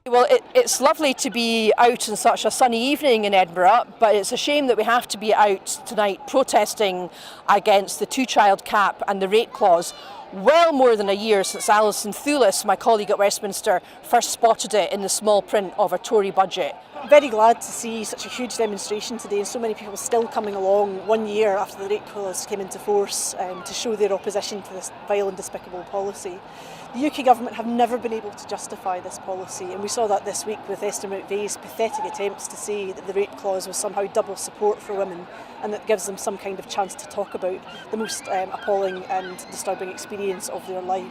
Well, it's lovely to be out on such a sunny evening in Edinburgh, but it's a shame that we have to be out tonight protesting against the two-child cap and the rate clause. Well more than a year since Alison Thewlis, my colleague at Westminster, first spotted it in the small print of a Tory budget. Very glad to see such a huge demonstration today and so many people still coming along 1 year after the rate clause came into force to show their opposition to this vile and despicable policy. The UK government have never been able to justify this policy, and we saw that this week with Esther McVeigh's pathetic attempts to say that the rate clause was somehow double support for women and that gives them some kind of chance to talk about the most appalling and disturbing experience of their life.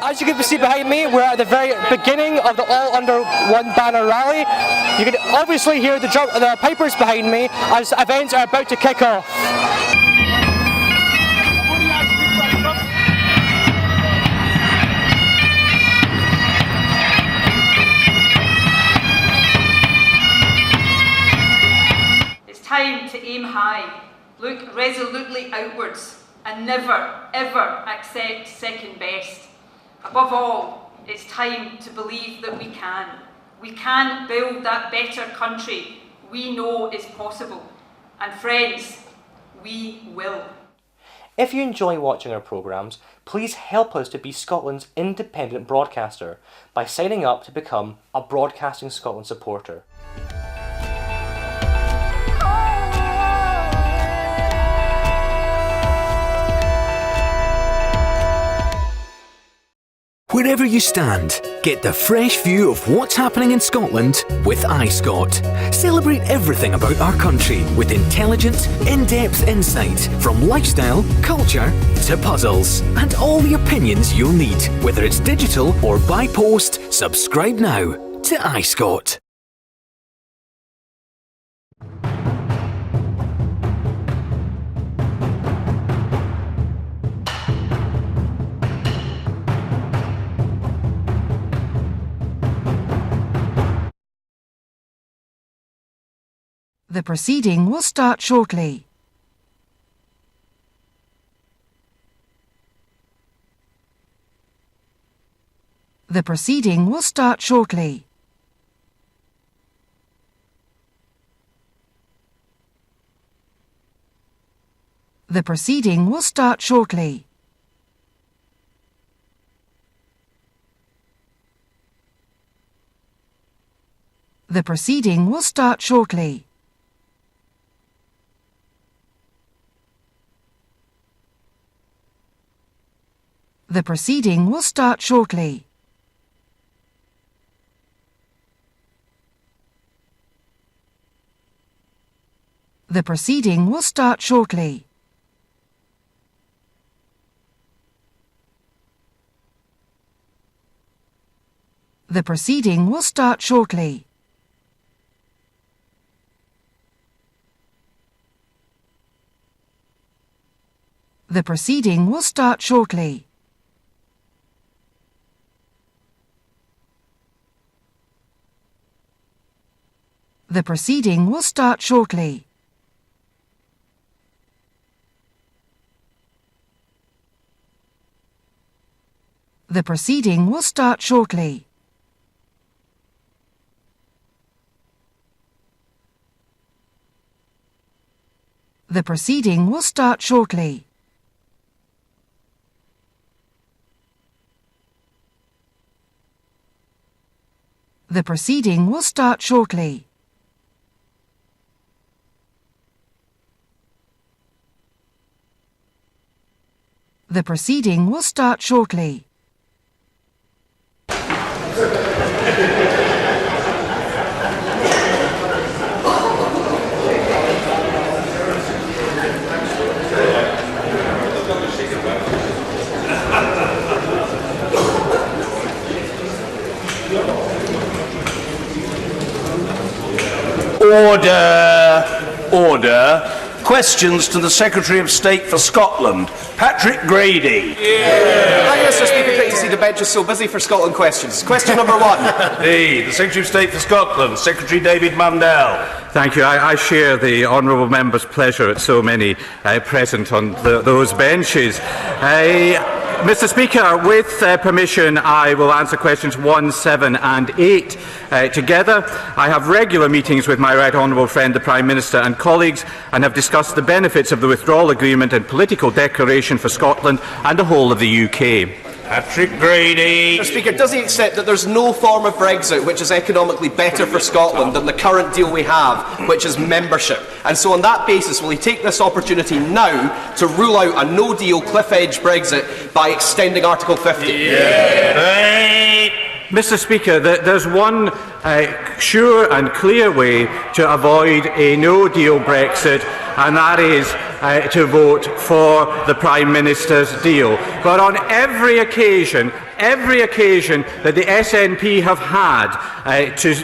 As you can see behind me, we're at the very beginning of the All Under One Banner rally. You can obviously hear the pipers behind me as events are about to kick off. It's time to aim high, look resolutely outwards, and never, ever accept second best. Above all, it's time to believe that we can. We can build that better country we know is possible. And friends, we will. If you enjoy watching our programmes, please help us to be Scotland's independent broadcaster by signing up to become a Broadcasting Scotland supporter. Wherever you stand, get the fresh view of what's happening in Scotland with iScot. Celebrate everything about our country with intelligent, in-depth insight from lifestyle, culture to puzzles, and all the opinions you'll need. Whether it's digital or by post, subscribe now to iScot. The proceeding will start shortly. The proceeding will start shortly. The proceeding will start shortly. The proceeding will start shortly. The proceeding will start shortly. The proceeding will start shortly. The proceeding will start shortly. The proceeding will start shortly. The proceeding will start shortly. The proceeding will start shortly. The proceeding will start shortly. The proceeding will start shortly. The proceeding will start shortly. Order! Order! Questions to the Secretary of State for Scotland, Patrick Grady. Yes, Mr. Speaker. to see the benches so busy for Scotland questions. Question number 1. The Secretary of State for Scotland, Secretary David Mundell. Thank you. I share the honourable member's pleasure at so many present on those benches. Mr. Speaker, with permission, I will answer questions 1, 7 and 8 together. I have regular meetings with my right honourable friend, the Prime Minister, and colleagues, and have discussed the benefits of the withdrawal agreement and political declaration for Scotland and the whole of the UK. Patrick Grady. Mr. Speaker, does he accept that there's no form of Brexit which is economically better for Scotland than the current deal we have, which is membership? And so on that basis, will he take this opportunity now to rule out a no-deal cliff-edge Brexit by extending Article 50? Mr. Speaker, there's one sure and clear way to avoid a no-deal Brexit, and that is to vote for the Prime Minister's deal. But on every occasion that the SNP have had to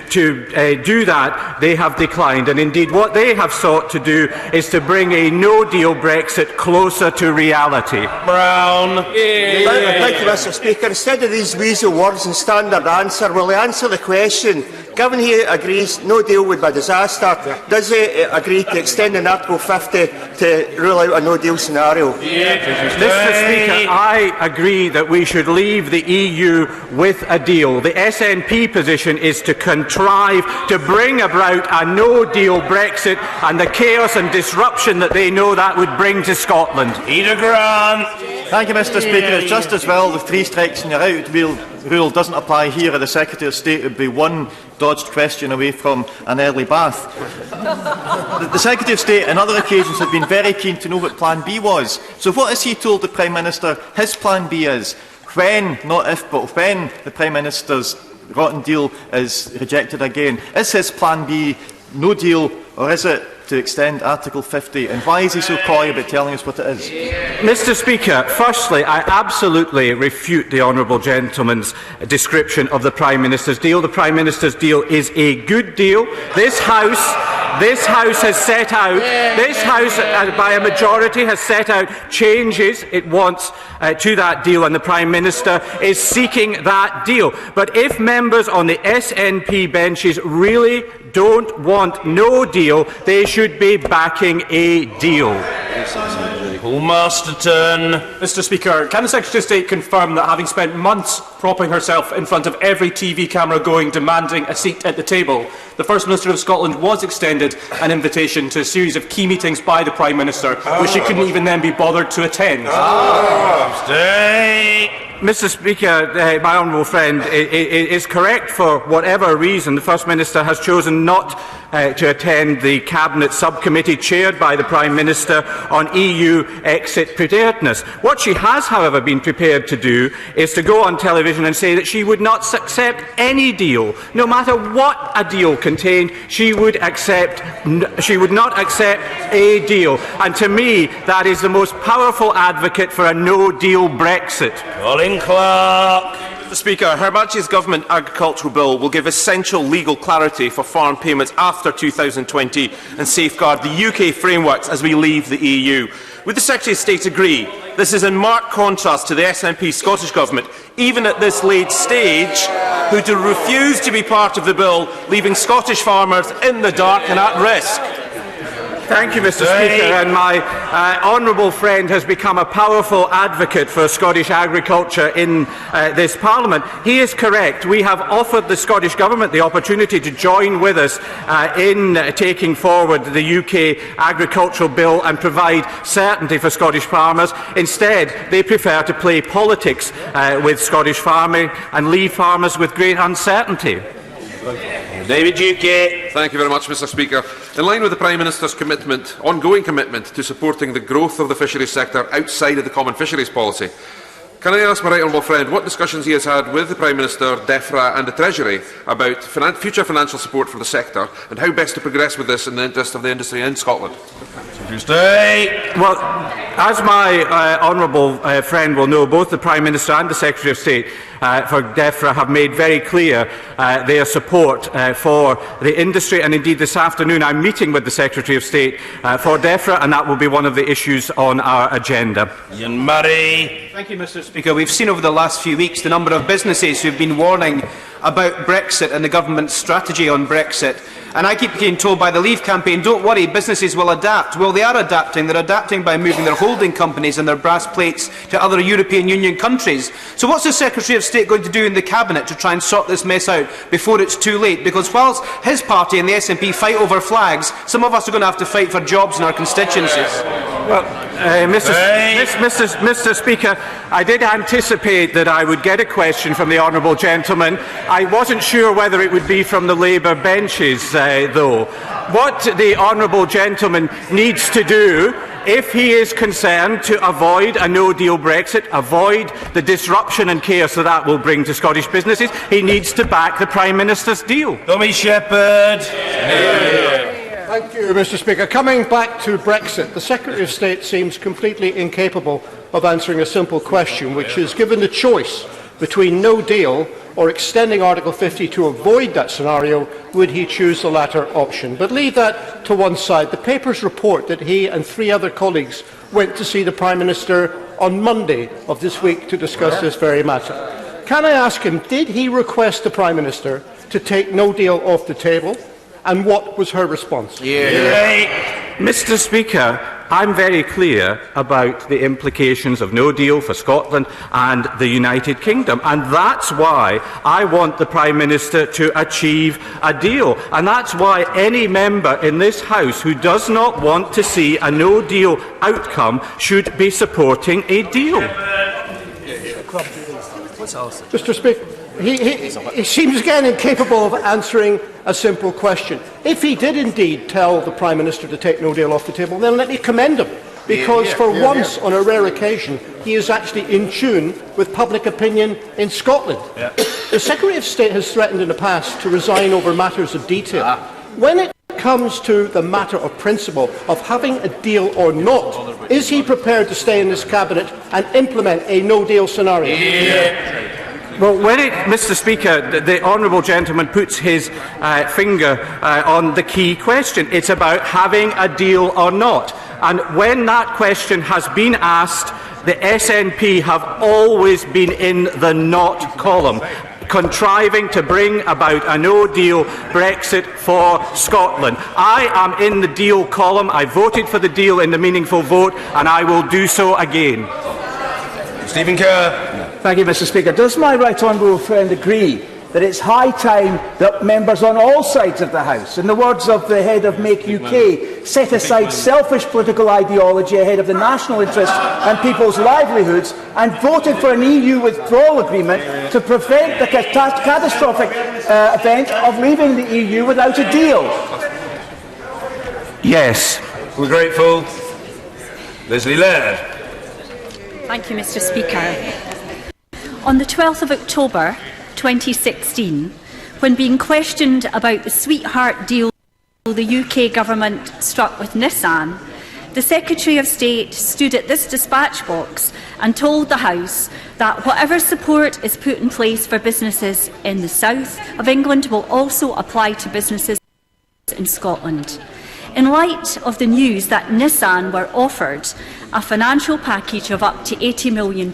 do that, they have declined. And indeed, what they have sought to do is to bring a no-deal Brexit closer to reality. Brown. Thank you, Mr. Speaker. Instead of these weasel words and standard answer, will he answer the question? Given he agrees no deal would be a disaster, does he agree to extending Article 50 to rule out a no-deal scenario? Mr. Speaker, I agree that we should leave the EU with a deal. The SNP position is to contrive to bring about a no-deal Brexit and the chaos and disruption that they know that would bring to Scotland. Peter Grant. Thank you, Mr. Speaker. It's just as well the 3 strikes and you're out rule doesn't apply here. The Secretary of State would be one dodged question away from an early bath. The Secretary of State on other occasions had been very keen to know what Plan B was. So what has he told the Prime Minister his Plan B is? When, not if, but when the Prime Minister's rotten deal is rejected again, is his Plan B no deal, or is it to extend Article 50? And why is he so coy about telling us what it is? Mr. Speaker, firstly, I absolutely refute the honourable gentleman's description of the Prime Minister's deal. The Prime Minister's deal is a good deal. This House has set out, by a majority, has set out changes it wants to that deal, and the Prime Minister is seeking that deal. But if members on the SNP benches really don't want no deal, they should be backing a deal. Masterton. Mr. Speaker, can the Secretary of State confirm that, having spent months propping herself in front of every TV camera going demanding a seat at the table, the First Minister of Scotland was extended an invitation to a series of key meetings by the Prime Minister, which she couldn't even then be bothered to attend? Mr. Speaker, my honourable friend is correct. For whatever reason, the First Minister has chosen not to attend the Cabinet subcommittee chaired by the Prime Minister on EU exit preparedness. What she has, however, been prepared to do is to go on television and say that she would not accept any deal. No matter what a deal contained, she would not accept a deal. And to me, that is the most powerful advocate for a no-deal Brexit. Colin Clark. Mr. Speaker, Her Majesty's Government Agricultural Bill will give essential legal clarity for farm payments after 2020 and safeguard the UK frameworks as we leave the EU. Would the Secretary of State agree this is in marked contrast to the SNP Scottish Government, even at this late stage, who refuse to be part of the bill, leaving Scottish farmers in the dark and at risk? Thank you, Mr. Speaker, and my honourable friend has become a powerful advocate for Scottish agriculture in this Parliament. He is correct. We have offered the Scottish Government the opportunity to join with us in taking forward the UK agricultural bill and provide certainty for Scottish farmers. Instead, they prefer to play politics with Scottish farming and leave farmers with great uncertainty. David Duque. Thank you very much, Mr. Speaker. In line with the Prime Minister's ongoing commitment to supporting the growth of the fisheries sector outside of the Common Fisheries Policy, can I ask my right honourable friend what discussions he has had with the Prime Minister, DEFRA and the Treasury about future financial support for the sector and how best to progress with this in the interest of the industry in Scotland? Well, as my honourable friend will know, both the Prime Minister and the Secretary of State for DEFRA have made very clear their support for the industry, and indeed this afternoon I'm meeting with the Secretary of State for DEFRA, and that will be one of the issues on our agenda. Ian Murray. Thank you, Mr. Speaker. We've seen over the last few weeks the number of businesses who have been warning about Brexit and the government's strategy on Brexit. And I keep getting told by the Leave campaign, don't worry, businesses will adapt. Well, they are adapting. They're adapting by moving their holding companies and their brass plates to other European Union countries. So what's the Secretary of State going to do in the Cabinet to try and sort this mess out before it's too late? Because whilst his party and the SNP fight over flags, some of us are going to have to fight for jobs in our constituencies. Well, Mr. Speaker, I did anticipate that I would get a question from the honourable gentleman. I wasn't sure whether it would be from the Labour benches, though. What the honourable gentleman needs to do, if he is concerned to avoid a no-deal Brexit, avoid the disruption and chaos that will bring to Scottish businesses, he needs to back the Prime Minister's deal. Tommy Shepherd. Thank you, Mr. Speaker. Coming back to Brexit, the Secretary of State seems completely incapable of answering a simple question, which is, given the choice between no deal or extending Article 50 to avoid that scenario, would he choose the latter option? But leave that to one side. The papers report that he and 3 other colleagues went to see the Prime Minister on Monday of this week to discuss this very matter. Can I ask him, did he request the Prime Minister to take no deal off the table? And what was her response? Mr. Speaker, I'm very clear about the implications of no deal for Scotland and the United Kingdom, and that's why I want the Prime Minister to achieve a deal, and that's why any member in this House who does not want to see a no deal outcome should be supporting a deal. Mr. Speaker, he seems again incapable of answering a simple question. If he did indeed tell the Prime Minister to take no deal off the table, then let me commend him, because for once on a rare occasion he is actually in tune with public opinion in Scotland. The Secretary of State has threatened in the past to resign over matters of detail. When it comes to the matter of principle of having a deal or not, is he prepared to stay in this Cabinet and implement a no deal scenario? Well, Mr. Speaker, the honourable gentleman puts his finger on the key question. It's about having a deal or not. And when that question has been asked, the SNP have always been in the not column, contriving to bring about a no-deal Brexit for Scotland. I am in the deal column. I voted for the deal in the meaningful vote, and I will do so again. Stephen Kerr. Thank you, Mr. Speaker. Does my right honourable friend agree that it's high time that members on all sides of the House, in the words of the head of Make UK, set aside selfish political ideology ahead of the national interests and people's livelihoods and voted for an EU withdrawal agreement to prevent the catastrophic event of leaving the EU without a deal? Yes. We're grateful. Leslie Laird. Thank you, Mr. Speaker. On the 12th of October 2016, when being questioned about the sweetheart deal the UK government struck with Nissan, the Secretary of State stood at this dispatch box and told the House that whatever support is put in place for businesses in the south of England will also apply to businesses in Scotland. In light of the news that Nissan were offered a financial package of up to £80 million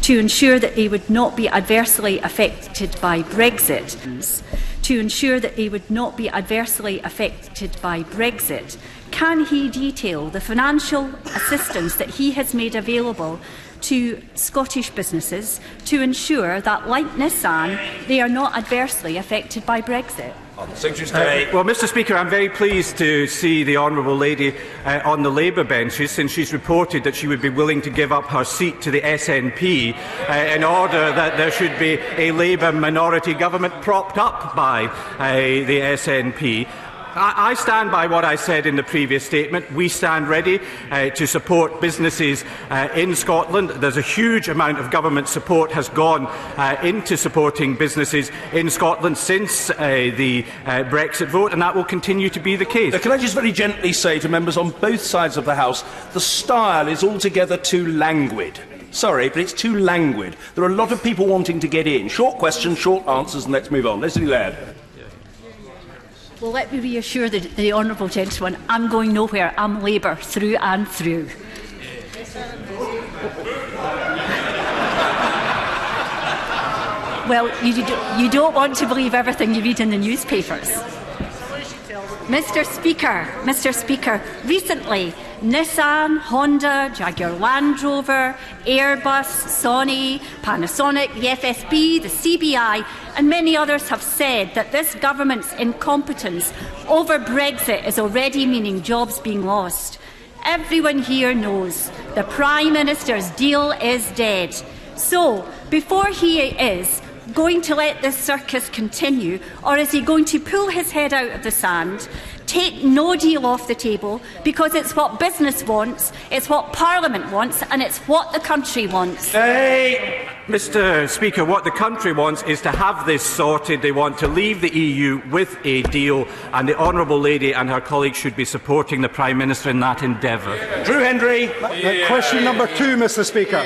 to ensure that they would not be adversely affected by Brexit, can he detail the financial assistance that he has made available to Scottish businesses to ensure that, like Nissan, they are not adversely affected by Brexit? Well, Mr. Speaker, I'm very pleased to see the honourable lady on the Labour benches, since she's reported that she would be willing to give up her seat to the SNP in order that there should be a Labour minority government propped up by the SNP. I stand by what I said in the previous statement. We stand ready to support businesses in Scotland. There's a huge amount of government support has gone into supporting businesses in Scotland since the Brexit vote, and that will continue to be the case. Can I just very gently say to members on both sides of the House, the style is altogether too languid. Sorry, but it's too languid. There are a lot of people wanting to get in. Short questions, short answers, and let's move on. Let's do that. Well, let me reassure the honourable gentleman, I'm going nowhere. I'm Labour through and through. Well, you don't want to believe everything you read in the newspapers. Mr. Speaker, recently Nissan, Honda, Jaguar Land Rover, Airbus, Sony, Panasonic, the FSB, the CBI and many others have said that this government's incompetence over Brexit is already meaning jobs being lost. Everyone here knows the Prime Minister's deal is dead. So, before he is going to let this circus continue, or is he going to pull his head out of the sand, take no deal off the table, because it's what business wants, it's what Parliament wants, and it's what the country wants? Mr. Speaker, what the country wants is to have this sorted. They want to leave the EU with a deal, and the Honourable Lady and her colleagues should be supporting the Prime Minister in that endeavour. Drew Hendry. Question number 2, Mr. Speaker.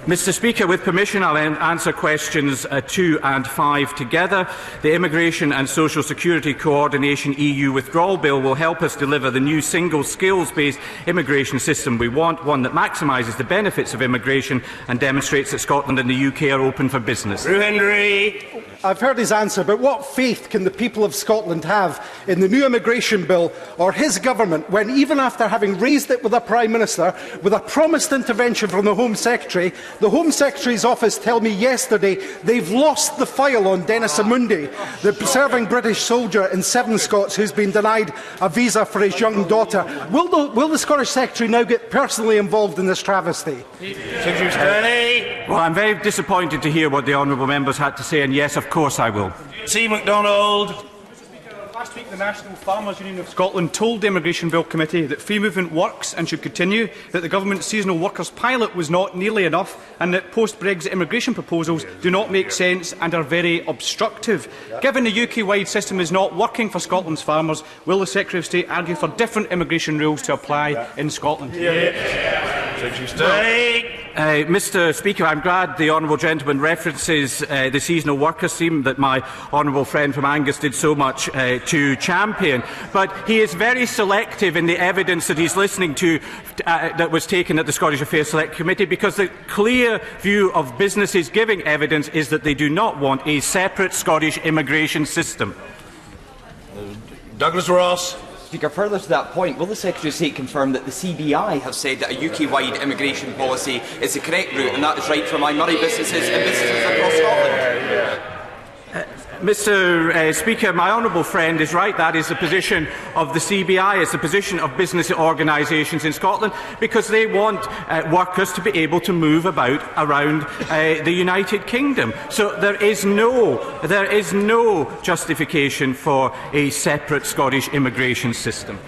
Mr. Speaker, with permission, I'll answer questions 2 and 5 together. The Immigration and Social Security Coordination EU Withdrawal Bill will help us deliver the new single skills-based immigration system we want, one that maximises the benefits of immigration and demonstrates that Scotland and the UK are open for business. Drew Hendry. I've heard his answer, but what faith can the people of Scotland have in the new immigration bill or his government when, even after having raised it with the Prime Minister, with a promised intervention from the Home Secretary, the Home Secretary's office tell me yesterday they've lost the file on Dennis Amundi, the serving British soldier in Seven Scots who's been denied a visa for his young daughter. Will the Scottish Secretary now get personally involved in this travesty? Well, I'm very disappointed to hear what the honourable members had to say, and yes, of course I will. C. MacDonald. Last week, the National Farmers Union of Scotland told the Immigration Bill Committee that free movement works and should continue, that the government's seasonal workers pilot was not nearly enough, and that post-Brexit immigration proposals do not make sense and are very obstructive. Given the UK-wide system is not working for Scotland's farmers, will the Secretary of State argue for different immigration rules to apply in Scotland? Mr. Speaker, I'm glad the honourable gentleman references the seasonal workers scheme that my honourable friend from Angus did so much to champion. But he is very selective in the evidence that he's listening to that was taken at the Scottish Affairs Select Committee, because the clear view of businesses giving evidence is that they do not want a separate Scottish immigration system. Douglas Ross. Speaker, further to that point, will the Secretary of State confirm that the CBI have said that a UK-wide immigration policy is the correct route, and that is right for my Murray businesses and businesses across Scotland? Mr. Speaker, my honourable friend is right. That is the position of the CBI, it's the position of business organisations in Scotland, because they want workers to be able to move about around the United Kingdom. So there is no justification for a separate Scottish immigration system.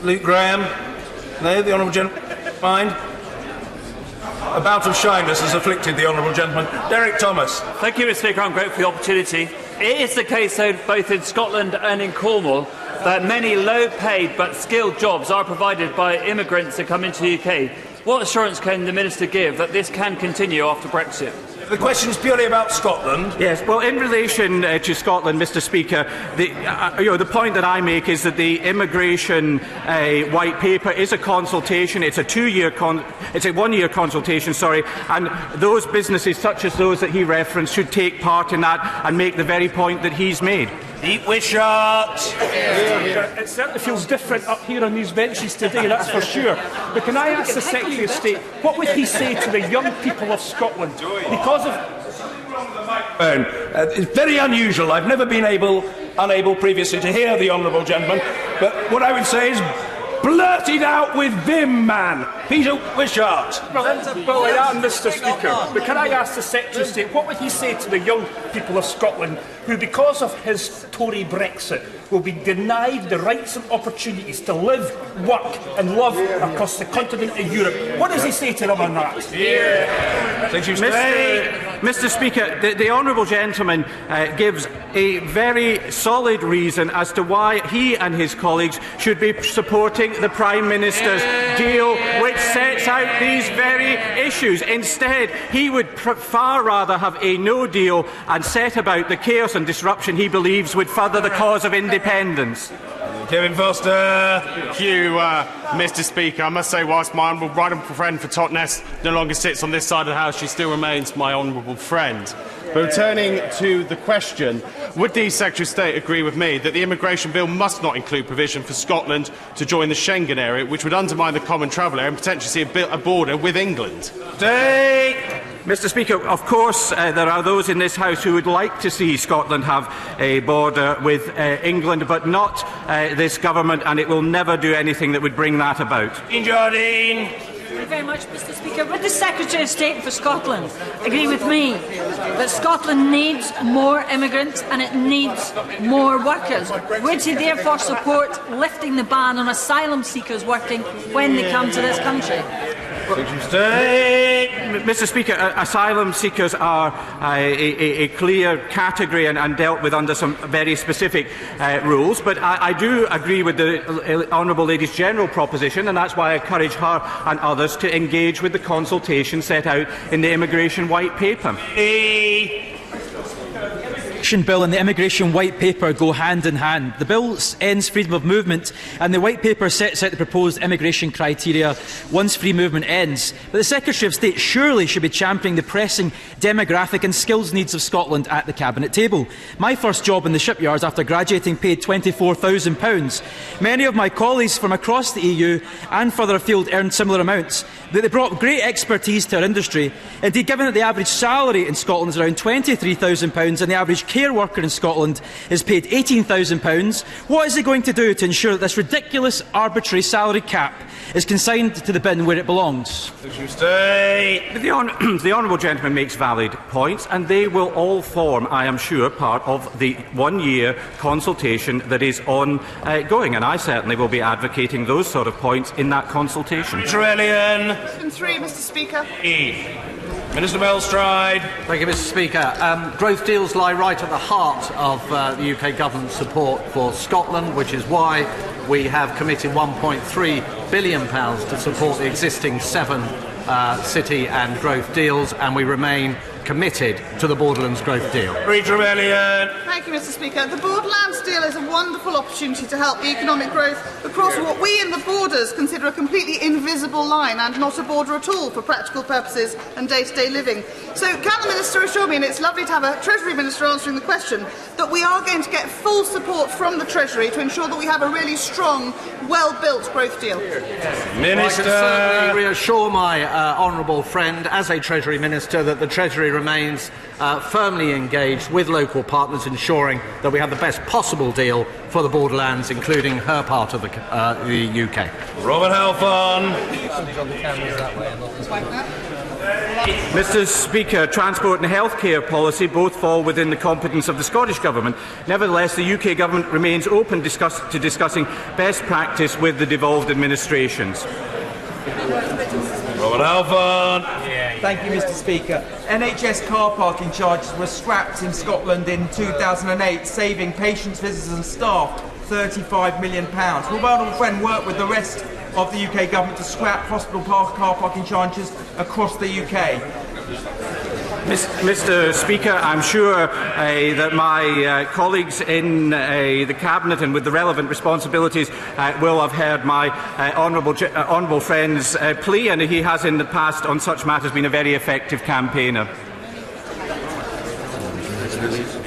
Luke Graham. No, the honourable gentleman. Mind. A bout of shyness has afflicted the honourable gentleman. Derek Thomas. Thank you, Mr. Speaker. I'm grateful for the opportunity. It is the case, though, both in Scotland and in Cornwall, that many low-paid but skilled jobs are provided by immigrants that come into the UK. What assurance can the Minister give that this can continue after Brexit? The question is purely about Scotland. Yes, well, in relation to Scotland, Mr. Speaker, the point that I make is that the immigration white paper is a consultation. It's a 1-year consultation, and those businesses, such as those that he referenced, should take part in that and make the very point that he's made. Deep Wishart. It certainly feels different up here on these benches today, that's for sure. But can I ask the Secretary of State, what would he say to the young people of Scotland? Because of... It's very unusual. I've never been unable previously to hear the honourable gentleman, but what I would say is blurt it out with vim, man. Peter Wishart. Well, I am, Mr. Speaker, but can I ask the Secretary of State, what would he say to the young people of Scotland who, because of his Tory Brexit, will be denied the rights and opportunities to live, work and love across the continent of Europe? What does he say to them on that? Mr. Speaker, the honourable gentleman gives a very solid reason as to why he and his colleagues should be supporting the Prime Minister's deal, which sets out these very issues. Instead, he would far rather have a no deal and set about the chaos and disruption he believes would further the cause of independence. Kevin Foster. Thank you, Mr. Speaker. I must say, whilst my honourable right honourable friend for Totnes no longer sits on this side of the House, she still remains my honourable friend. But returning to the question, would the Secretary of State agree with me that the immigration bill must not include provision for Scotland to join the Schengen area, which would undermine the common travel area and potentially see a border with England? Mr. Speaker, of course there are those in this House who would like to see Scotland have a border with England, but not this government, and it will never do anything that would bring that about. Jardine. Thank you very much, Mr. Speaker. Would the Secretary of State for Scotland agree with me that Scotland needs more immigrants and it needs more workers? Would he therefore support lifting the ban on asylum seekers working when they come to this country? Mr. Speaker, asylum seekers are a clear category and dealt with under some very specific rules, but I do agree with the Honourable Lady's general proposition, and that's why I encourage her and others to engage with the consultation set out in the Immigration White Paper. Bill and the Immigration White Paper go hand in hand. The bill ends freedom of movement, and the White Paper sets out the proposed immigration criteria once free movement ends. But the Secretary of State surely should be championing the pressing demographic and skills needs of Scotland at the Cabinet table. My first job in the shipyards after graduating paid £24,000. Many of my colleagues from across the EU and further afield earned similar amounts. They brought great expertise to our industry. Indeed, given that the average salary in Scotland is around £23,000 and the average care worker in Scotland is paid £18,000, what is he going to do to ensure that this ridiculous arbitrary salary cap is consigned to the bin where it belongs? The honourable gentleman makes valid points, and they will all form, I am sure, part of the one-year consultation that is ongoing, and I certainly will be advocating those sort of points in that consultation. Trellian. 3, Mr. Speaker. Minister Belstride. Thank you, Mr. Speaker. Growth deals lie right at the heart of the UK government's support for Scotland, which is why we have committed £1.3 billion to support the existing 7 city and growth deals, and we remain committed to the Borderlands Growth Deal. Thank you, Mr. Speaker. The Borderlands deal is a wonderful opportunity to help economic growth across what we in the Borders consider a completely invisible line and not a border at all for practical purposes and day-to-day living. So can the Minister assure me, and it's lovely to have a Treasury Minister answering the question, that we are going to get full support from the Treasury to ensure that we have a really strong, well-built growth deal? Minister. I can certainly reassure my honourable friend, as a Treasury Minister, that the Treasury remains firmly engaged with local partners, ensuring that we have the best possible deal for the Borderlands, including her part of the UK. Robert Halfon. Mr. Speaker, transport and healthcare policy both fall within the competence of the Scottish Government. Nevertheless, the UK Government remains open to discussing best practice with the devolved administrations. Robert Halfon. Thank you, Mr. Speaker. NHS car parking charges were scrapped in Scotland in 2008, saving patients, visitors and staff £35 million. Will my honourable friend work with the rest of the UK Government to scrap hospital car parking charges across the UK? Mr. Speaker, I'm sure that my colleagues in the Cabinet and with the relevant responsibilities will have heard my honourable friend's plea, and he has in the past on such matters been a very effective campaigner.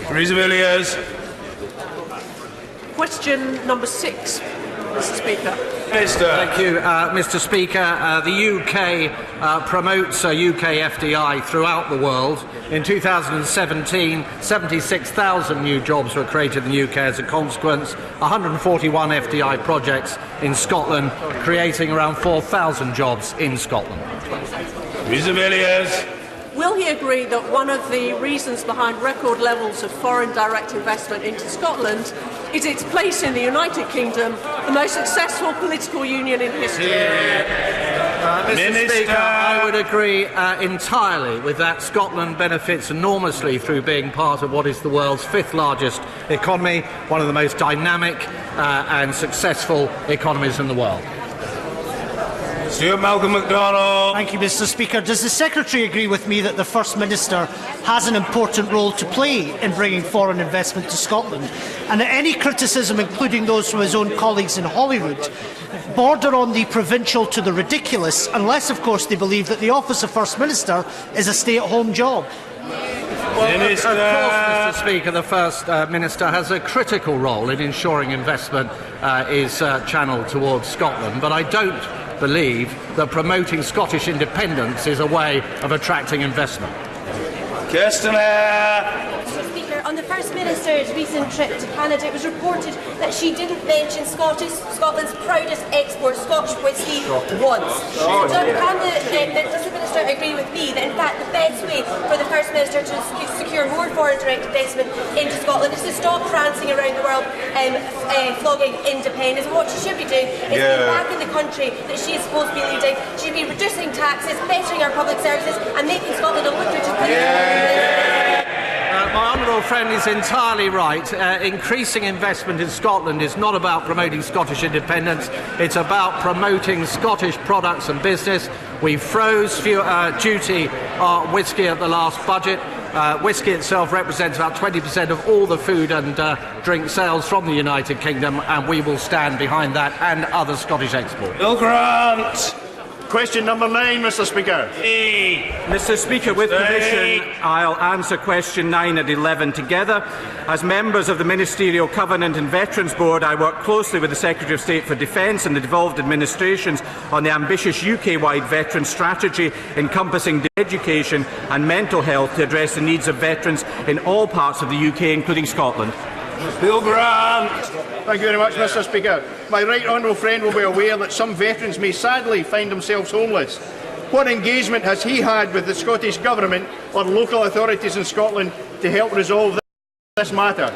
Theresa Villiers. Question number 6, Mr. Speaker. Thank you, Mr. Speaker. The UK promotes UK FDI throughout the world. In 2017, 76,000 new jobs were created in the UK as a consequence, 141 FDI projects in Scotland, creating around 4,000 jobs in Scotland. Theresa Villiers. Will he agree that one of the reasons behind record levels of foreign direct investment into Scotland is its place in the United Kingdom, the most successful political union in history? Mr. Speaker, I would agree entirely with that. Scotland benefits enormously through being part of what is the world's 5th largest economy, one of the most dynamic and successful economies in the world. Stuart Malcolm MacDonald. Thank you, Mr. Speaker. Does the Secretary agree with me that the First Minister has an important role to play in bringing foreign investment to Scotland, and that any criticism, including those from his own colleagues in Holyrood, border on the provincial to the ridiculous, unless, of course, they believe that the office of First Minister is a stay-at-home job? Well, of course, Mr. Speaker, the First Minister has a critical role in ensuring investment is channelled towards Scotland, but I don't believe that promoting Scottish independence is a way of attracting investment. Kirsten Mr. Speaker, on the First Minister's recent trip to Canada, it was reported that she didn't mention Scotland's proudest export, Scotch whisky, once. Does the Minister agree with me that, in fact, the best way for the First Minister to secure more foreign direct investment into Scotland is to stop prancing around the world flogging independence? And what she should be doing is being back in the country that she is supposed to be leading. She should be reducing taxes, bettering our public services and making Scotland a lucrative place. My honourable friend is entirely right. Increasing investment in Scotland is not about promoting Scottish independence. It's about promoting Scottish products and business. We froze duty on whisky at the last budget. Whisky itself represents about 20% of all the food and drink sales from the United Kingdom, and we will stand behind that and other Scottish exports. Bill Grant. Question number 9, Mr. Speaker. Mr. Speaker, with permission, I'll answer question 9 and 11 together. As members of the Ministerial Covenant and Veterans Board, I work closely with the Secretary of State for Defence and the devolved administrations on the ambitious UK-wide veteran strategy encompassing education and mental health to address the needs of veterans in all parts of the UK, including Scotland. Bill Grant. Thank you very much, Mr. Speaker. My right honourable friend will be aware that some veterans may sadly find themselves homeless. What engagement has he had with the Scottish Government or local authorities in Scotland to help resolve this matter?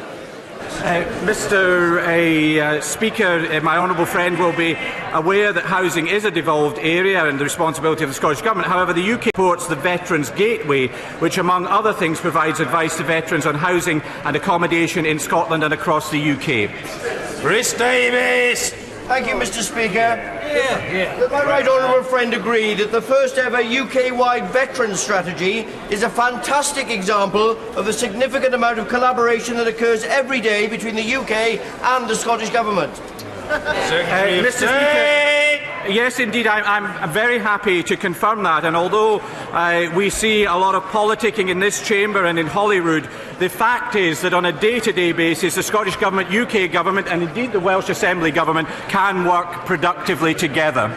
Mr. Speaker, my honourable friend will be aware that housing is a devolved area and the responsibility of the Scottish Government. However, the UK supports the Veterans Gateway, which, among other things, provides advice to veterans on housing and accommodation in Scotland and across the UK. Rhys Davies. Thank you, Mr. Speaker. Does my right honourable friend agree that the first ever UK-wide veterans strategy is a fantastic example of the significant amount of collaboration that occurs every day between the UK and the Scottish Government? Mr. Speaker, yes, indeed, I'm very happy to confirm that. And although we see a lot of politicking in this chamber and in Holyrood, the fact is that on a day-to-day basis, the Scottish Government, UK Government, and indeed the Welsh Assembly Government can work productively together.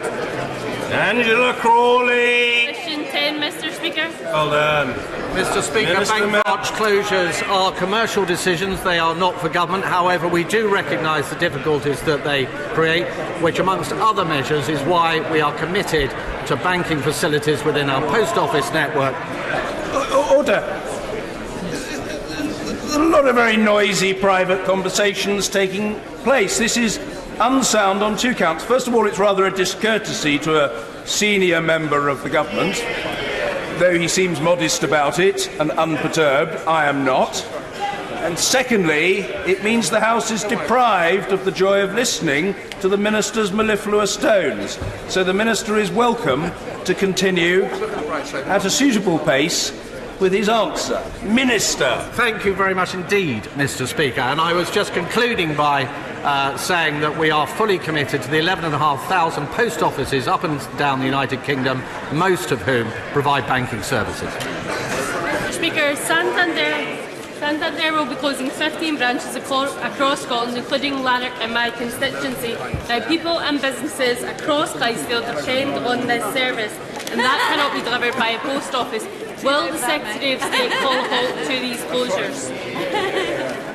Angela Crawley. Question 10, Mr. Speaker. Well done. Mr. Speaker, bank branch closures are commercial decisions. They are not for government. However, we do recognise the difficulties that they create, which, amongst other measures, is why we are committed to banking facilities within our post office network. Order. A lot of very noisy private conversations taking place. This is unsound on 2 counts. First of all, it's rather a discourtesy to a senior member of the government. Though he seems modest about it and unperturbed, I am not. And secondly, it means the House is deprived of the joy of listening to the Minister's mellifluous tones. So the Minister is welcome to continue at a suitable pace with his answer. Minister. Thank you very much indeed, Mr. Speaker. And I was just concluding by saying that we are fully committed to the 11,500 post offices up and down the United Kingdom, most of whom provide banking services. Speaker, Santander will be closing 15 branches across Scotland, including Lanark in my constituency. Now, people and businesses across Clydesdale depend on this service, and that cannot be delivered by a post office. Will the Secretary of State call a halt to these closures?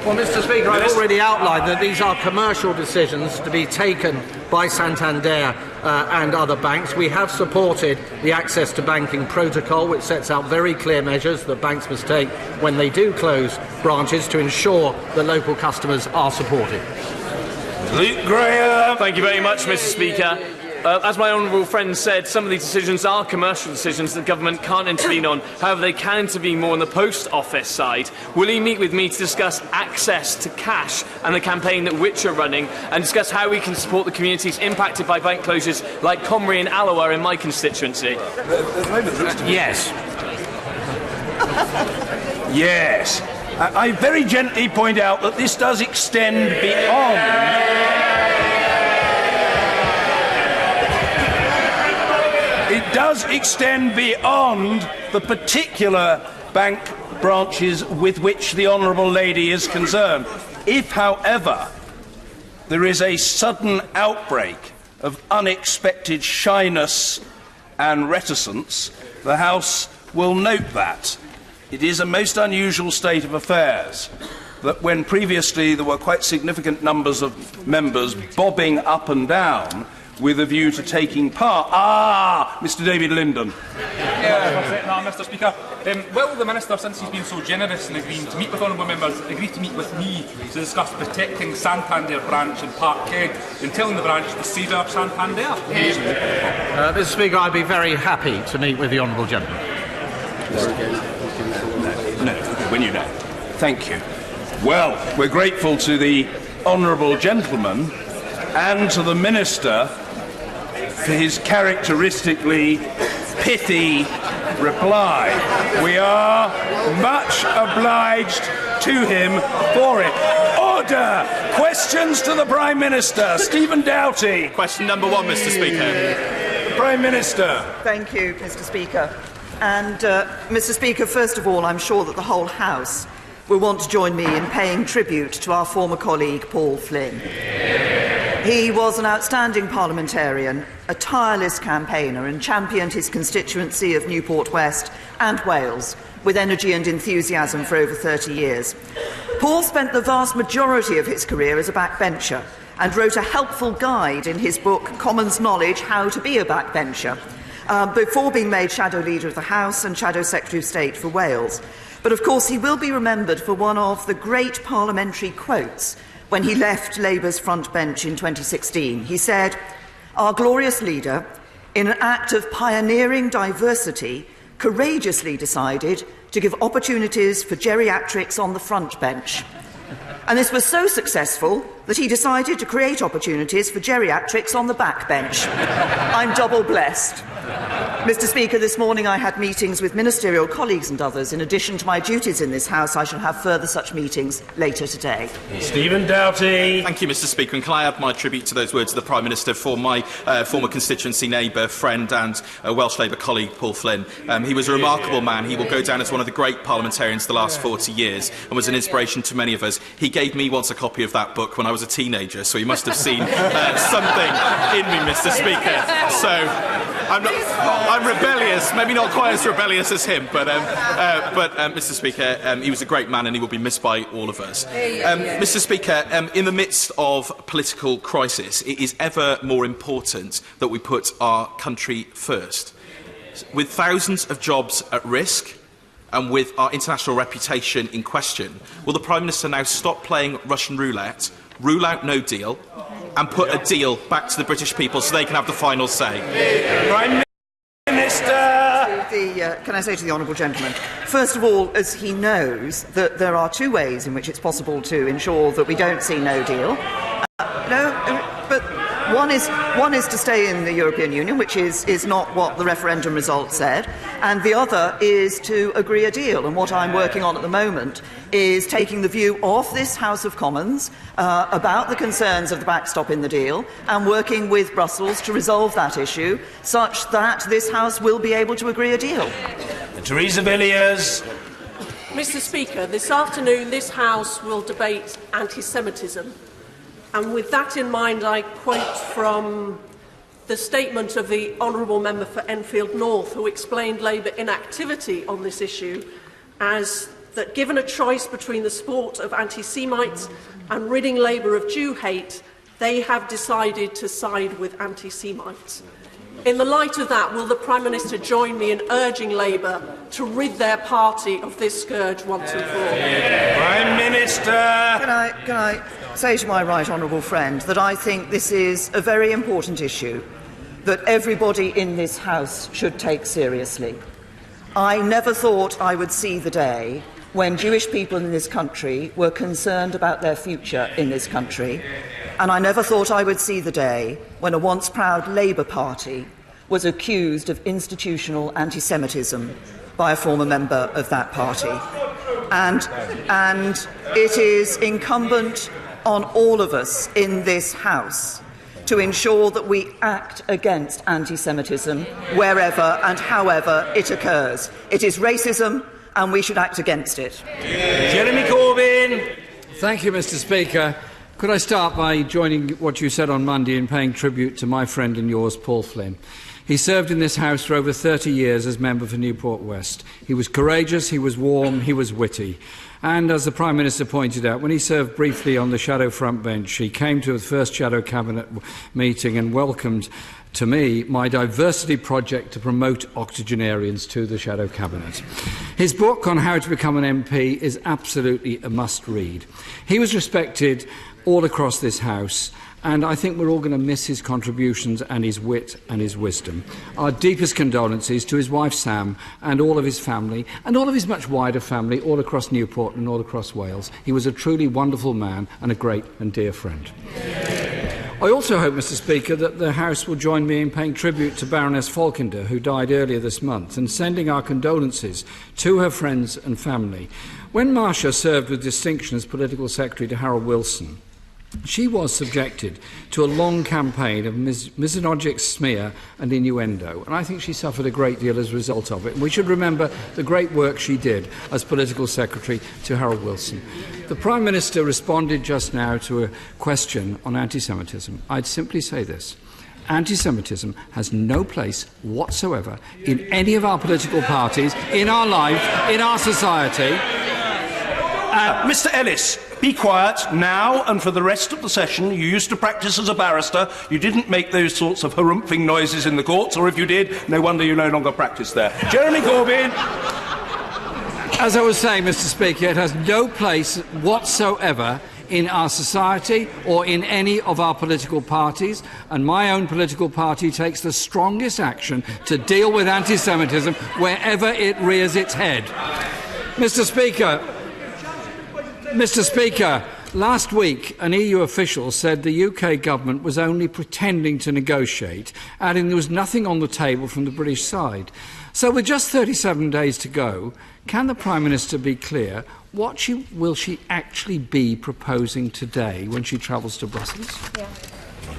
Well, Mr. Speaker, I've already outlined that these are commercial decisions to be taken by Santander and other banks. We have supported the Access to Banking Protocol, which sets out very clear measures that banks must take when they do close branches to ensure that local customers are supported. Luke Graham. Thank you very much, Mr. Speaker. As my honourable friend said, some of these decisions are commercial decisions that government can't intervene on. However, they can intervene more on the post office side. Will he meet with me to discuss access to cash and the campaign that Which are running, and discuss how we can support the communities impacted by bank closures like Comrie and Alloa in my constituency? Yes. Yes. I very gently point out that this does extend beyond... It does extend beyond the particular bank branches with which the Honourable Lady is concerned. If, however, there is a sudden outbreak of unexpected shyness and reticence, the House will note that. It is a most unusual state of affairs that when previously there were quite significant numbers of members bobbing up and down with a view to taking part. Mr David Linden. Mr Speaker. Will the Minister, since he's been so generous in agreeing to meet with honourable members, agree to meet with me to discuss protecting Santander branch in Parkhead and telling the branch to savour Santander? Mr Speaker, I'd be very happy to meet with the honourable gentleman. No, when you know. Thank you. Well, we're grateful to the honourable gentleman and to the Minister for his characteristically pithy reply. We are much obliged to him for it. Order! Questions to the Prime Minister. Stephen Doughty. Question number 1, Mr Speaker. The Prime Minister. Thank you, Mr Speaker. And, Mr Speaker, first of all, I'm sure that the whole House will want to join me in paying tribute to our former colleague, Paul Flynn. He was an outstanding parliamentarian, a tireless campaigner, and championed his constituency of Newport West and Wales with energy and enthusiasm for over 30 years. Paul spent the vast majority of his career as a backbencher and wrote a helpful guide in his book Commons Knowledge: How to Be a Backbencher, before being made Shadow Leader of the House and Shadow Secretary of State for Wales. But of course he will be remembered for one of the great parliamentary quotes when he left Labour's front bench in 2016. He said, "Our glorious leader, in an act of pioneering diversity, courageously decided to give opportunities for geriatrics on the front bench. And this was so successful that he decided to create opportunities for geriatrics on the back bench." I'm double blessed. Mr Speaker, this morning I had meetings with ministerial colleagues and others. In addition to my duties in this House, I shall have further such meetings later today. Stephen Doughty. Thank you, Mr Speaker. And can I add my tribute to those words of the Prime Minister for my former constituency neighbour, friend and Welsh Labour colleague, Paul Flynn. He was a remarkable man. He will go down as one of the great parliamentarians of the last 40 years and was an inspiration to many of us. He gave me once a copy of that book when I was a teenager, so he must have seen something in me, Mr Speaker. So I'm rebellious, maybe not quite as rebellious as him, but Mr Speaker, he was a great man and he will be missed by all of us. Mr Speaker, in the midst of political crisis, it is ever more important that we put our country first. With thousands of jobs at risk and with our international reputation in question, will the Prime Minister now stop playing Russian roulette, rule out no deal, and put a deal back to the British people so they can have the final say? Prime Minister! Can I say to the honourable gentleman, first of all, as he knows, that there are two ways in which it's possible to ensure that we don't see no deal. But one is to stay in the European Union, which is not what the referendum result said, and the other is to agree a deal. And what I'm working on at the moment is taking the view of this House of Commons about the concerns of the backstop in the deal and working with Brussels to resolve that issue such that this House will be able to agree a deal. Theresa Villiers. Mr Speaker, this afternoon this House will debate anti-Semitism. And with that in mind, I quote from the statement of the Honourable Member for Enfield North, who explained Labour inactivity on this issue as that given a choice between the support of anti-Semites and ridding Labour of Jew hate, they have decided to side with anti-Semites. In the light of that, will the Prime Minister join me in urging Labour to rid their party of this scourge once and for all? Prime Minister! Can I say to my right honourable friend that I think this is a very important issue. that everybody in this House should take seriously. I never thought I would see the day when Jewish people in this country were concerned about their future in this country, and I never thought I would see the day when a once proud Labour Party was accused of institutional anti-Semitism by a former member of that party. And it is incumbent on all of us in this House to ensure that we act against anti-Semitism wherever and however it occurs. It is racism, and we should act against it. Jeremy Corbyn. Thank you, Mr. Speaker. Could I start by joining what you said on Monday in paying tribute to my friend and yours, Paul Flynn? He served in this House for over 30 years as member for Newport West. He was courageous, he was warm, he was witty. And as the Prime Minister pointed out, when he served briefly on the Shadow front bench, he came to the first Shadow Cabinet meeting and welcomed to me my diversity project to promote octogenarians to the Shadow Cabinet. His book on how to become an MP is absolutely a must-read. He was respected all across this House, and I think we're all going to miss his contributions and his wit and his wisdom. Our deepest condolences to his wife Sam and all of his family and all of his much wider family all across Newport and all across Wales. He was a truly wonderful man and a great and dear friend. I also hope, Mr. Speaker, that the House will join me in paying tribute to Baroness Falkender, who died earlier this month, and sending our condolences to her friends and family. When Marcia served with distinction as Political Secretary to Harold Wilson, she was subjected to a long campaign of misogynistic smear and innuendo, and I think she suffered a great deal as a result of it. And we should remember the great work she did as Political Secretary to Harold Wilson. The Prime Minister responded just now to a question on anti-Semitism. I'd simply say this. Anti-Semitism has no place whatsoever in any of our political parties, in our life, in our society. Mr. Ellis, be quiet now and for the rest of the session. You used to practice as a barrister. You didn't make those sorts of harumphing noises in the courts, or if you did, no wonder you no longer practice there. Jeremy Corbyn. As I was saying, Mr. Speaker, it has no place whatsoever in our society or in any of our political parties, and my own political party takes the strongest action to deal with anti-Semitism wherever it rears its head. Mr. Speaker, last week an EU official said the UK government was only pretending to negotiate, adding there was nothing on the table from the British side. So with just 37 days to go, can the Prime Minister be clear what will she actually be proposing today when she travels to Brussels? Yeah.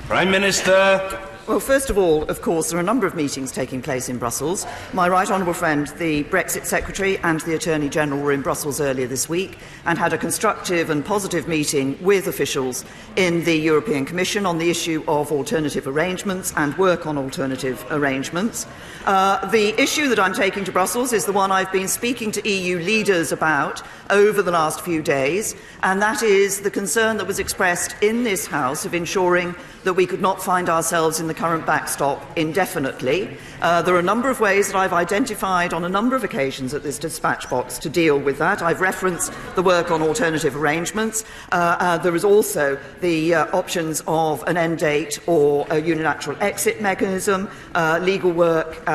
Prime Minister. Well, first of all, of course, there are a number of meetings taking place in Brussels. My right honourable friend, the Brexit Secretary and the Attorney General were in Brussels earlier this week and had a constructive and positive meeting with officials in the European Commission on the issue of alternative arrangements and work on alternative arrangements. The issue that I'm taking to Brussels is the one I've been speaking to EU leaders about over the last few days, and that is the concern that was expressed in this House of ensuring that we could not find ourselves in the current backstop indefinitely. There are a number of ways that I've identified on a number of occasions at this dispatch box to deal with that. I've referenced the work on alternative arrangements. There is also the options of an end date or a unilateral exit mechanism, legal work,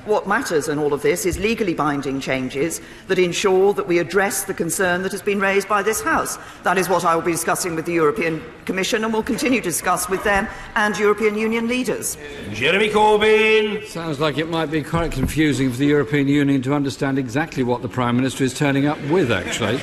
What matters in all of this is legally binding changes that ensure that we address the concern that has been raised by this House. That is what I will be discussing with the European Commission and will continue to discuss with them and European Union leaders. Jeremy Corbyn. Sounds like it might be quite confusing for the European Union to understand exactly what the Prime Minister is turning up with, actually.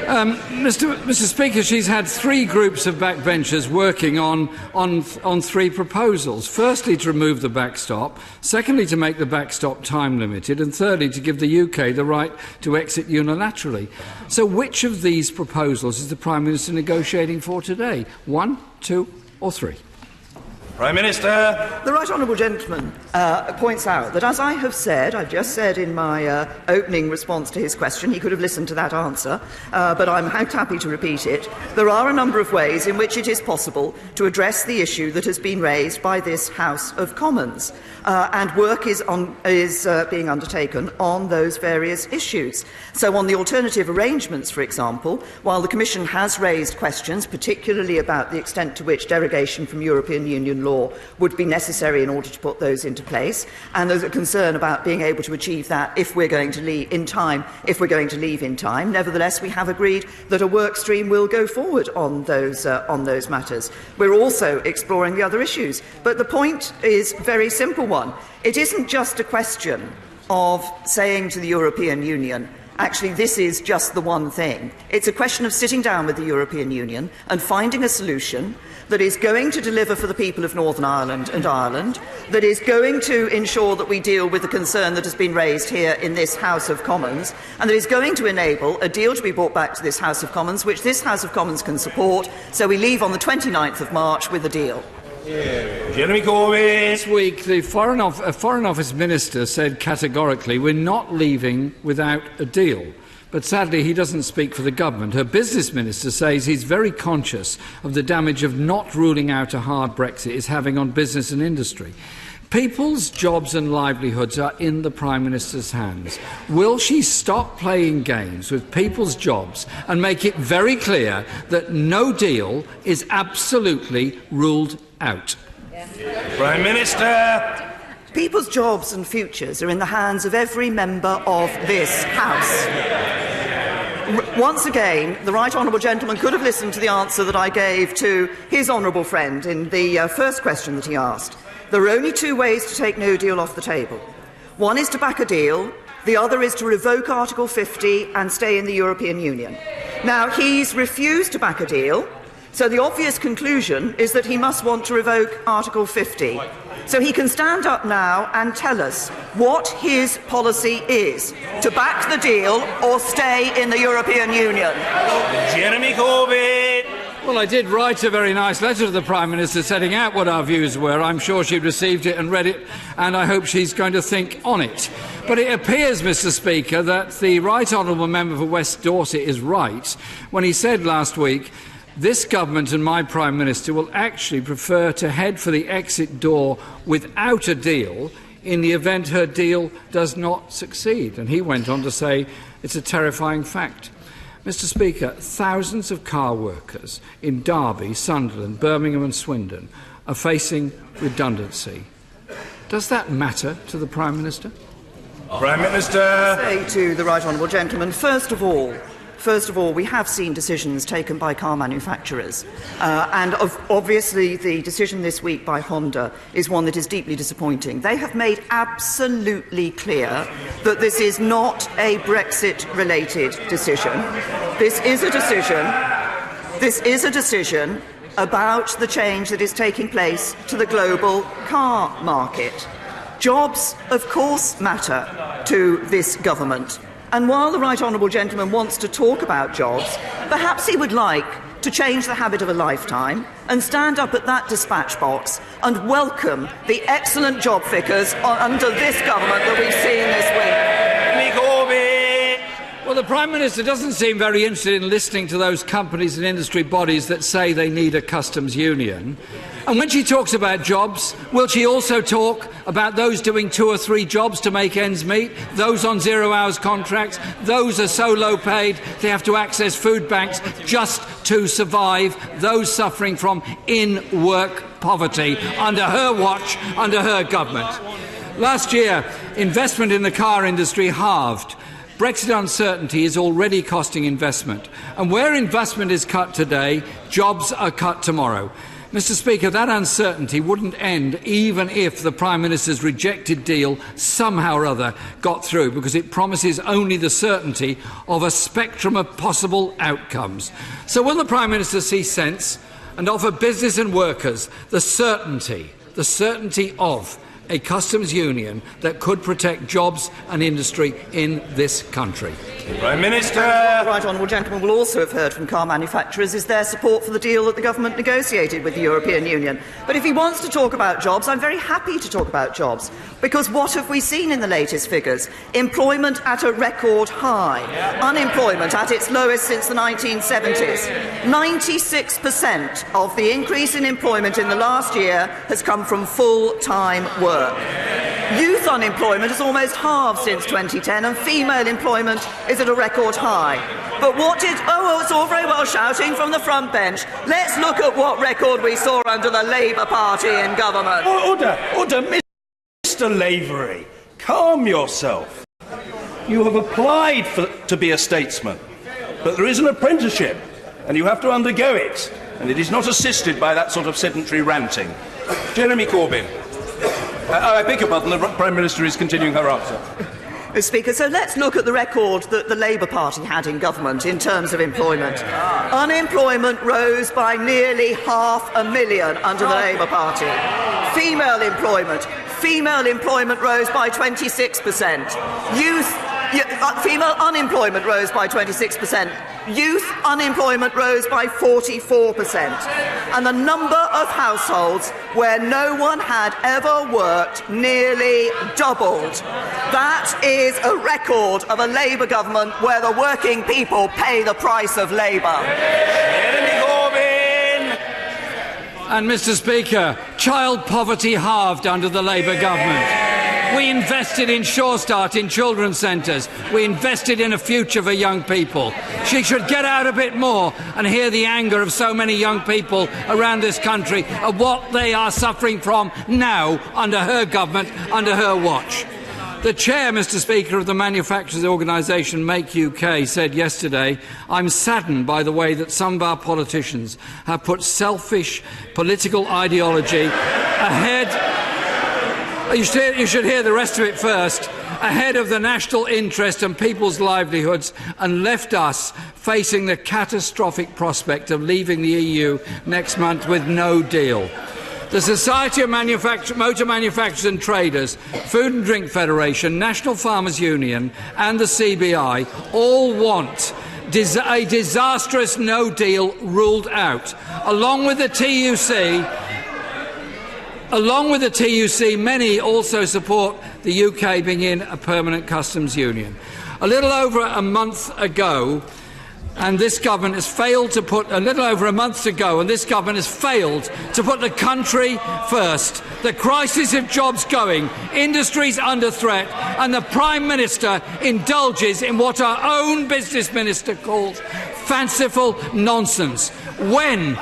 Mr. Speaker, she's had three groups of backbenchers working on three proposals. Firstly, to remove the backstop. Secondly, to make the backstop time limited. And thirdly, to give the UK the right to exit unilaterally. So which of these proposals is the Prime Minister negotiating for today? 1, 2 or 3? Prime Minister. The right honourable gentleman points out that, as I have said, I've just said in my opening response to his question, he could have listened to that answer, but I'm happy to repeat it. There are a number of ways in which it is possible to address the issue that has been raised by this House of Commons, and work is being undertaken on those various issues. So on the alternative arrangements, for example, while the Commission has raised questions, particularly about the extent to which derogation from European Union law would be necessary in order to put those into place. And there's a concern about being able to achieve that if we're going to leave in time. Nevertheless, we have agreed that a work stream will go forward on those matters. We're also exploring the other issues. But the point is a very simple one. It isn't just a question of saying to the European Union, actually, this is just the one thing. It's a question of sitting down with the European Union and finding a solution that is going to deliver for the people of Northern Ireland and Ireland, that is going to ensure that we deal with the concern that has been raised here in this House of Commons, and that is going to enable a deal to be brought back to this House of Commons, which this House of Commons can support, so we leave on the 29th of March with a deal. Jeremy Corbyn. This week, the Foreign Office Minister said categorically, we're not leaving without a deal. But sadly, he doesn't speak for the government. Her Business Minister says he's very conscious of the damage of not ruling out a hard Brexit is having on business and industry. People's jobs and livelihoods are in the Prime Minister's hands. Will she stop playing games with people's jobs and make it very clear that no deal is absolutely ruled out? Prime Minister. People's jobs and futures are in the hands of every member of this House. Once again, the Right Honourable Gentleman could have listened to the answer that I gave to his honourable friend in the first question that he asked. There are only two ways to take no deal off the table. One is to back a deal, the other is to revoke Article 50 and stay in the European Union. Now, he's refused to back a deal, so the obvious conclusion is that he must want to revoke Article 50. So he can stand up now and tell us what his policy is, to back the deal or stay in the European Union. Jeremy Corbyn. Well, I did write a very nice letter to the Prime Minister setting out what our views were. I'm sure she received it and read it, and I hope she's going to think on it. But it appears, Mr. Speaker, that the Right Honourable Member for West Dorset is right when he said last week, this government and my Prime Minister will actually prefer to head for the exit door without a deal in the event her deal does not succeed. And he went on to say it's a terrifying fact. Mr. Speaker, thousands of car workers in Derby, Sunderland, Birmingham and Swindon are facing redundancy. Does that matter to the Prime Minister? Prime Minister. I say to the Right Honourable Gentleman, first of all, we have seen decisions taken by car manufacturers, and obviously the decision this week by Honda is one that is deeply disappointing. They have made absolutely clear that this is not a Brexit-related decision. This is a decision about the change that is taking place to the global car market. Jobs, of course, matter to this government. And while the Right Honourable Gentleman wants to talk about jobs, perhaps he would like to change the habit of a lifetime and stand up at that dispatch box and welcome the excellent job figures under this government that we've seen this week. Well, the Prime Minister doesn't seem very interested in listening to those companies and industry bodies that say they need a customs union. And when she talks about jobs, will she also talk about those doing 2 or 3 jobs to make ends meet, those on 0 hours contracts, those are so low paid they have to access food banks just to survive, those suffering from in-work poverty under her watch, under her government? Last year, investment in the car industry halved. Brexit uncertainty is already costing investment. And where investment is cut today, jobs are cut tomorrow. Mr. Speaker, that uncertainty wouldn't end even if the Prime Minister's rejected deal somehow or other got through, because it promises only the certainty of a spectrum of possible outcomes. So will the Prime Minister see sense and offer business and workers the certainty of a customs union that could protect jobs and industry in this country? Prime Minister. The Right Honourable Gentleman will also have heard from car manufacturers is their support for the deal that the government negotiated with the European Union. But if he wants to talk about jobs, I'm very happy to talk about jobs, because what have we seen in the latest figures? Employment at a record high, unemployment at its lowest since the 1970s. 96% of the increase in employment in the last year has come from full-time work. Youth unemployment has almost halved since 2010, and female employment is at a record high. But what did... Oh, it's all very well shouting from the front bench. Let's look at what record we saw under the Labour Party in government. Order, Mr Lavery. Calm yourself. You have applied to be a statesman, but there is an apprenticeship, and you have to undergo it, and it is not assisted by that sort of sedentary ranting. Jeremy Corbyn. I beg your pardon, the Prime Minister is continuing her answer. Mr Speaker, so let's look at the record that the Labour Party had in government in terms of employment. Unemployment rose by nearly 500,000 under the Labour Party. Female employment rose by 26%. Female unemployment rose by 26%. Youth unemployment rose by 44%. And the number of households where no one had ever worked nearly doubled. That is a record of a Labour government where the working people pay the price of labour. And, Mr Speaker, child poverty halved under the Labour government. We invested in Sure Start in children's centres. We invested in a future for young people. She should get out a bit more and hear the anger of so many young people around this country of what they are suffering from now under her government, under her watch. The chair, Mr Speaker, of the manufacturers organisation Make UK said yesterday, "I'm saddened by the way that some of our politicians have put selfish political ideology ahead..." You should hear the rest of it first. Ahead of the national interest and people's livelihoods, and left us facing the catastrophic prospect of leaving the EU next month with no deal. The Society of Motor Manufacturers and Traders, Food and Drink Federation, National Farmers Union and the CBI all want a disastrous no deal ruled out. Along with the TUC, many also support the UK being in a permanent customs union. A little over a month ago, and this government has failed to put the country first. The crisis of jobs going, industries under threat, and the Prime Minister indulges in what our own business minister calls fanciful nonsense. When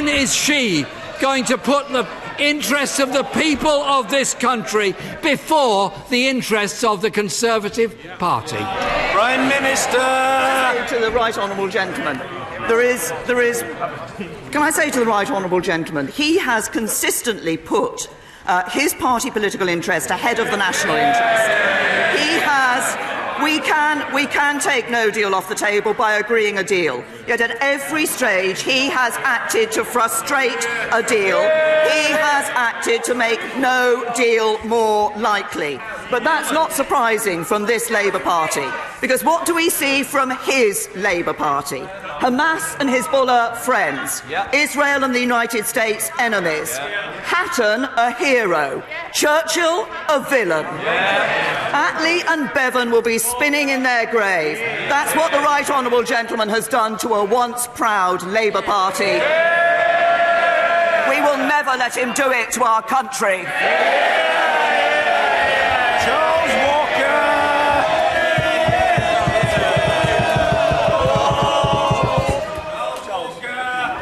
is she going to put the interests of the people of this country before the interests of the Conservative Party? Prime Minister! To the right honourable gentleman, can I say to the right honourable gentleman, he has consistently put his party political interest ahead of the national interest. We can take no deal off the table by agreeing a deal. Yet at every stage he has acted to frustrate a deal. He has acted to make no deal more likely. But that's not surprising from this Labour Party, because what do we see from his Labour Party? Hamas and Hezbollah friends, Israel and the United States enemies, Hatton a hero, Churchill a villain. Attlee and Bevan will be spinning in their grave. That's what the right honourable gentleman has done to a once proud Labour Party. We will never let him do it to our country.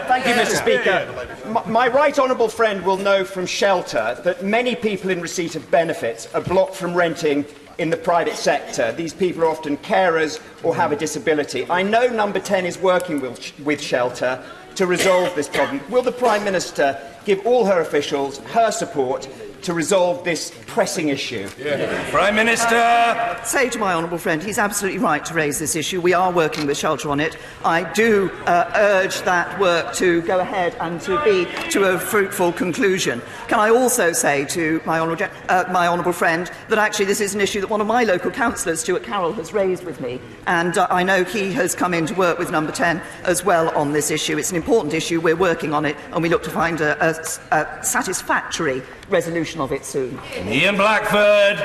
Thank you, Mr. Speaker. My right honourable friend will know from Shelter that many people in receipt of benefits are blocked from renting in the private sector. These people are often carers or have a disability. I know Number 10 is working with Shelter to resolve this problem. Will the Prime Minister give all her officials her support to resolve this pressing issue? Prime Minister! Say to my honourable friend, he's absolutely right to raise this issue. We are working with Shelter on it. I do urge that work to go ahead and to be to a fruitful conclusion. Can I also say to my honourable friend that actually this is an issue that one of my local councillors, Stuart Carroll, has raised with me, and I know he has come in to work with Number 10 as well on this issue. It's an important issue. We're working on it, and we look to find a satisfactory resolution of it soon. Ian Blackford.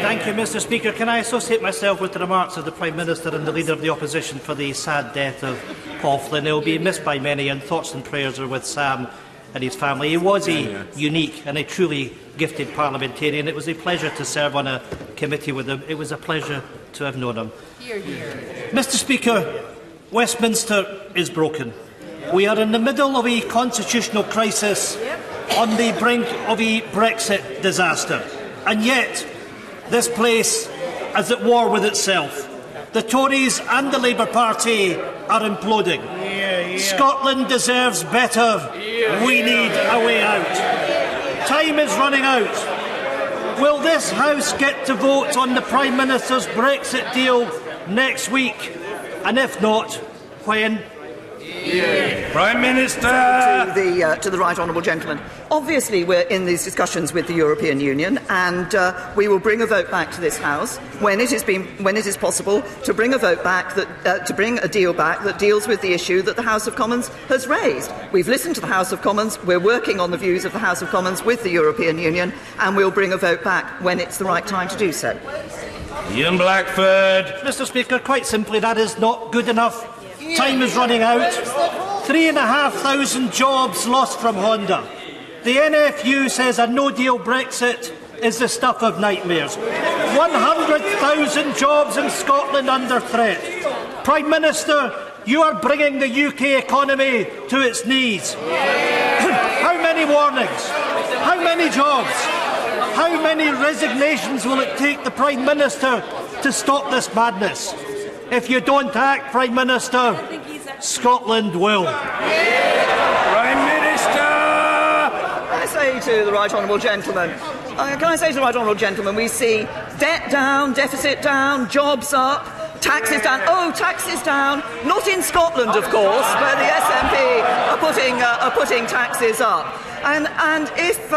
Thank you, Mr. Speaker. Can I associate myself with the remarks of the Prime Minister and the Leader of the Opposition for the sad death of Paul Flynn? He will be missed by many, and thoughts and prayers are with Sam and his family. He was a unique and a truly gifted parliamentarian. It was a pleasure to serve on a committee with him. It was a pleasure to have known him. Hear, hear. Mr. Speaker, Westminster is broken. We are in the middle of a constitutional crisis on the brink of a Brexit disaster. And yet, this place is at war with itself. The Tories and the Labour Party are imploding. Scotland deserves better. We need a way out. Time is running out. Will this House get to vote on the Prime Minister's Brexit deal next week? And if not, when? Prime Minister! To the right honourable gentleman. Obviously, we're in these discussions with the European Union, and we will bring a vote back to this House when it is possible to bring a vote back to bring a deal back that deals with the issue that the House of Commons has raised. We've listened to the House of Commons. We're working on the views of the House of Commons with the European Union, and we'll bring a vote back when it's the right time to do so. Ian Blackford. Mr. Speaker, quite simply, that is not good enough. Time is running out. 3,500 jobs lost from Honda. The NFU says a no-deal Brexit is the stuff of nightmares. 100,000 jobs in Scotland under threat. Prime Minister, you are bringing the UK economy to its knees. How many warnings? How many jobs? How many resignations will it take the Prime Minister to stop this madness? If you don't act, Prime Minister, Scotland will. Prime Minister! Can I say to the right honourable gentleman, we see debt down, deficit down, jobs up, taxes down. Oh, taxes down. Not in Scotland, of course, where the SNP are putting taxes up. And if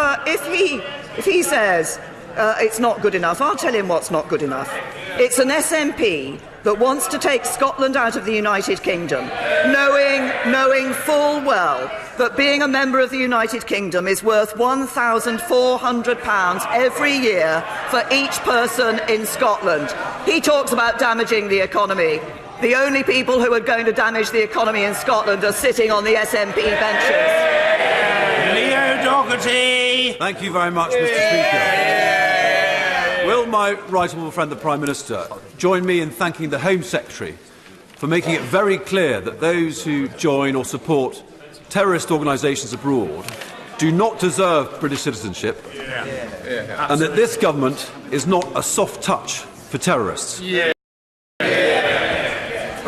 he says it's not good enough, I'll tell him what's not good enough. It's an SNP that wants to take Scotland out of the United Kingdom, knowing full well that being a member of the United Kingdom is worth £1,400 every year for each person in Scotland. He talks about damaging the economy. The only people who are going to damage the economy in Scotland are sitting on the SNP benches. Leo Doherty. Thank you very much, Mr. Speaker. Will my right honourable friend, the Prime Minister, join me in thanking the Home Secretary for making it very clear that those who join or support terrorist organisations abroad do not deserve British citizenship, and that this government is not a soft touch for terrorists? Well,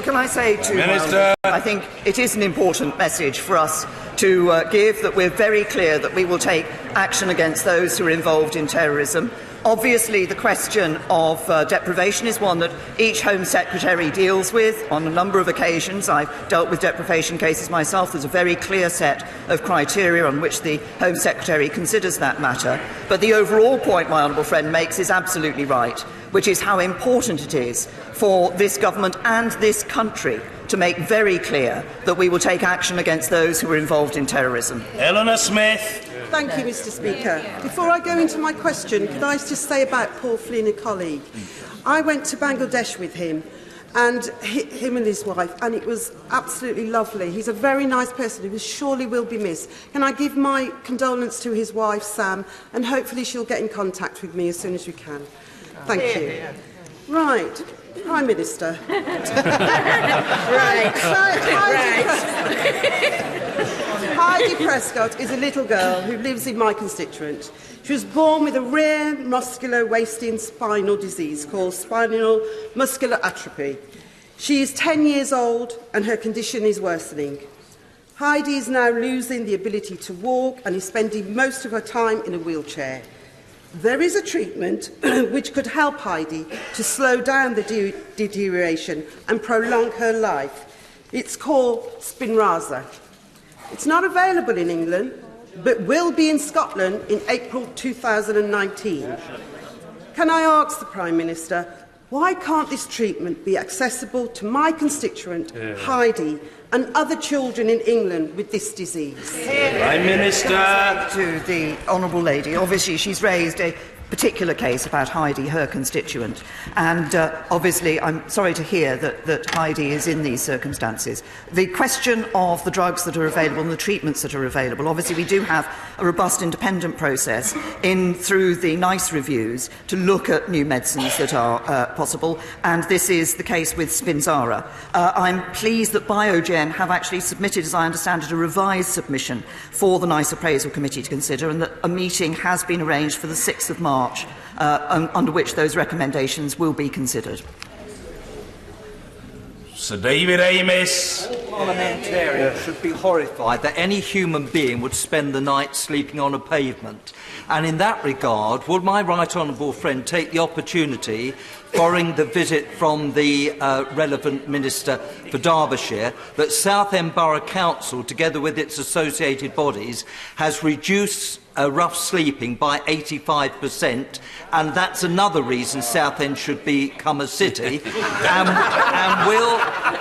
can I say to Minister? I think it is an important message for us to give that we're very clear that we will take action against those who are involved in terrorism. Obviously, the question of deprivation is one that each Home Secretary deals with on a number of occasions. I've dealt with deprivation cases myself. There's a very clear set of criteria on which the Home Secretary considers that matter. But the overall point my honourable friend makes is absolutely right, which is how important it is for this government and this country to make very clear that we will take action against those who are involved in terrorism. Eleanor Smith. Thank you, Mr. Speaker. Before I go into my question, could I just say about Paul Flynn, a colleague? I went to Bangladesh with him and his wife, and it was absolutely lovely. He's a very nice person who surely will be missed. Can I give my condolence to his wife, Sam, and hopefully she'll get in contact with me as soon as we can. Thank you. Right. Prime Minister. Heidi Prescott is a little girl who lives in my constituent. She was born with a rare muscular wasting spinal disease called spinal muscular atrophy. She is 10 years old and her condition is worsening. Heidi is now losing the ability to walk and is spending most of her time in a wheelchair. There is a treatment which could help Heidi to slow down the deterioration and prolong her life. It's called Spinraza. It's not available in England, but will be in Scotland in April 2019. Can I ask the Prime Minister, why can't this treatment be accessible to my constituent, Heidi, and other children in England with this disease? Prime Minister. To the honourable lady, obviously she's raised a particular case about Heidi, her constituent. And obviously, I'm sorry to hear that Heidi is in these circumstances. The question of the drugs that are available and the treatments that are available, obviously we do have a robust independent process through the NICE reviews to look at new medicines that are possible, and this is the case with Spinzara. I'm pleased that Biogen have actually submitted, as I understand it, a revised submission for the NICE Appraisal Committee to consider, and that a meeting has been arranged for the 6th of March, under which those recommendations will be considered. Sir David Amis. Parliamentarians should be horrified that any human being would spend the night sleeping on a pavement. And in that regard, would my right honourable friend take the opportunity, following the visit from the relevant Minister for Derbyshire, that Southend Borough Council, together with its associated bodies, has reduced rough sleeping by 85%, and that's another reason Southend should become a city.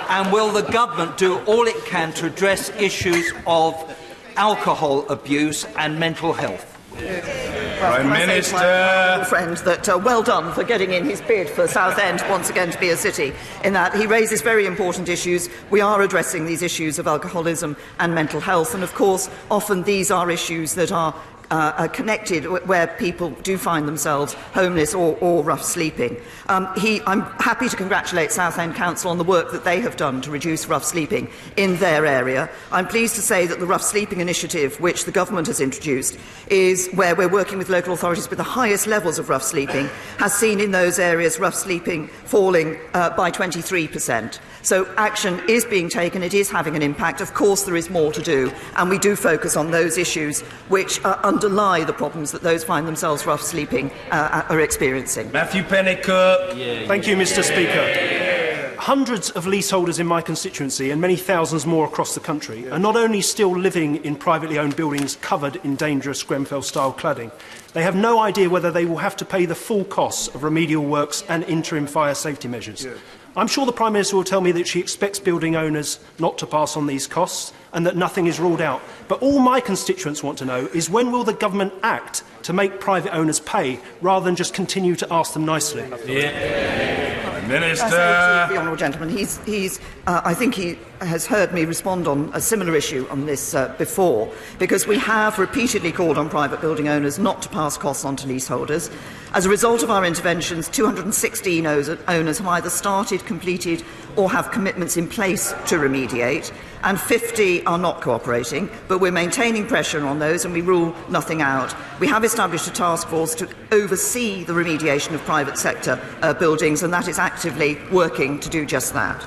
and will the government do all it can to address issues of alcohol abuse and mental health? Prime Minister. Friend, that well done for getting in his bid for Southend once again to be a city, in that he raises very important issues. We are addressing these issues of alcoholism and mental health, and of course often these are issues that are connected, where people do find themselves homeless or rough sleeping. I'm happy to congratulate Southend Council on the work that they have done to reduce rough sleeping in their area. I'm pleased to say that the Rough Sleeping Initiative, which the government has introduced, is where we're working with local authorities with the highest levels of rough sleeping, has seen in those areas rough sleeping falling by 23%. So action is being taken, it is having an impact. Of course there is more to do, and we do focus on those issues which underlie the problems that those find themselves rough sleeping are experiencing. Matthew Pennicook. Thank you, Mr. Speaker. Hundreds of leaseholders in my constituency and many thousands more across the country are not only still living in privately owned buildings covered in dangerous Grenfell-style cladding, they have no idea whether they will have to pay the full costs of remedial works and interim fire safety measures. I'm sure the Prime Minister will tell me that she expects building owners not to pass on these costs and that nothing is ruled out. But all my constituents want to know is, when will the government act to make private owners pay rather than just continue to ask them nicely? Minister. The honourable gentleman, I think he has heard me respond on a similar issue on this before, because we have repeatedly called on private building owners not to pass costs on to leaseholders. As a result of our interventions, 216 owners have either started, completed or have commitments in place to remediate, and 50 are not cooperating, but we're maintaining pressure on those and we rule nothing out. We have established a task force to oversee the remediation of private sector buildings, and that is actively working to do just that.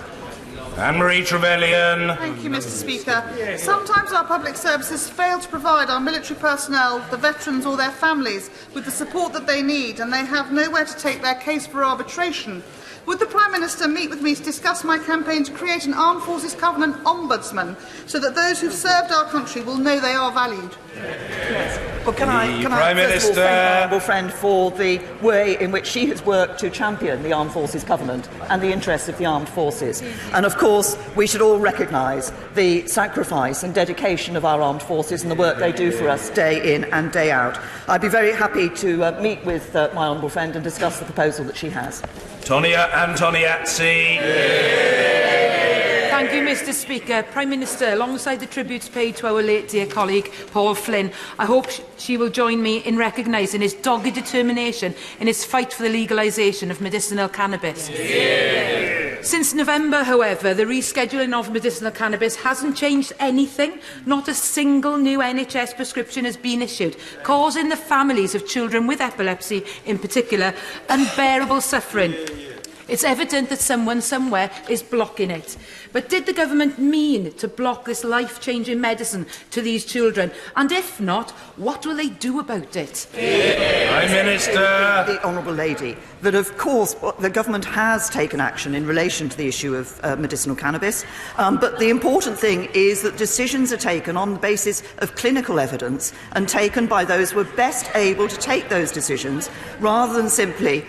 Anne-Marie Trevelyan. Thank you, Mr. Speaker. Sometimes our public services fail to provide our military personnel, the veterans or their families with the support that they need, and they have nowhere to take their case for arbitration. Would the Prime Minister meet with me to discuss my campaign to create an Armed Forces Covenant Ombudsman, so that those who've served our country will know they are valued? Well, can I first of all thank my honourable friend for the way in which she has worked to champion the Armed Forces Covenant and the interests of the armed forces. And of course, we should all recognise the sacrifice and dedication of our armed forces and the work they do for us day in and day out. I'd be very happy to meet with my honourable friend and discuss the proposal that she has. Tonia Antoniazzi. Thank you, Mr. Speaker. Prime Minister, alongside the tributes paid to our late dear colleague Paul Flynn, I hope she will join me in recognising his dogged determination in his fight for the legalisation of medicinal cannabis. Since November, however, the rescheduling of medicinal cannabis hasn't changed anything. Not a single new NHS prescription has been issued, causing the families of children with epilepsy, in particular, unbearable suffering. It's evident that someone somewhere is blocking it. But did the government mean to block this life-changing medicine to these children? And if not, what will they do about it? Prime Minister. The Honourable Lady, that, of course, the government has taken action in relation to the issue of medicinal cannabis, but the important thing is that decisions are taken on the basis of clinical evidence and taken by those who are best able to take those decisions, rather than simply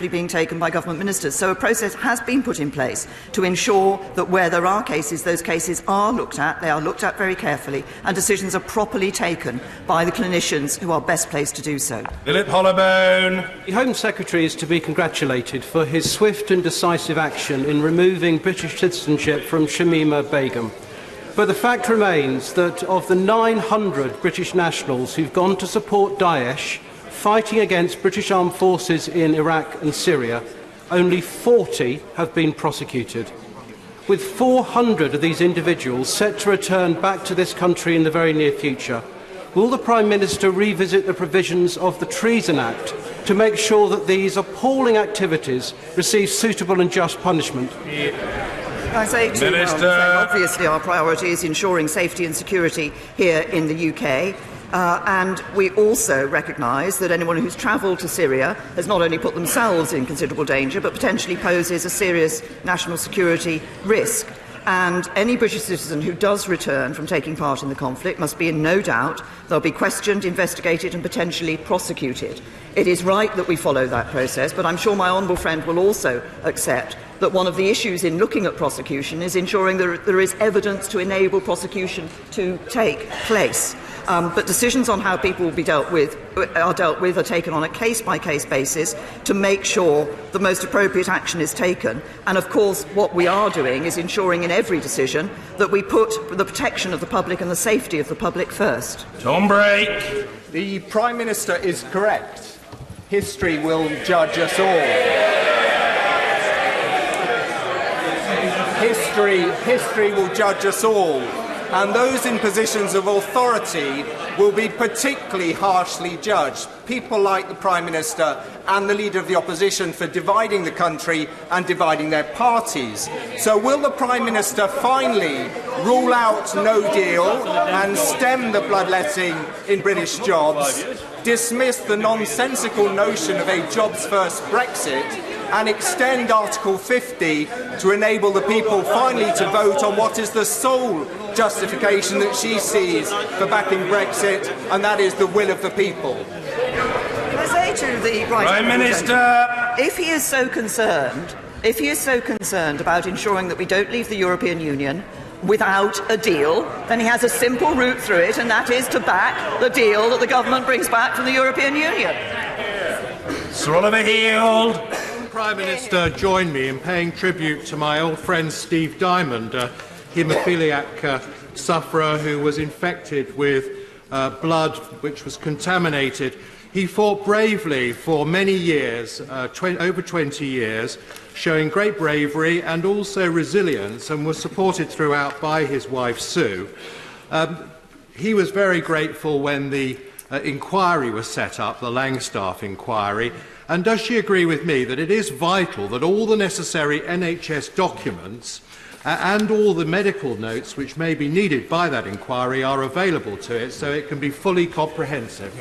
being taken by government ministers. So a process has been put in place to ensure that where there are cases, those cases are looked at, they are looked at very carefully, and decisions are properly taken by the clinicians who are best placed to do so. Philip Hollowbone. The Home Secretary is to be congratulated for his swift and decisive action in removing British citizenship from Shamima Begum. But the fact remains that of the 900 British nationals who've gone to support Daesh fighting against British armed forces in Iraq and Syria, only 40 have been prosecuted. With 400 of these individuals set to return back to this country in the very near future, will the Prime Minister revisit the provisions of the Treason Act to make sure that these appalling activities receive suitable and just punishment? I say to Minister. Obviously our priority is ensuring safety and security here in the UK. And we also recognise that anyone who's travelled to Syria has not only put themselves in considerable danger, but potentially poses a serious national security risk. And any British citizen who does return from taking part in the conflict must be in no doubt they'll be questioned, investigated and potentially prosecuted. It is right that we follow that process, but I'm sure my honourable friend will also accept that one of the issues in looking at prosecution is ensuring that there is evidence to enable prosecution to take place. But decisions on how people will be dealt with are taken on a case-by-case basis to make sure the most appropriate action is taken. And of course, what we are doing is ensuring in every decision that we put the protection of the public and the safety of the public first. Tom Brake. The Prime Minister is correct. History will judge us all. History will judge us all. And those in positions of authority will be particularly harshly judged. People like the Prime Minister and the Leader of the Opposition for dividing the country and dividing their parties. So will the Prime Minister finally rule out no deal and stem the bloodletting in British jobs, dismiss the nonsensical notion of a jobs-first Brexit, and extend Article 50 to enable the people finally to vote on what is the sole justification that she sees for backing Brexit, and that is the will of the people? Can I say to the Prime Minister, if he is so concerned about ensuring that we don't leave the European Union without a deal, then he has a simple route through it, and that is to back the deal that the government brings back from the European Union. Sir Oliver Heald. Prime Minister join me in paying tribute to my old friend Steve Diamond, a haemophiliac sufferer who was infected with blood which was contaminated. He fought bravely for many years, over 20 years, showing great bravery and also resilience, and was supported throughout by his wife Sue. He was very grateful when the inquiry was set up, the Langstaff inquiry. And does she agree with me that it is vital that all the necessary NHS documents and all the medical notes which may be needed by that inquiry are available to it so it can be fully comprehensive?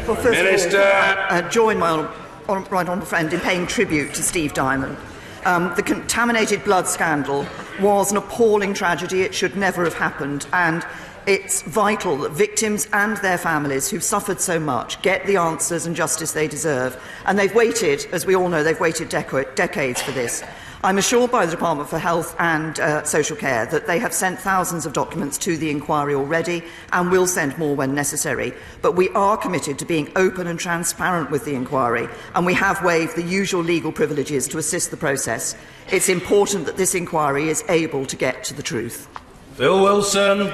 Well, first Minister. Of all, join my right honourable friend in paying tribute to Steve Diamond. The contaminated blood scandal was an appalling tragedy. It should never have happened, and it's vital that victims and their families who've suffered so much get the answers and justice they deserve. And they've waited, as we all know, they've waited decades for this. I'm assured by the Department for Health and Social Care that they have sent thousands of documents to the inquiry already and will send more when necessary. But we are committed to being open and transparent with the inquiry, and we have waived the usual legal privileges to assist the process. It's important that this inquiry is able to get to the truth. Phil Wilson.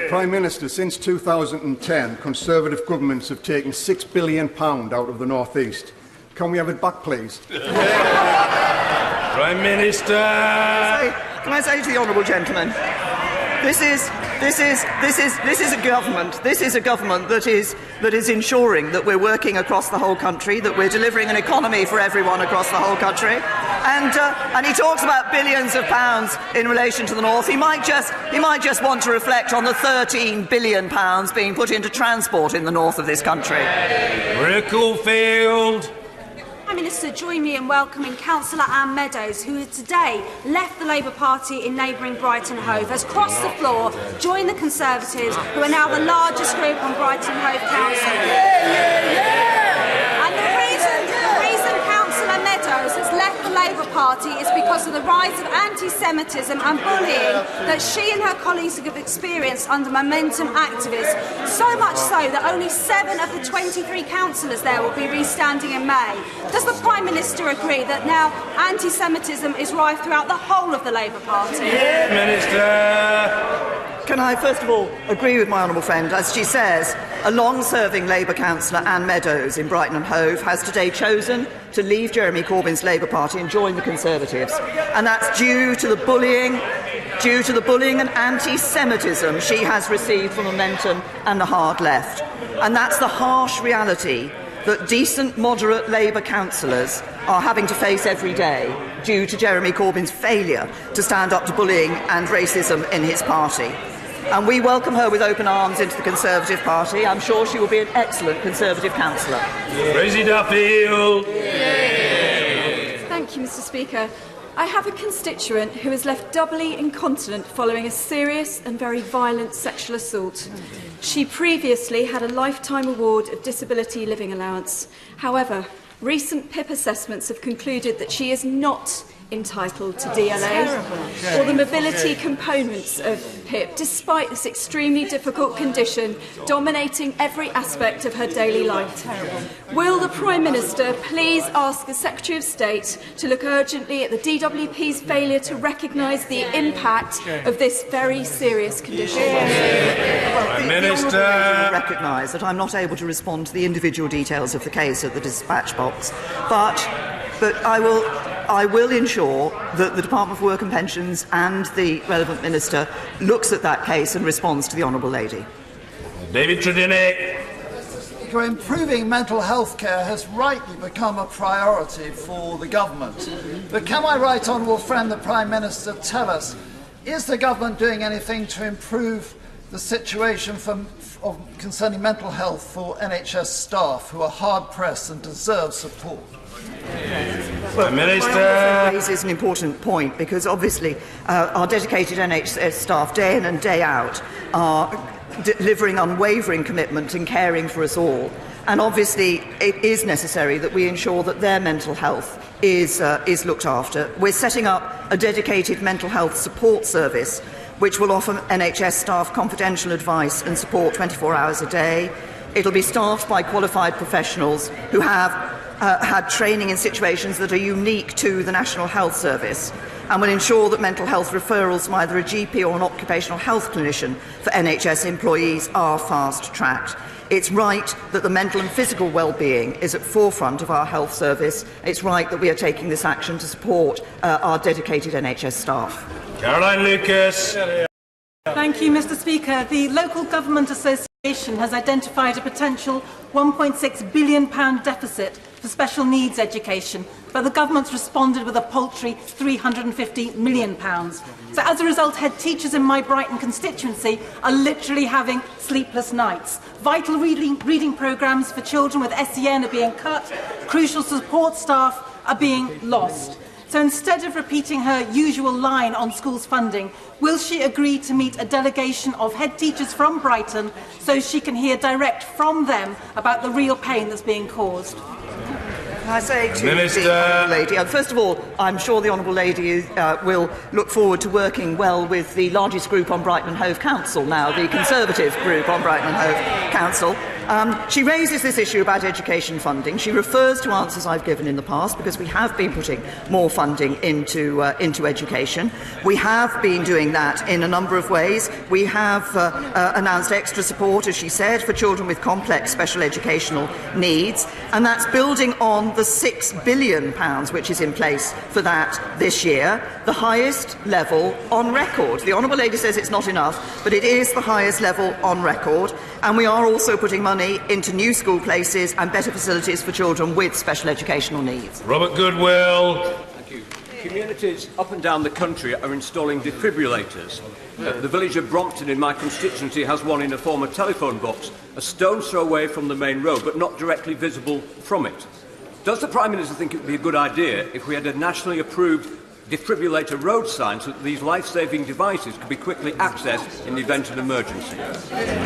Prime Minister, since 2010, Conservative governments have taken £6 billion out of the North East. Can we have it back, please? Prime Minister. Can I say to the honourable gentleman, this is a government. This is a government that is ensuring that we're working across the whole country, that we're delivering an economy for everyone across the whole country. And he talks about billions of pounds in relation to the North. He might just want to reflect on the £13 billion being put into transport in the north of this country. Ricklefield. Prime Minister, join me in welcoming Councillor Anne Meadows, who today left the Labour Party in neighbouring Brighton Hove, has crossed the floor, joined the Conservatives, who are now the largest group on Brighton Hove Council. And the reason Councillor Meadows has left the Labour Party is because of the rise of anti-Semitism and bullying that she and her colleagues have experienced under Momentum activists. So much so that only 7 of the 23 councillors there will be re-standing in May. Does the Prime Minister agree that now anti-Semitism is rife throughout the whole of the Labour Party? Yeah, Minister. Can I first of all agree with my honourable friend? As she says, a long-serving Labour councillor, Anne Meadows, in Brighton and Hove, has today chosen to leave Jeremy Corbyn's Labour Party and join the Conservatives. And that's due to the bullying and anti-Semitism she has received from Momentum and the hard left. And that's the harsh reality that decent, moderate Labour councillors are having to face every day due to Jeremy Corbyn's failure to stand up to bullying and racism in his party. And we welcome her with open arms into the Conservative Party. I'm sure she will be an excellent Conservative councillor. Rosie Duffield. Thank you, Mr. Speaker. I have a constituent who is left doubly incontinent following a serious and very violent sexual assault. She previously had a lifetime award of disability living allowance. However, recent PIP assessments have concluded that she is not entitled to DLA or the mobility components of PIP, despite this extremely difficult condition dominating every aspect of her daily life. Will the Prime Minister please ask the Secretary of State to look urgently at the DWP's failure to recognise the impact of this very serious condition? Prime Minister. I recognise that I'm not able to respond to the individual details of the case at the dispatch box, but I will ensure that the Department for Work and Pensions and the relevant minister looks at that case and responds to the honourable lady. David Tredynick. Improving mental health care has rightly become a priority for the government. But can my right honourable friend, the Prime Minister, tell us, is the government doing anything to improve the situation concerning mental health for NHS staff who are hard-pressed and deserve support? Well, Minister raises an important point, because obviously our dedicated NHS staff day in and day out are delivering unwavering commitment in caring for us all, and obviously it is necessary that we ensure that their mental health is looked after. We're setting up a dedicated mental health support service which will offer NHS staff confidential advice and support 24 hours a day. It'll be staffed by qualified professionals who have had training in situations that are unique to the National Health Service, and will ensure that mental health referrals from either a GP or an occupational health clinician for NHS employees are fast-tracked. It's right that the mental and physical well-being is at forefront of our health service. It's right that we are taking this action to support our dedicated NHS staff. Caroline Lucas. Thank you, Mr. Speaker. The Local Government Association has identified a potential £1.6 billion deficit for special needs education, but the government's responded with a paltry £350 million. So as a result, head teachers in my Brighton constituency are literally having sleepless nights. Vital reading programmes for children with SEN are being cut, crucial support staff are being lost. So instead of repeating her usual line on schools funding, will she agree to meet a delegation of head teachers from Brighton so she can hear direct from them about the real pain that's being caused? Can I say to the Honourable Lady, first of all, I'm sure the Honourable Lady will look forward to working well with the largest group on Brighton and Hove Council now, the Conservative group on Brighton and Hove Council. She raises this issue about education funding. She refers to answers I've given in the past, because we have been putting more funding into education. We have been doing that in a number of ways. We have announced extra support, as she said, for children with complex special educational needs, and that's building on the £6 billion which is in place for that this year, the highest level on record. The Honourable Lady says it's not enough, but it is the highest level on record, and we are also putting money into new school places and better facilities for children with special educational needs. Robert Goodwill. Thank you. Communities up and down the country are installing defibrillators. The village of Brompton in my constituency has one in a former telephone box, a stone's throw away from the main road, but not directly visible from it. Does the Prime Minister think it would be a good idea if we had a nationally approved defibrillator road sign so that these life-saving devices could be quickly accessed in the event of an emergency?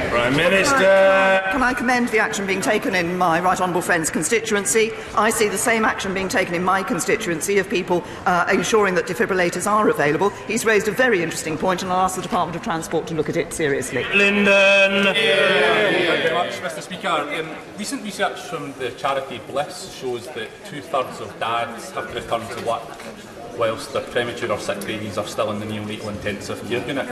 Prime Minister! Can I commend the action being taken in my right honourable friend's constituency? I see the same action being taken in my constituency of people ensuring that defibrillators are available. He's raised a very interesting point, and I'll ask the Department of Transport to look at it seriously. Lyndon! Thank you very much, Mr. Speaker. Recent research from the charity Bliss shows that 2/3 of dads have to return to work whilst their premature or sick babies are still in the neonatal intensive care unit.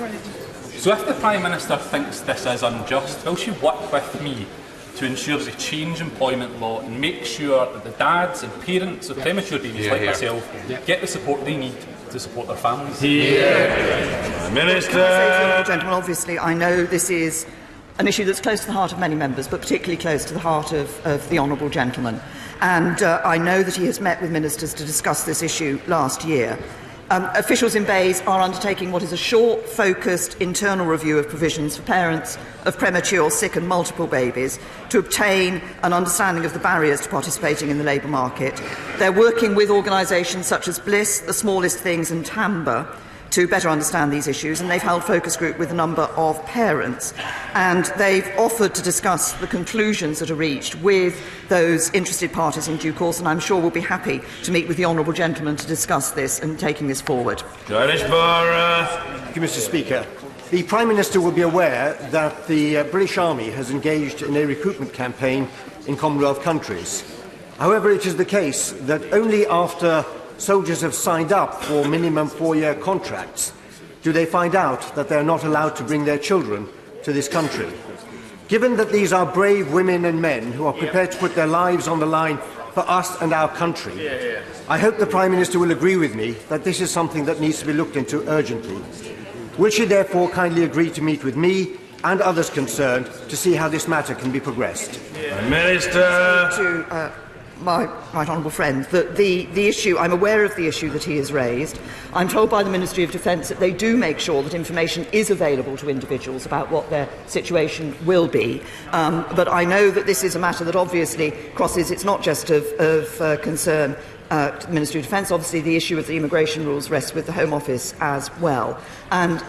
So if the Prime Minister thinks this is unjust, will she work with me to ensure they change employment law and make sure that the dads and parents of premature babies like myself get the support they need to support their families? Minister! Can I say, gentlemen, obviously I know this is an issue that's close to the heart of many members, but particularly close to the heart of the honourable gentleman. And I know that he has met with ministers to discuss this issue last year. Officials in Bays are undertaking what is a short, focused internal review of provisions for parents of premature, sick and multiple babies to obtain an understanding of the barriers to participating in the labour market. They're working with organisations such as Bliss, The Smallest Things and TAMBA to better understand these issues, and they've held focus group with a number of parents, and they've offered to discuss the conclusions that are reached with those interested parties in due course, and I'm sure we'll be happy to meet with the honourable gentleman to discuss this and taking this forward. Thank you, Mr. Speaker. The Prime Minister will be aware that the British Army has engaged in a recruitment campaign in Commonwealth countries. However, it is the case that only after soldiers have signed up for minimum 4-year contracts do they find out that they are not allowed to bring their children to this country. Given that these are brave women and men who are prepared to put their lives on the line for us and our country, I hope the Prime Minister will agree with me that this is something that needs to be looked into urgently. Will she therefore kindly agree to meet with me and others concerned to see how this matter can be progressed? Minister! My right honourable friend, that the issue, I'm aware of the issue that he has raised. I'm told by the Ministry of Defence that they do make sure that information is available to individuals about what their situation will be. But I know that this is a matter that obviously crosses, it's not just of concern to the Ministry of Defence. Obviously, the issue of the immigration rules rests with the Home Office as well. And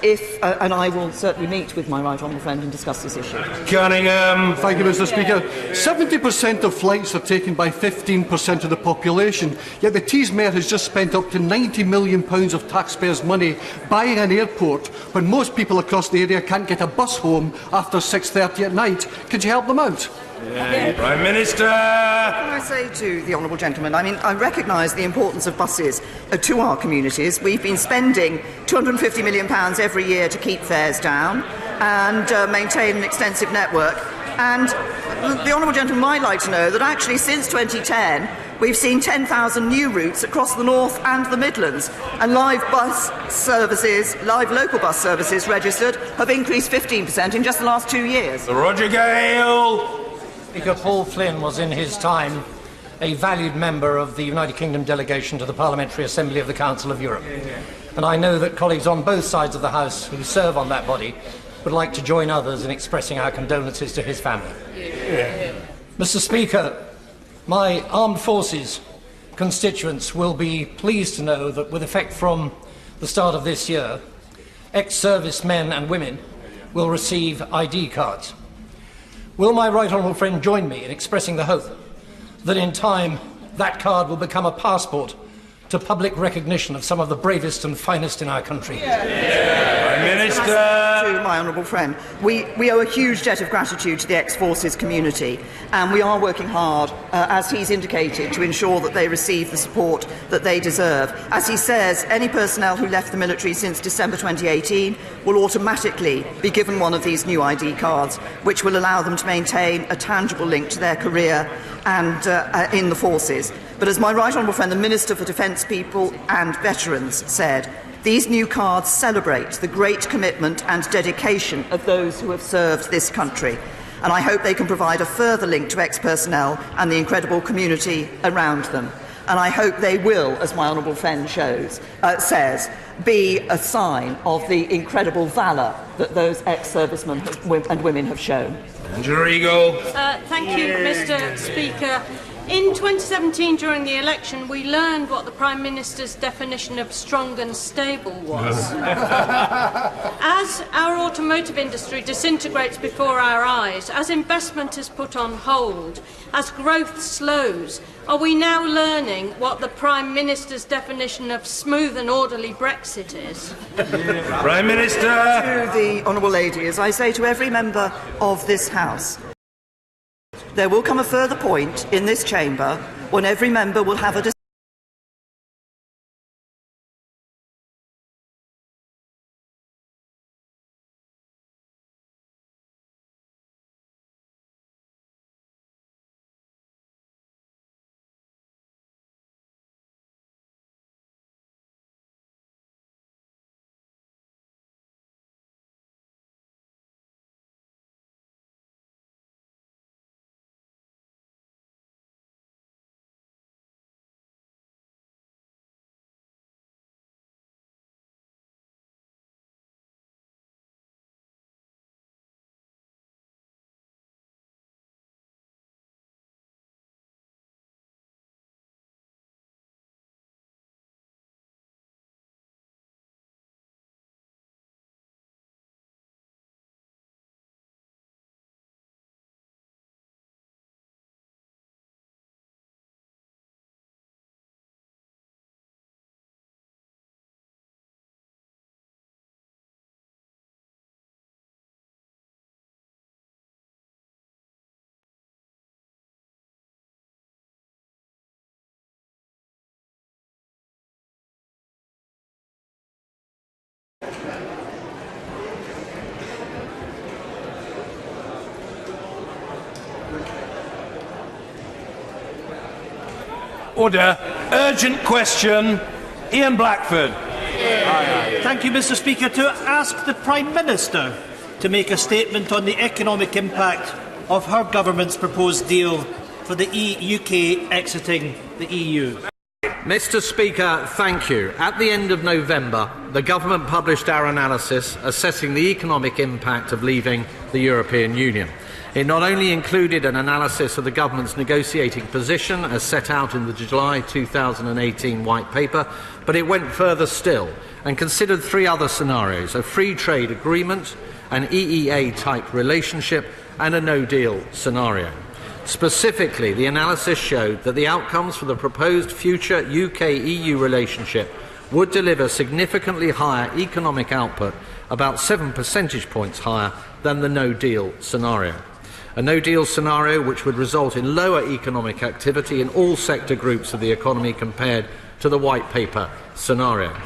and I will certainly meet with my right honourable friend and discuss this issue. Cunningham. Thank you, Mr. Speaker. 70% of flights are taken by 15% of the population, yet the Tees-Mayor has just spent up to £90 million of taxpayers' money buying an airport when most people across the area can't get a bus home after 6:30 at night. Could you help them out? Prime Minister! Can I say to the honourable gentleman, I recognise the importance of buses to our communities. We've been spending £250 million every year to keep fares down and maintain an extensive network. And the honourable gentleman might like to know that actually since 2010 we've seen 10,000 new routes across the North and the Midlands, and live local bus services registered have increased 15% in just the last 2 years. Roger Gale! Speaker, Paul Flynn was in his time a valued member of the United Kingdom delegation to the Parliamentary Assembly of the Council of Europe. And I know that colleagues on both sides of the House who serve on that body would like to join others in expressing our condolences to his family. Mr. Speaker, my armed forces constituents will be pleased to know that with effect from the start of this year, ex-service men and women will receive ID cards. Will my right honourable friend join me in expressing the hope that in time that card will become a passport to public recognition of some of the bravest and finest in our country? Prime Minister! To my honourable friend, we owe a huge debt of gratitude to the ex-forces community, and we are working hard, as he's indicated, to ensure that they receive the support that they deserve. As he says, any personnel who left the military since December 2018 will automatically be given one of these new ID cards, which will allow them to maintain a tangible link to their career and in the forces. But as my right honourable friend, the Minister for Defence People and Veterans, said, these new cards celebrate the great commitment and dedication of those who have served this country, and I hope they can provide a further link to ex-personnel and the incredible community around them. and I hope they will, as my honourable friend says, be a sign of the incredible valour that those ex-servicemen and women have shown. Thank you, Mr. Speaker. In 2017, during the election, we learned what the Prime Minister's definition of strong and stable was. As our automotive industry disintegrates before our eyes, as investment is put on hold, as growth slows, are we now learning what the Prime Minister's definition of smooth and orderly Brexit is? Prime Minister! To the honourable lady, as I say to every member of this House, there will come a further point in this chamber when every member will have a Order. Urgent question. Ian Blackford. Thank you, Mr. Speaker. To ask the Prime Minister to make a statement on the economic impact of her government's proposed deal for the UK exiting the EU. Mr. Speaker, thank you. At the end of November, the government published our analysis assessing the economic impact of leaving the European Union. It not only included an analysis of the government's negotiating position as set out in the July 2018 White Paper, but it went further still and considered three other scenarios: a free trade agreement, an EEA-type relationship and a no-deal scenario. Specifically, the analysis showed that the outcomes for the proposed future UK-EU relationship would deliver significantly higher economic output, about 7 percentage points higher than the no-deal scenario. A no-deal scenario which would result in lower economic activity in all sector groups of the economy compared to the White Paper scenario.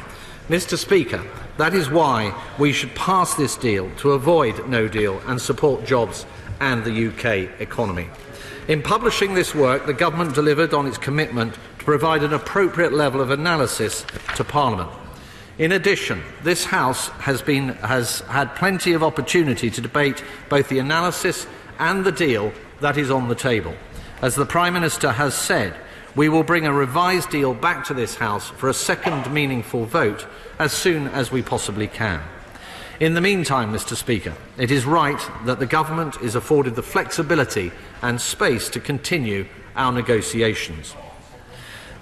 Mr. Speaker, that is why we should pass this deal to avoid no deal and support jobs and the UK economy. In publishing this work, the government delivered on its commitment to provide an appropriate level of analysis to Parliament. In addition, this House has had plenty of opportunity to debate both the analysis and the deal that is on the table. As the Prime Minister has said, we will bring a revised deal back to this House for a second meaningful vote as soon as we possibly can. In the meantime, Mr. Speaker, it is right that the government is afforded the flexibility and space to continue our negotiations.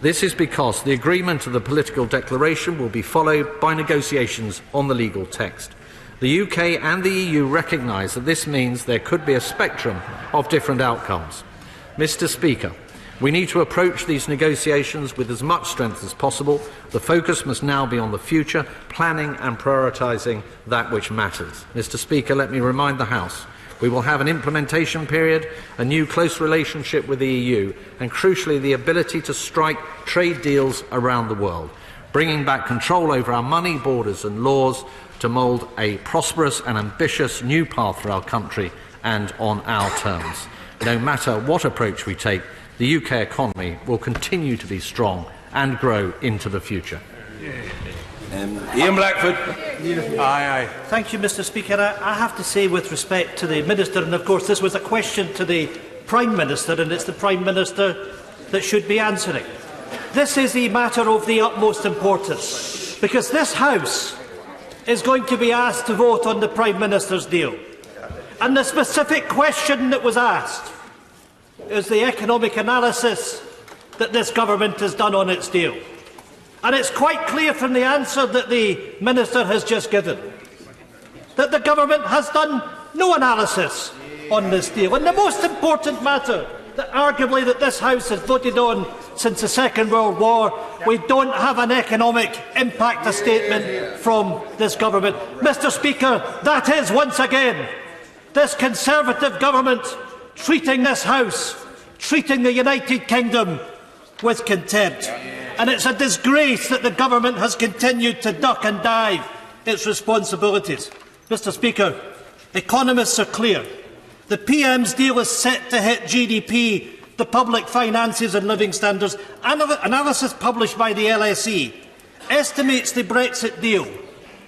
This is because the agreement of the political declaration will be followed by negotiations on the legal text. The UK and the EU recognise that this means there could be a spectrum of different outcomes. Mr. Speaker, we need to approach these negotiations with as much strength as possible. The focus must now be on the future, planning and prioritising that which matters. Mr. Speaker, let me remind the House we will have an implementation period, a new close relationship with the EU, and crucially the ability to strike trade deals around the world, bringing back control over our money, borders and laws to mould a prosperous and ambitious new path for our country and on our terms. No matter what approach we take, the UK economy will continue to be strong and grow into the future. Ian Blackford. Thank you, Mr. Speaker. I have to say, with respect to the Minister, and of course this was a question to the Prime Minister, and it's the Prime Minister that should be answering. This is a matter of the utmost importance, because this House is going to be asked to vote on the Prime Minister's deal. And the specific question that was asked is the economic analysis that this government has done on its deal. And it's quite clear from the answer that the Minister has just given that the government has done no analysis on this deal. And the most important matter that arguably that this House has voted on since the Second World War, we don't have an economic impact statement from this government. Mr. Speaker, that is once again this Conservative government treating this House, treating the United Kingdom with contempt. And it's a disgrace that the government has continued to duck and dive its responsibilities. Mr. Speaker, economists are clear. The PM's deal is set to hit GDP, the public finances and living standards. Analysis published by the LSE estimates the Brexit deal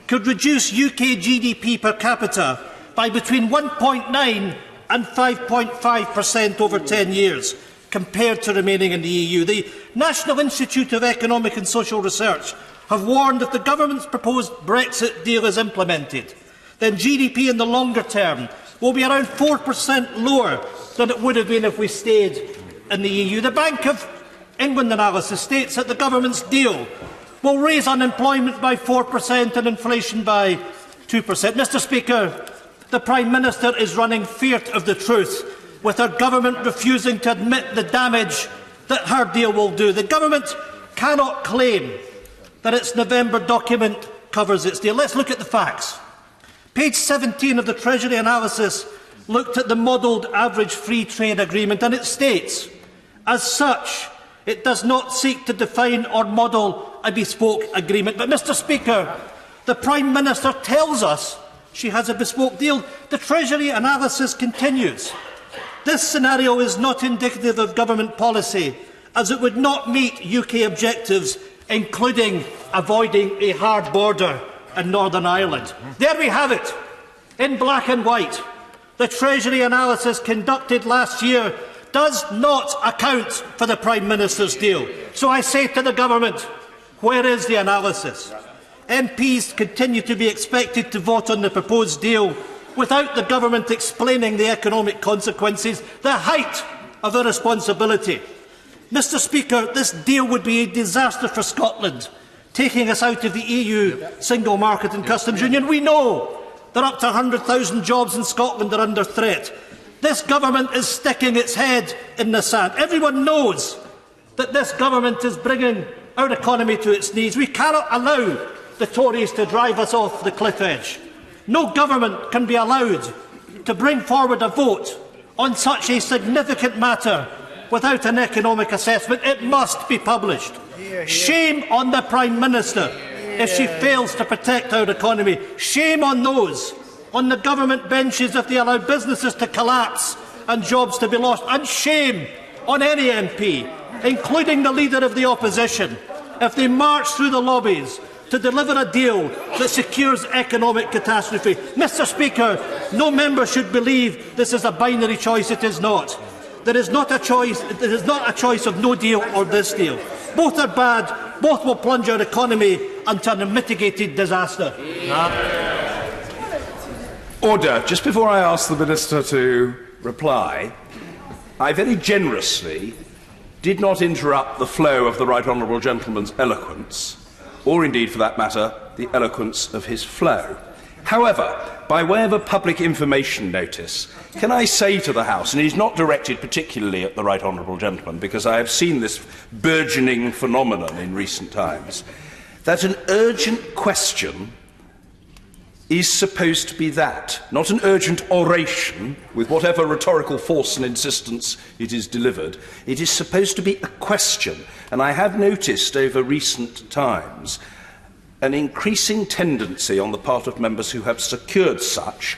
could reduce UK GDP per capita by between 1.9 and 5.5% over 10 years, compared to remaining in the EU. The National Institute of Economic and Social Research have warned if the government's proposed Brexit deal is implemented, then GDP in the longer term will be around 4% lower than it would have been if we stayed in the EU. The Bank of England analysis states that the government's deal will raise unemployment by 4% and inflation by 2%. Mr. Speaker, the Prime Minister is running feart of the truth, with her government refusing to admit the damage that her deal will do. The government cannot claim that its November document covers its deal. Let's look at the facts. Page 17 of the Treasury analysis looked at the modelled average free trade agreement, and it states, as such, it does not seek to define or model a bespoke agreement. But, Mr. Speaker, the Prime Minister tells us she has a bespoke deal. The Treasury analysis continues. This scenario is not indicative of government policy, as it would not meet UK objectives, including avoiding a hard border in Northern Ireland. There we have it, in black and white. The Treasury analysis conducted last year does not account for the Prime Minister's deal. So I say to the government, where is the analysis? MPs continue to be expected to vote on the proposed deal without the government explaining the economic consequences, the height of their responsibility. Mr. Speaker, this deal would be a disaster for Scotland, taking us out of the EU single market and customs union. We know that up to 100,000 jobs in Scotland are under threat. This government is sticking its head in the sand. Everyone knows that this government is bringing our economy to its knees. We cannot allow the Tories to drive us off the cliff edge. No government can be allowed to bring forward a vote on such a significant matter without an economic assessment. It must be published. Shame on the Prime Minister if she fails to protect our economy. Shame on those on the government benches if they allow businesses to collapse and jobs to be lost. And shame on any MP, including the Leader of the Opposition, if they march through the lobbies to deliver a deal that secures economic catastrophe. Mr. Speaker, no member should believe this is a binary choice. It is not. There is not a choice. There is not a choice of no deal or this deal. Both are bad. Both will plunge our economy into an unmitigated disaster. Order. Just before I ask the Minister to reply, I very generously did not interrupt the flow of the Right Honourable Gentleman's eloquence, or indeed, for that matter, the eloquence of his flow. However, by way of a public information notice, can I say to the House, and it is not directed particularly at the Right Honourable Gentleman, because I have seen this burgeoning phenomenon in recent times, that an urgent question is supposed to be that, not an urgent oration with whatever rhetorical force and insistence it is delivered. It is supposed to be a question, and I have noticed over recent times an increasing tendency on the part of members who have secured such,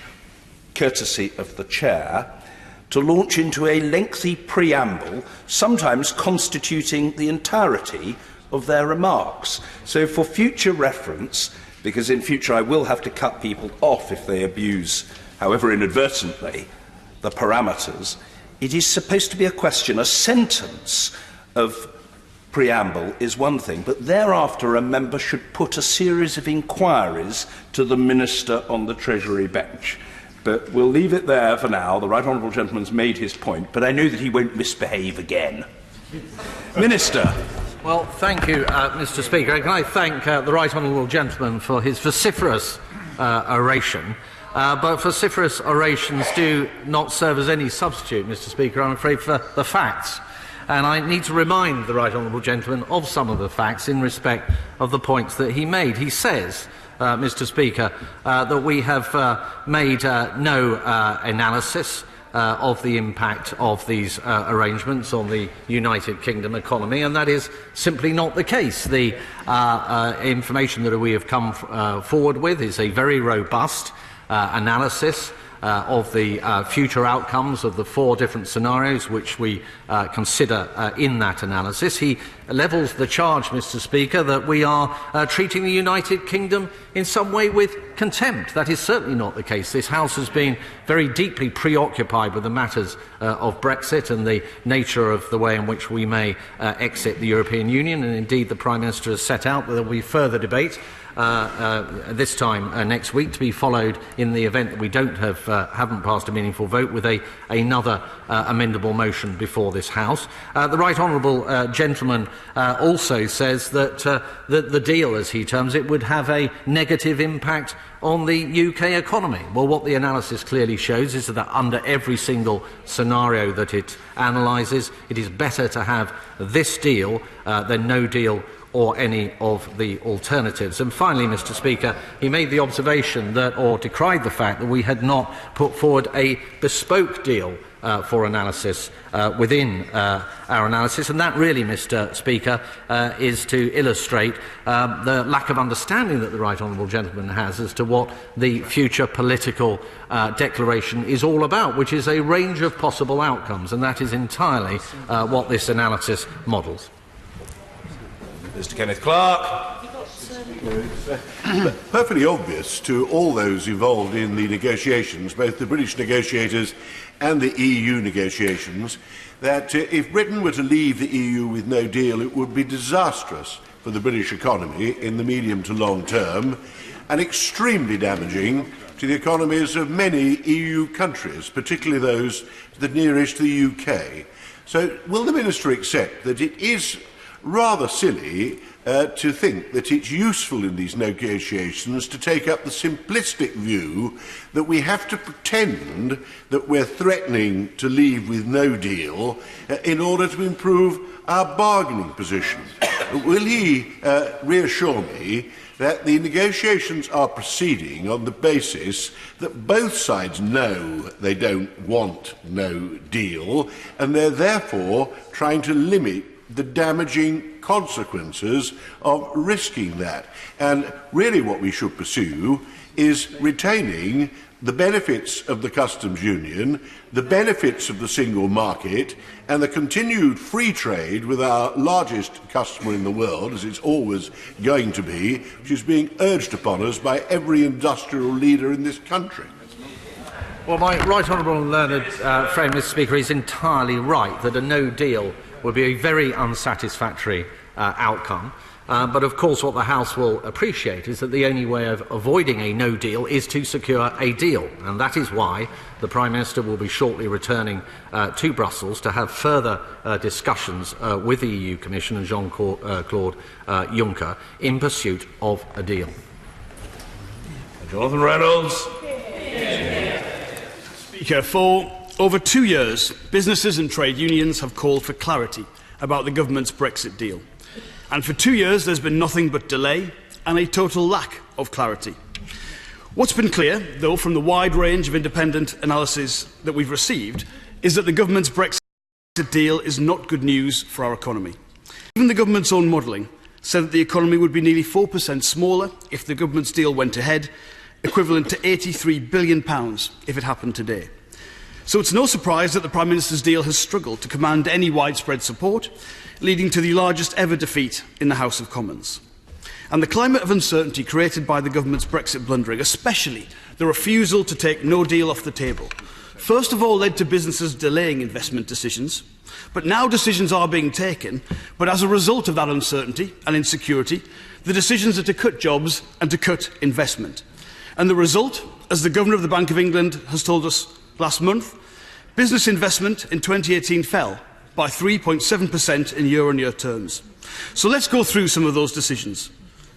courtesy of the Chair, to launch into a lengthy preamble, sometimes constituting the entirety of their remarks. So for future reference, because in future I will have to cut people off if they abuse, however inadvertently, the parameters, it is supposed to be a question, a sentence of preamble is one thing, but thereafter a member should put a series of inquiries to the Minister on the Treasury bench. But we'll leave it there for now. The right honourable gentleman's made his point, but I know that he won't misbehave again. Minister. Well, thank you, Mr. Speaker. Can I thank the right honourable gentleman for his vociferous oration. But vociferous orations do not serve as any substitute, Mr. Speaker, I'm afraid, for the facts. And I need to remind the right honourable gentleman of some of the facts in respect of the points that he made. He says, Mr. Speaker, that we have made no analysis of the impact of these arrangements on the United Kingdom economy, and that is simply not the case. The information that we have come forward with is a very robust analysis of the future outcomes of the 4 different scenarios which we consider in that analysis. He levels the charge, Mr. Speaker, that we are treating the United Kingdom in some way with contempt. That is certainly not the case. This House has been very deeply preoccupied with the matters of Brexit and the nature of the way in which we may exit the European Union, and indeed the Prime Minister has set out that there will be further debate this time next week, to be followed in the event that we haven't passed a meaningful vote with another amendable motion before this House. The right honourable gentleman also says that the deal, as he terms it, would have a negative impact on the UK economy. Well, what the analysis clearly shows is that under every single scenario that it analyses, it is better to have this deal than no deal or any of the alternatives. And finally, Mr. Speaker, he made the observation that, or decried the fact that we had not put forward a bespoke deal for analysis within our analysis, and that really, Mr. Speaker, is to illustrate the lack of understanding that the right honourable gentleman has as to what the future political declaration is all about, which is a range of possible outcomes, and that is entirely what this analysis models. Mr. Kenneth Clark. Perfectly obvious to all those involved in the negotiations, both the British negotiators and the EU negotiations, that if Britain were to leave the EU with no deal, it would be disastrous for the British economy in the medium to long term, and extremely damaging to the economies of many EU countries, particularly those the nearest to the UK. So will the Minister accept that it is rather silly to think that it's useful in these negotiations to take up the simplistic view that we have to pretend that we're threatening to leave with no deal in order to improve our bargaining position? Will he reassure me that the negotiations are proceeding on the basis that both sides know they don't want no deal, and they're therefore trying to limit the damaging consequences of risking that? And really what we should pursue is retaining the benefits of the customs union, the benefits of the single market, and the continued free trade with our largest customer in the world, as it's always going to be, which is being urged upon us by every industrial leader in this country. Well, my right honourable and learned friend, Mr. Speaker, is entirely right that a no deal would be a very unsatisfactory outcome. But of course what the House will appreciate is that the only way of avoiding a no deal is to secure a deal, and that is why the Prime Minister will be shortly returning to Brussels to have further discussions with the EU Commission and Jean-Claude Juncker in pursuit of a deal. Jonathan Reynolds. Speaker, for over 2 years, businesses and trade unions have called for clarity about the government's Brexit deal. And for 2 years, there's been nothing but delay and a total lack of clarity. What's been clear, though, from the wide range of independent analysis that we've received, is that the government's Brexit deal is not good news for our economy. Even the government's own modelling said that the economy would be nearly 4% smaller if the government's deal went ahead, equivalent to £83 billion if it happened today. So it's no surprise that the Prime Minister's deal has struggled to command any widespread support, leading to the largest ever defeat in the House of Commons. And the climate of uncertainty created by the government's Brexit blundering, especially the refusal to take no deal off the table, first of all led to businesses delaying investment decisions, but now decisions are being taken, but as a result of that uncertainty and insecurity, the decisions are to cut jobs and to cut investment. And the result, as the Governor of the Bank of England has told us last month, business investment in 2018 fell by 3.7% in year-on-year terms. So let's go through some of those decisions.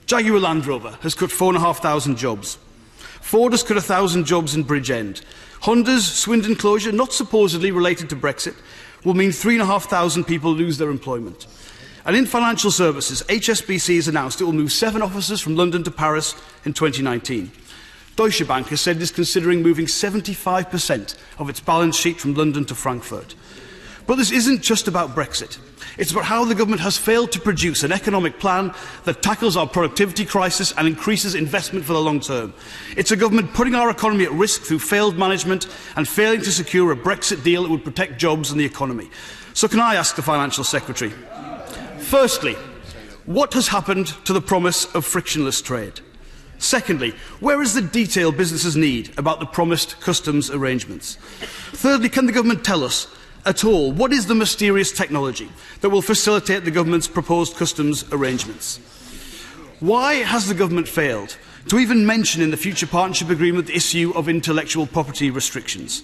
Jaguar Land Rover has cut 4,500 jobs. Ford has cut 1,000 jobs in Bridgend. Honda's Swindon closure, not supposedly related to Brexit, will mean 3,500 people lose their employment. And in financial services, HSBC has announced it will move 7 offices from London to Paris in 2019. Deutsche Bank has said it is considering moving 75% of its balance sheet from London to Frankfurt. But this isn't just about Brexit. It's about how the government has failed to produce an economic plan that tackles our productivity crisis and increases investment for the long term. It's a government putting our economy at risk through failed management and failing to secure a Brexit deal that would protect jobs and the economy. So can I ask the Financial Secretary, firstly, what has happened to the promise of frictionless trade? Secondly, where is the detail businesses need about the promised customs arrangements? Thirdly, can the government tell us at all what is the mysterious technology that will facilitate the government's proposed customs arrangements? Why has the government failed to even mention in the future partnership agreement the issue of intellectual property restrictions?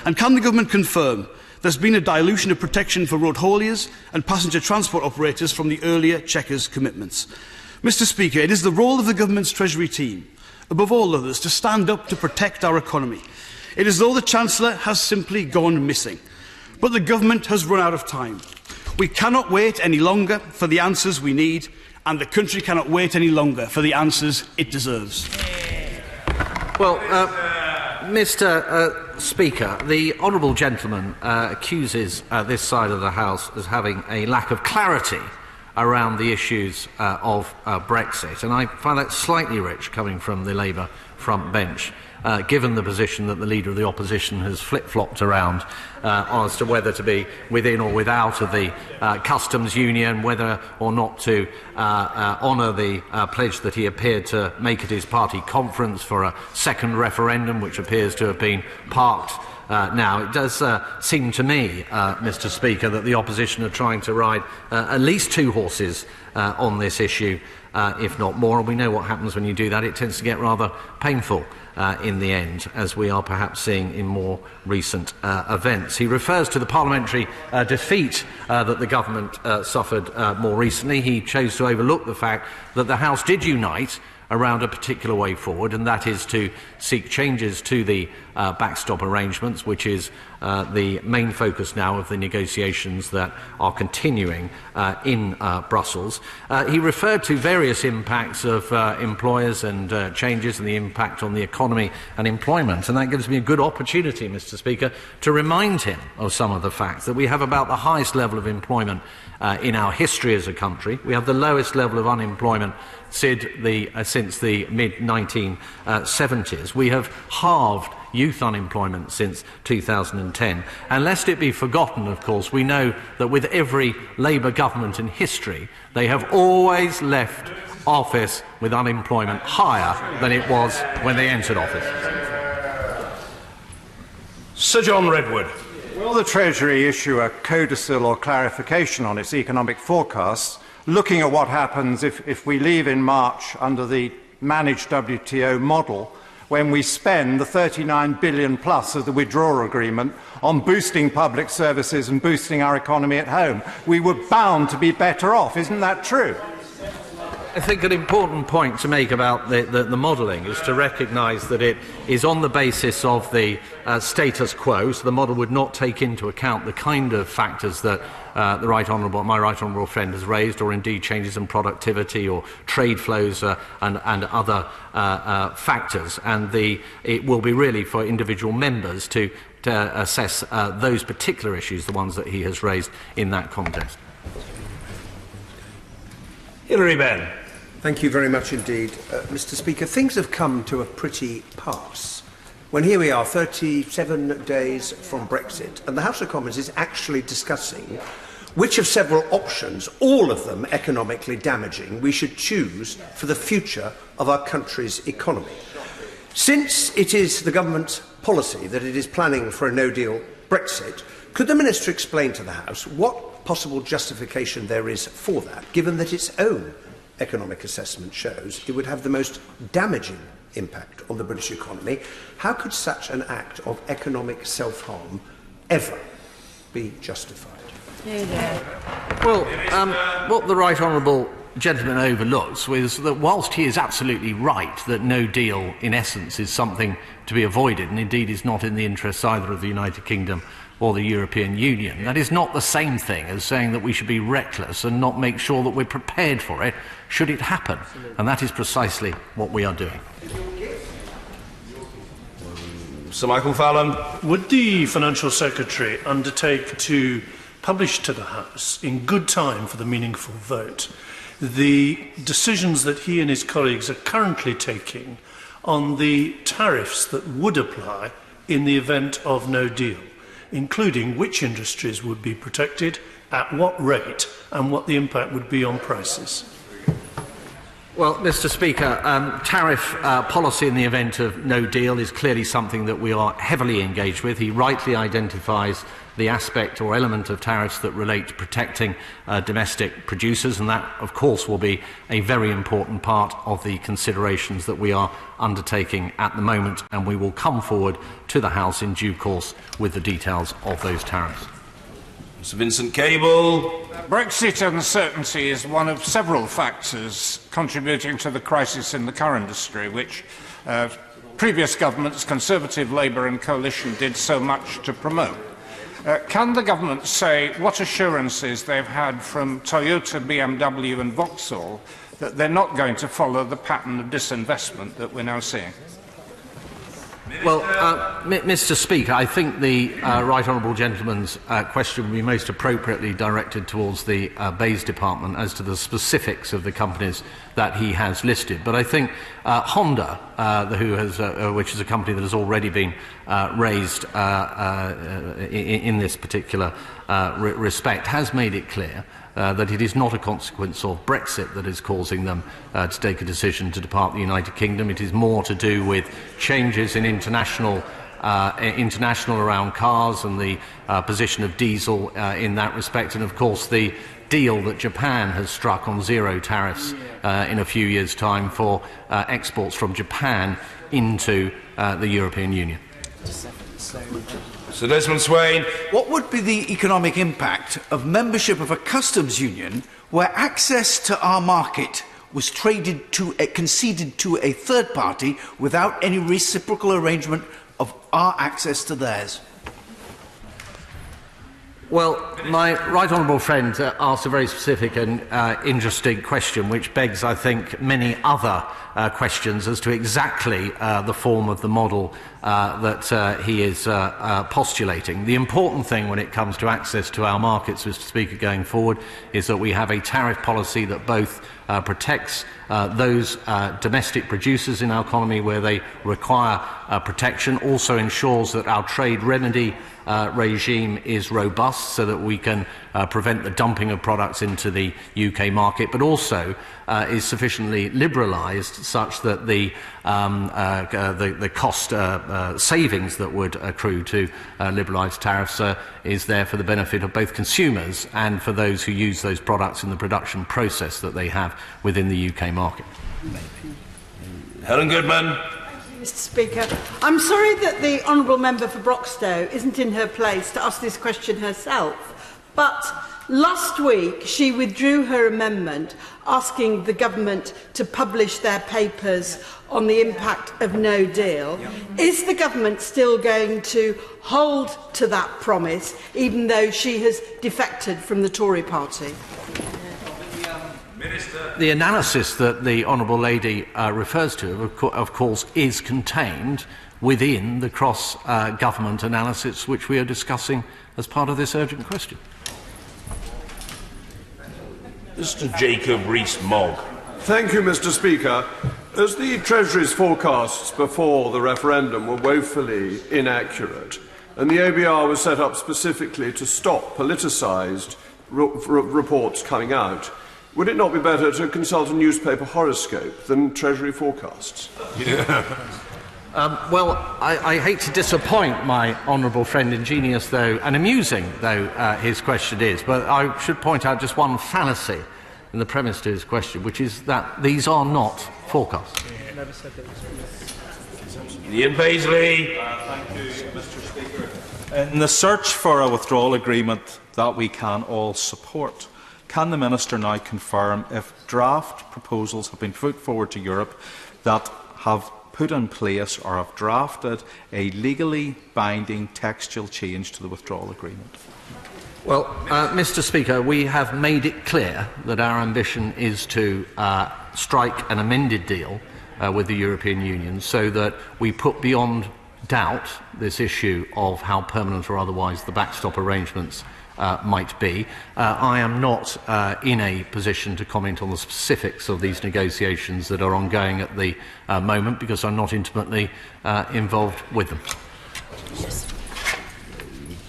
And can the government confirm there's been a dilution of protection for road hauliers and passenger transport operators from the earlier Chequers commitments? Mr. Speaker, it is the role of the government's Treasury team, above all others, to stand up to protect our economy. It is as though the Chancellor has simply gone missing. But the government has run out of time. We cannot wait any longer for the answers we need, and the country cannot wait any longer for the answers it deserves. Well, Mr. Speaker, the honourable gentleman accuses this side of the House as having a lack of clarity around the issues of Brexit, and I find that slightly rich coming from the Labour front bench, given the position that the Leader of the Opposition has flip-flopped around as to whether to be within or without of the customs union, whether or not to honour the pledge that he appeared to make at his party conference for a second referendum, which appears to have been parked now. It does seem to me, Mr. Speaker, that the opposition are trying to ride at least 2 horses on this issue, if not more. And we know what happens when you do that. It tends to get rather painful in the end, as we are perhaps seeing in more recent events. He refers to the parliamentary defeat that the government suffered more recently. He chose to overlook the fact that the House did unite around a particular way forward, and that is to seek changes to the backstop arrangements, which is the main focus now of the negotiations that are continuing in Brussels. He referred to various impacts of employers and changes and the impact on the economy and employment, and that gives me a good opportunity, Mr. Speaker, to remind him of some of the facts that we have about the highest level of employment in our history as a country. We have the lowest level of unemployment since the mid-1970s. We have halved youth unemployment since 2010. And lest it be forgotten, of course, we know that with every Labour government in history, they have always left office with unemployment higher than it was when they entered office. Sir John Redwood. Will the Treasury issue a codicil or clarification on its economic forecasts, looking at what happens if we leave in March under the managed WTO model, when we spend the £39 billion plus of the withdrawal agreement on boosting public services and boosting our economy at home? We were bound to be better off. Isn't that true? I think an important point to make about the modelling is to recognise that it is on the basis of the status quo, so the model would not take into account the kind of factors that my right honourable friend has raised, or indeed changes in productivity or trade flows and other factors. And it will be really for individual members to assess those particular issues, the ones that he has raised in that context. Hilary Benn. Thank you very much indeed. Mr. Speaker, things have come to a pretty pass when here we are 37 days from Brexit and the House of Commons is actually discussing which of several options, all of them economically damaging, we should choose for the future of our country's economy. Since it is the government's policy that it is planning for a no-deal Brexit. Could the Minister explain to the House what possible justification there is for that, given that its own economic assessment shows it would have the most damaging impact on the British economy? How could such an act of economic self-harm ever be justified? Well, what the Right Honourable gentleman overlooks was that whilst he is absolutely right that no deal in essence is something to be avoided, and indeed is not in the interests either of the United Kingdom or the European Union, that is not the same thing as saying that we should be reckless and not make sure that we're prepared for it should it happen. And that is precisely what we are doing. Sir Michael Fallon. Would the Financial Secretary undertake to publish to the House in good time for the meaningful vote the decisions that he and his colleagues are currently taking on the tariffs that would apply in the event of no deal, including which industries would be protected, at what rate, and what the impact would be on prices? Well, Mr. Speaker, tariff policy in the event of no deal is clearly something that we are heavily engaged with. He rightly identifies the aspect or element of tariffs that relate to protecting domestic producers, and that, of course, will be a very important part of the considerations that we are undertaking at the moment, and we will come forward to the House in due course with the details of those tariffs. Mr. Vincent Cable. Brexit uncertainty is one of several factors contributing to the crisis in the car industry, which previous governments, Conservative, Labour and Coalition, did so much to promote. Can the government say what assurances they've had from Toyota, BMW and Vauxhall that they're not going to follow the pattern of disinvestment that we're now seeing? Well, Mr. Speaker, I think the Right Honourable Gentleman's question would be most appropriately directed towards the Bays Department as to the specifics of the companies that he has listed. But I think Honda, which is a company that has already been raised in this particular respect, has made it clear that it is not a consequence of Brexit that is causing them to take a decision to depart the United Kingdom. It is more to do with changes in international around cars and the position of diesel in that respect, and of course the deal that Japan has struck on zero tariffs in a few years' time for exports from Japan into the European Union. Sir Desmond Swain. What would be the economic impact of membership of a customs union where access to our market was conceded to a third party without any reciprocal arrangement of our access to theirs? Well, my right honourable friend asked a very specific and interesting question, which begs, I think, many other questions as to exactly the form of the model that he is postulating. The important thing when it comes to access to our markets, Mr. Speaker, going forward, is that we have a tariff policy that both protects those domestic producers in our economy where they require protection, also ensures that our trade remedy regime is robust so that we can prevent the dumping of products into the UK market, but also is sufficiently liberalised such that the cost savings that would accrue to liberalised tariffs is there for the benefit of both consumers and for those who use those products in the production process that they have within the UK market. Helen Goodman. Mr. Speaker, I'm sorry that the Honourable Member for Broxtowe isn't in her place to ask this question herself, but last week she withdrew her amendment asking the government to publish their papers on the impact of no deal. Is the government still going to hold to that promise, even though she has defected from the Tory party? The analysis that the Honourable Lady refers to, of course, is contained within the cross-government analysis which we are discussing as part of this urgent question. Mr. Jacob Rees-Mogg. Thank you, Mr. Speaker. As the Treasury's forecasts before the referendum were woefully inaccurate, and the OBR was set up specifically to stop politicised reports coming out, would it not be better to consult a newspaper horoscope than Treasury forecasts? Yeah. Well, I hate to disappoint my honourable friend, ingenious though and amusing though his question is, but I should point out just one fallacy in the premise to his question, which is that these are not forecasts. Ian Paisley. Thank you, Mr. Speaker. In the search for a withdrawal agreement that we can all support, can the Minister now confirm if draft proposals have been put forward to Europe that have put in place or have drafted a legally binding textual change to the withdrawal agreement? Well, Mr. Speaker, we have made it clear that our ambition is to strike an amended deal with the European Union so that we put beyond doubt this issue of how permanent or otherwise the backstop arrangements might be. I am not in a position to comment on the specifics of these negotiations that are ongoing at the moment because I'm not intimately involved with them.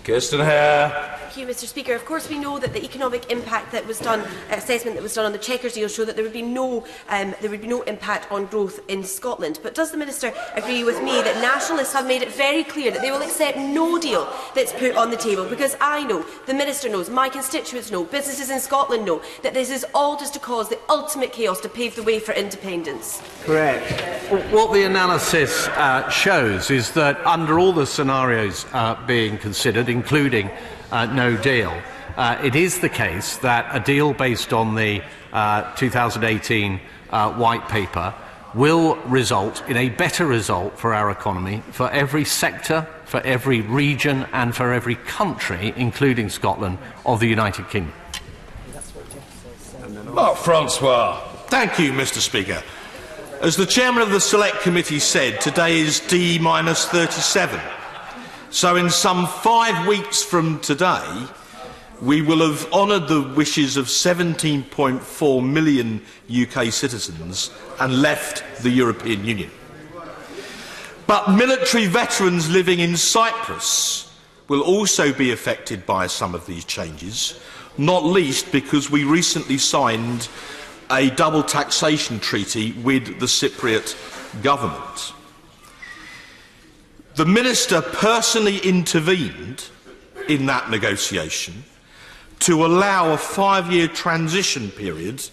Kirsten Hare. Thank you, Mr. Speaker. Of course, we know that the economic impact that was done, assessment that was done on the Chequers deal, showed that there would be no impact on growth in Scotland. But does the Minister agree with me that nationalists have made it very clear that they will accept no deal that's put on the table? Because I know, the Minister knows, my constituents know, businesses in Scotland know that this is all just to cause the ultimate chaos to pave the way for independence. Correct. What the analysis shows is that under all the scenarios being considered, including no deal, it is the case that a deal based on the 2018 White Paper will result in a better result for our economy, for every sector, for every region and for every country, including Scotland, of the United Kingdom. Mark Francois. Thank you, Mr. Speaker. As the Chairman of the Select Committee said, today is D-37. So in some 5 weeks from today, we will have honoured the wishes of 17.4 million UK citizens and left the European Union. But military veterans living in Cyprus will also be affected by some of these changes, not least because we recently signed a double taxation treaty with the Cypriot government. The Minister personally intervened in that negotiation to allow a 5-year transition period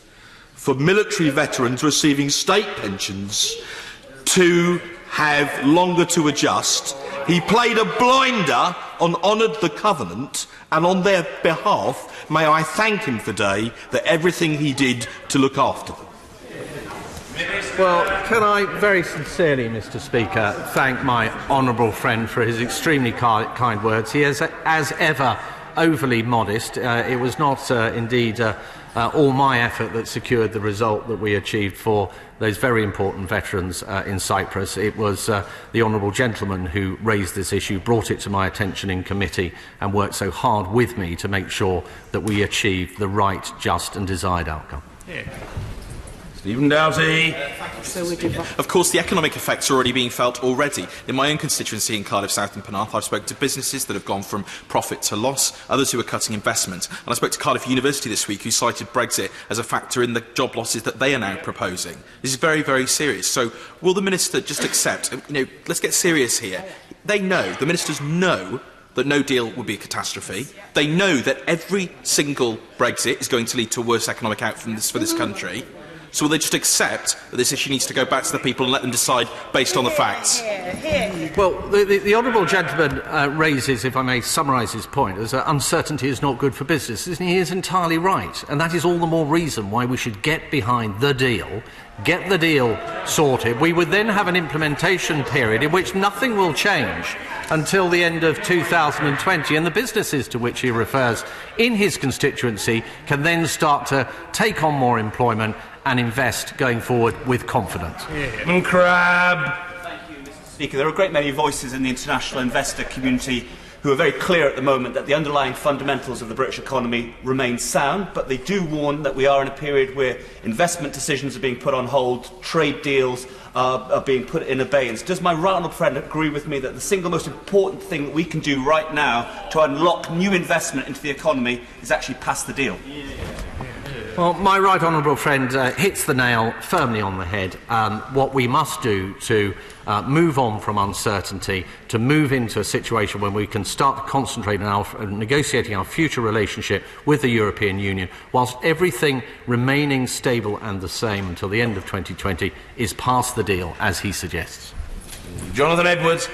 for military veterans receiving state pensions to have longer to adjust. He played a blinder on honoured the covenant, and on their behalf, may I thank him today for everything he did to look after them. Well, can I very sincerely, Mr. Speaker, thank my honourable friend for his extremely kind words. He is, as ever, overly modest. It was not, indeed, all my effort that secured the result that we achieved for those very important veterans in Cyprus. It was the honourable gentleman who raised this issue, brought it to my attention in committee and worked so hard with me to make sure that we achieved the right, just and desired outcome. Yeah. Stephen Doughty. Of course, the economic effects are already being felt already. In my own constituency in Cardiff South and Penarth, I've spoken to businesses that have gone from profit to loss, others who are cutting investment. And I spoke to Cardiff University this week, who cited Brexit as a factor in the job losses that they are now proposing. This is very, very serious. So will the Minister just accept, let's get serious here. They know, the Ministers know, that no deal would be a catastrophe. They know that every single Brexit is going to lead to a worse economic outcome for this country. So will they just accept that this issue needs to go back to the people and let them decide based on the facts? Well, the honourable gentleman raises, if I may summarise his point, as uncertainty is not good for business. And he is entirely right. And that is all the more reason why we should get behind the deal, get the deal sorted. We would then have an implementation period in which nothing will change until the end of 2020, and the businesses to which he refers in his constituency can then start to take on more employment and invest going forward with confidence. Crab. Thank you, Mr. Speaker. There are a great many voices in the international investor community who are very clear at the moment that the underlying fundamentals of the British economy remain sound, but they do warn that we are in a period where investment decisions are being put on hold, trade deals are being put in abeyance. Does my right honourable friend agree with me that the single most important thing that we can do right now to unlock new investment into the economy is actually pass the deal? Well, my right honourable friend hits the nail firmly on the head. What we must do to move on from uncertainty, to move into a situation where we can start to concentrate on negotiating our future relationship with the European Union, whilst everything remaining stable and the same until the end of 2020, is past the deal, as he suggests. Jonathan Edwards.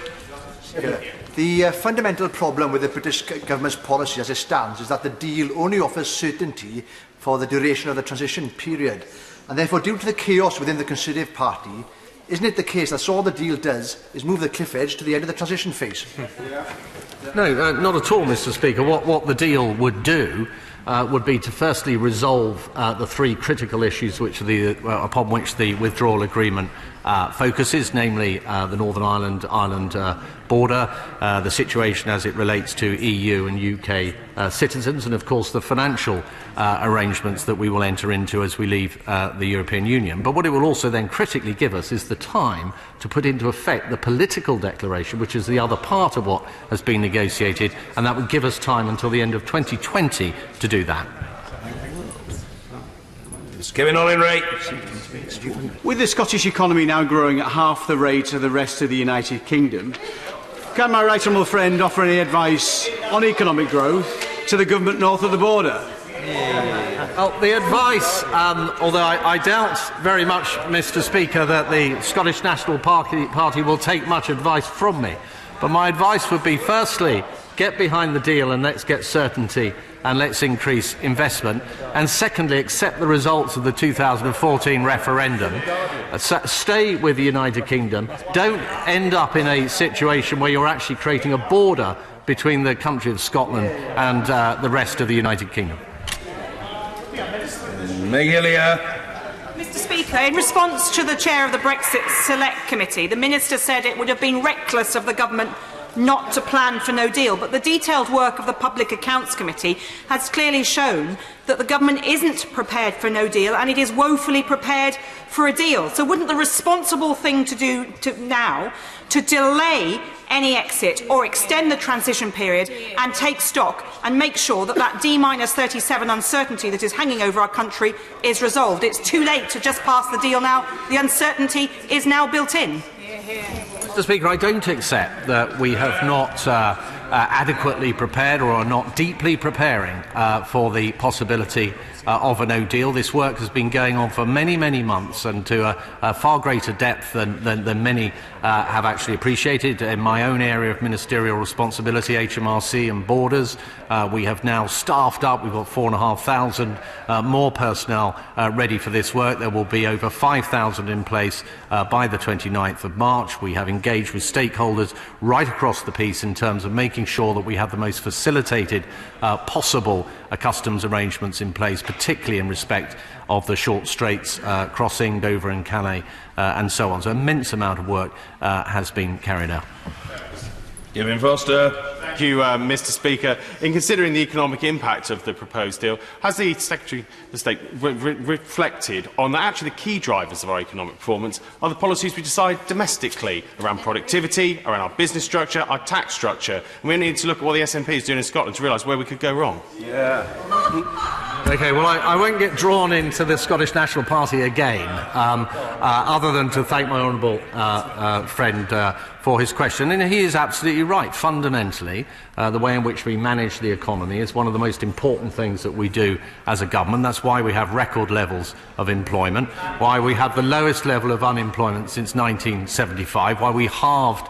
The fundamental problem with the British government's policy as it stands is that the deal only offers certainty for the duration of the transition period. And therefore, due to the chaos within the Conservative Party, isn't it the case that all the deal does is move the cliff edge to the end of the transition phase? No, not at all, Mr. Speaker. What the deal would do would be to firstly resolve the three critical issues upon which the withdrawal agreement focuses, namely the Northern Ireland border, the situation as it relates to EU and UK citizens, and of course the financial arrangements that we will enter into as we leave the European Union. But what it will also then critically give us is the time to put into effect the political declaration, which is the other part of what has been negotiated, and that would give us time until the end of 2020 to do that. Kevin Ollinray. With the Scottish economy now growing at half the rate of the rest of the United Kingdom, can my right honourable friend offer any advice on economic growth to the government north of the border? Well, the advice, although I doubt very much, Mr. Speaker, that the Scottish National Party will take much advice from me, but my advice would be, firstly, get behind the deal and let's get certainty and let's increase investment, and secondly, accept the results of the 2014 referendum. Stay with the United Kingdom. Don't end up in a situation where you're actually creating a border between the country of Scotland and the rest of the United Kingdom. Mr. Speaker, in response to the chair of the Brexit Select Committee, the Minister said it would have been reckless of the government not to plan for no deal, but the detailed work of the Public Accounts Committee has clearly shown that the government isn't prepared for no deal and it is woefully prepared for a deal. So wouldn't the responsible thing to do now to delay any exit or extend the transition period and take stock and make sure that that D-37 uncertainty that is hanging over our country is resolved? It's too late to just pass the deal now. The uncertainty is now built in. Mr. Speaker, I don't accept that we have not adequately prepared or are not deeply preparing for the possibility of a no deal. This work has been going on for many, many months and to a far greater depth than many have actually appreciated. In my own area of ministerial responsibility, HMRC and Borders, we have now staffed up. We've got 4,500 more personnel ready for this work. There will be over 5,000 in place by the 29th of March. We have engaged with stakeholders right across the piece in terms of making sure that we have the most facilitated possible customs arrangements in place, particularly in respect of the short straits crossing Dover and Calais and so on. So an immense amount of work has been carried out. Kevin Foster. Thank you, Mr. Speaker. In considering the economic impact of the proposed deal, has the Secretary of State reflected on actually the key drivers of our economic performance are the policies we decide domestically around productivity, around our business structure, our tax structure? And we need to look at what the SNP is doing in Scotland to realise where we could go wrong. Yeah. OK, well, I won't get drawn into the Scottish National Party again, other than to thank my honourable friend for his question. And he is absolutely right. Fundamentally, the way in which we manage the economy is one of the most important things that we do as a government. That's why we have record levels of employment, why we have the lowest level of unemployment since 1975, why we halved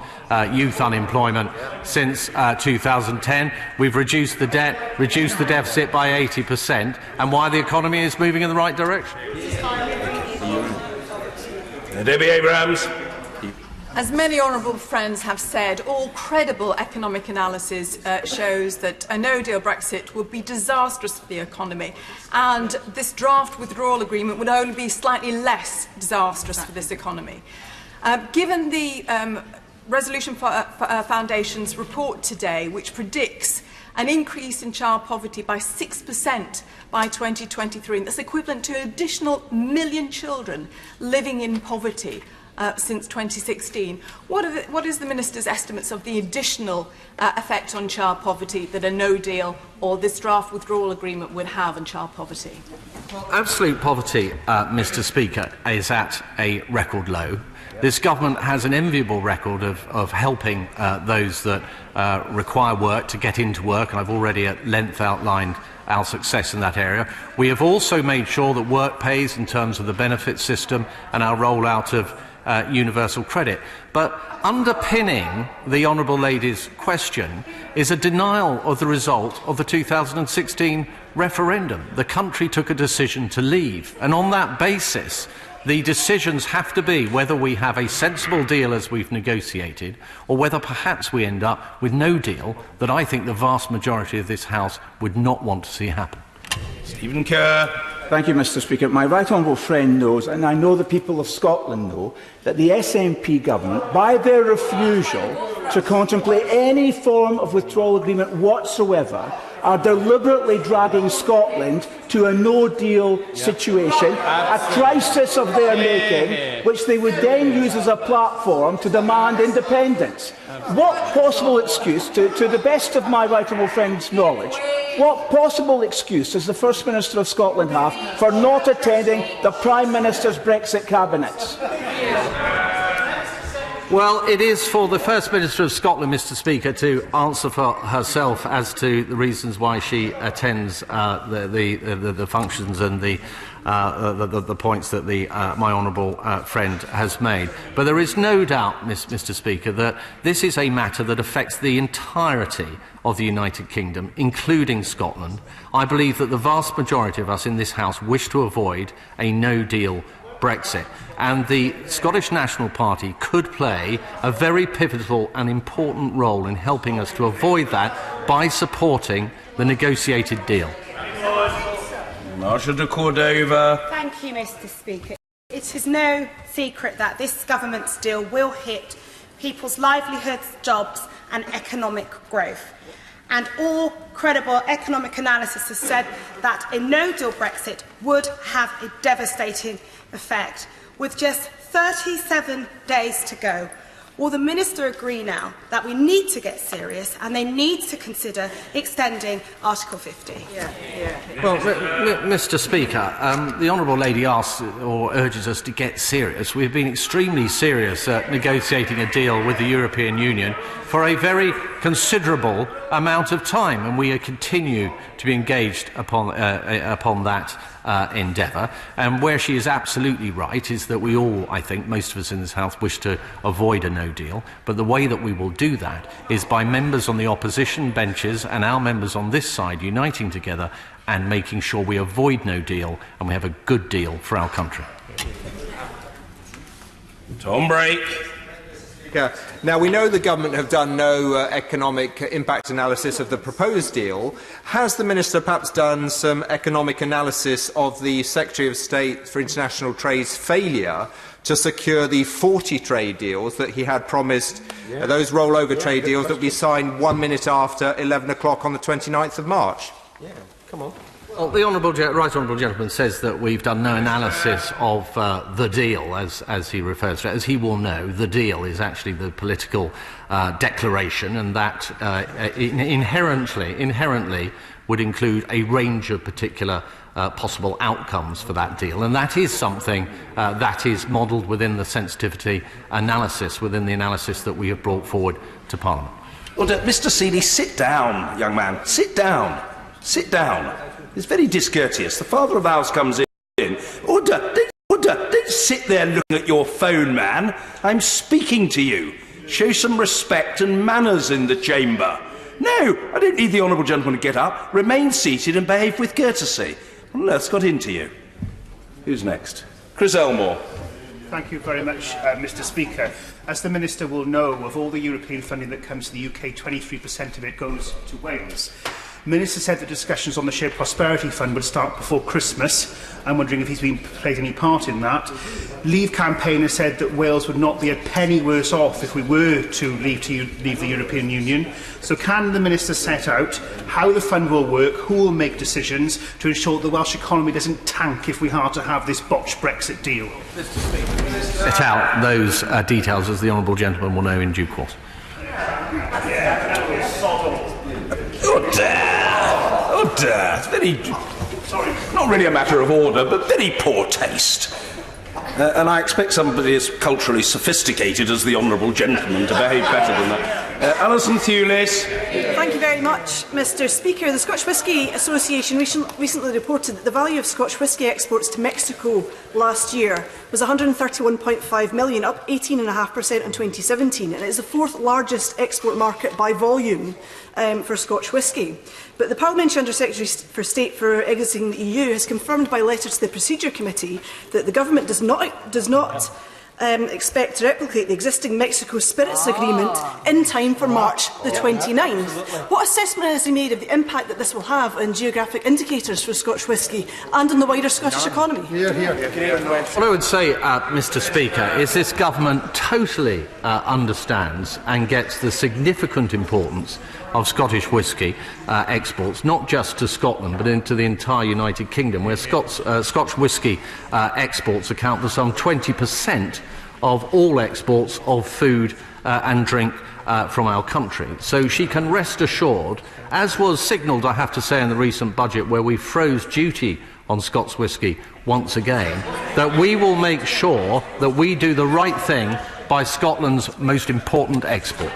youth unemployment since 2010. We've reduced the debt, reduced the deficit by 80%, and why the economy is moving in the right direction. Debbie Abrahams. As many honourable friends have said, all credible economic analysis shows that a no-deal Brexit would be disastrous for the economy, and this draft withdrawal agreement would only be slightly less disastrous for this economy. Given the Resolution Foundation's report today, which predicts an increase in child poverty by 6% by 2023, and that's equivalent to an additional 1 million children living in poverty, since 2016. What is the Minister's estimates of the additional effect on child poverty that a no deal or this draft withdrawal agreement would have on child poverty? Well, absolute poverty, Mr. Speaker, is at a record low. This government has an enviable record of helping those that require work to get into work, and I've already at length outlined our success in that area. We have also made sure that work pays in terms of the benefit system and our rollout of universal credit. But underpinning the Honourable Lady's question is a denial of the result of the 2016 referendum. The country took a decision to leave, and on that basis the decisions have to be whether we have a sensible deal as we've negotiated, or whether perhaps we end up with no deal that I think the vast majority of this House would not want to see happen. Stephen Kerr. Thank you, Mr. Speaker. My right honourable friend knows, and I know the people of Scotland know, that the SNP government, by their refusal to contemplate any form of withdrawal agreement whatsoever, are deliberately dragging Scotland to a no-deal situation, a crisis of their making, which they would then use as a platform to demand independence. What possible excuse, to the best of my right honourable friend's knowledge, what possible excuse does the First Minister of Scotland have for not attending the Prime Minister's Brexit cabinets? Well, it is for the First Minister of Scotland, Mr. Speaker, to answer for herself as to the reasons why she attends the functions and the points that my honourable friend has made. But there is no doubt, Mr. Speaker, that this is a matter that affects the entirety of the United Kingdom, including Scotland. I believe that the vast majority of us in this House wish to avoid a no-deal Brexit, and the Scottish National Party could play a very pivotal and important role in helping us to avoid that by supporting the negotiated deal. Marsha de Cordova. Thank you, Mr. Speaker. It is no secret that this government's deal will hit people's livelihoods, jobs and economic growth. And all credible economic analysis has said that a no-deal Brexit would have a devastating effect. With just 37 days to go, will the Minister agree now that we need to get serious and they need to consider extending Article 50? Well, Mr. Speaker, the Honourable Lady asks or urges us to get serious. We've been extremely serious at negotiating a deal with the European Union for a very considerable amount of time, and we continue to be engaged upon that endeavour. And where she is absolutely right is that we all, I think, most of us in this House, wish to avoid a no deal. But the way that we will do that is by members on the opposition benches and our members on this side uniting together and making sure we avoid no deal and we have a good deal for our country. Tom Brake. Now, we know the government have done no economic impact analysis of the proposed deal. Has the Minister perhaps done some economic analysis of the Secretary of State for International Trade's failure to secure the 40 trade deals that he had promised, those rollover trade deals that we signed 1 minute after 11 o'clock on the 29th of March? Yeah, come on. Well, the Right Honourable Gentleman says that we've done no analysis of the deal, as he refers to it. As he will know, the deal is actually the political declaration, and that inherently would include a range of particular possible outcomes for that deal. And that is something that is modelled within the sensitivity analysis, within the analysis that we have brought forward to Parliament. Well, Mr. Seeley, sit down, young man. Sit down. Sit down. It's very discourteous. The father of the house comes in. Order! Don't sit there looking at your phone, man. I'm speaking to you. Show some respect and manners in the chamber. No, I don't need the honourable gentleman to get up. Remain seated and behave with courtesy. What on earth's got into you? Who's next? Chris Elmore. Thank you very much, Mr. Speaker. As the Minister will know, of all the European funding that comes to the UK, 23% of it goes to Wales. The Minister said that discussions on the Shared Prosperity Fund would start before Christmas. I'm wondering if he's played any part in that. Leave campaigner said that Wales would not be a penny worse off if we were to leave the European Union. So can the Minister set out how the fund will work, who will make decisions to ensure the Welsh economy doesn't tank if we are to have this botched Brexit deal? Set out those details, as the honourable gentleman will know in due course. Order! It's very... not really a matter of order, but very poor taste. And I expect somebody as culturally sophisticated as the honourable gentleman to behave better than that. Alison Thewlis. Thank you very much, Mr. Speaker. The Scotch Whisky Association recently reported that the value of Scotch whisky exports to Mexico last year was $131.5 million, up 18.5% in 2017, and it is the fourth largest export market by volume for Scotch whisky. But the Parliamentary Under-Secretary for State for exiting the EU has confirmed by letter to the Procedure Committee that the Government does not expect to replicate the existing Mexico Spirits Agreement in time for March the 29th. What assessment has he made of the impact that this will have on geographic indicators for Scotch whisky and on the wider Scottish economy? What I would say, Mr. Speaker, is this government totally understands and gets the significant importance of Scottish whisky exports, not just to Scotland but into the entire United Kingdom, where Scotch whisky exports account for some 20% of all exports of food and drink from our country. So she can rest assured, as was signalled, I have to say, in the recent budget where we froze duty on Scots whisky once again, that we will make sure that we do the right thing by Scotland's most important export.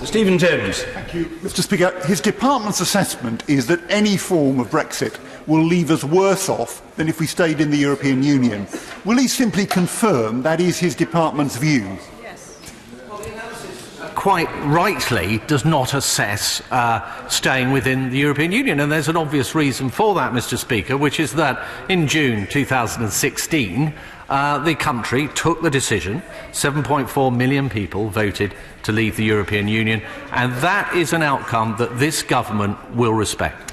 Stephen Timms. Thank you, Mr. Speaker. His department's assessment is that any form of Brexit will leave us worse off than if we stayed in the European Union. Will he simply confirm that is his department's view? Quite rightly does not assess staying within the European Union, and there's an obvious reason for that, Mr. Speaker, which is that in June 2016 the country took the decision. 7.4 million people voted to leave the European Union, and that is an outcome that this government will respect.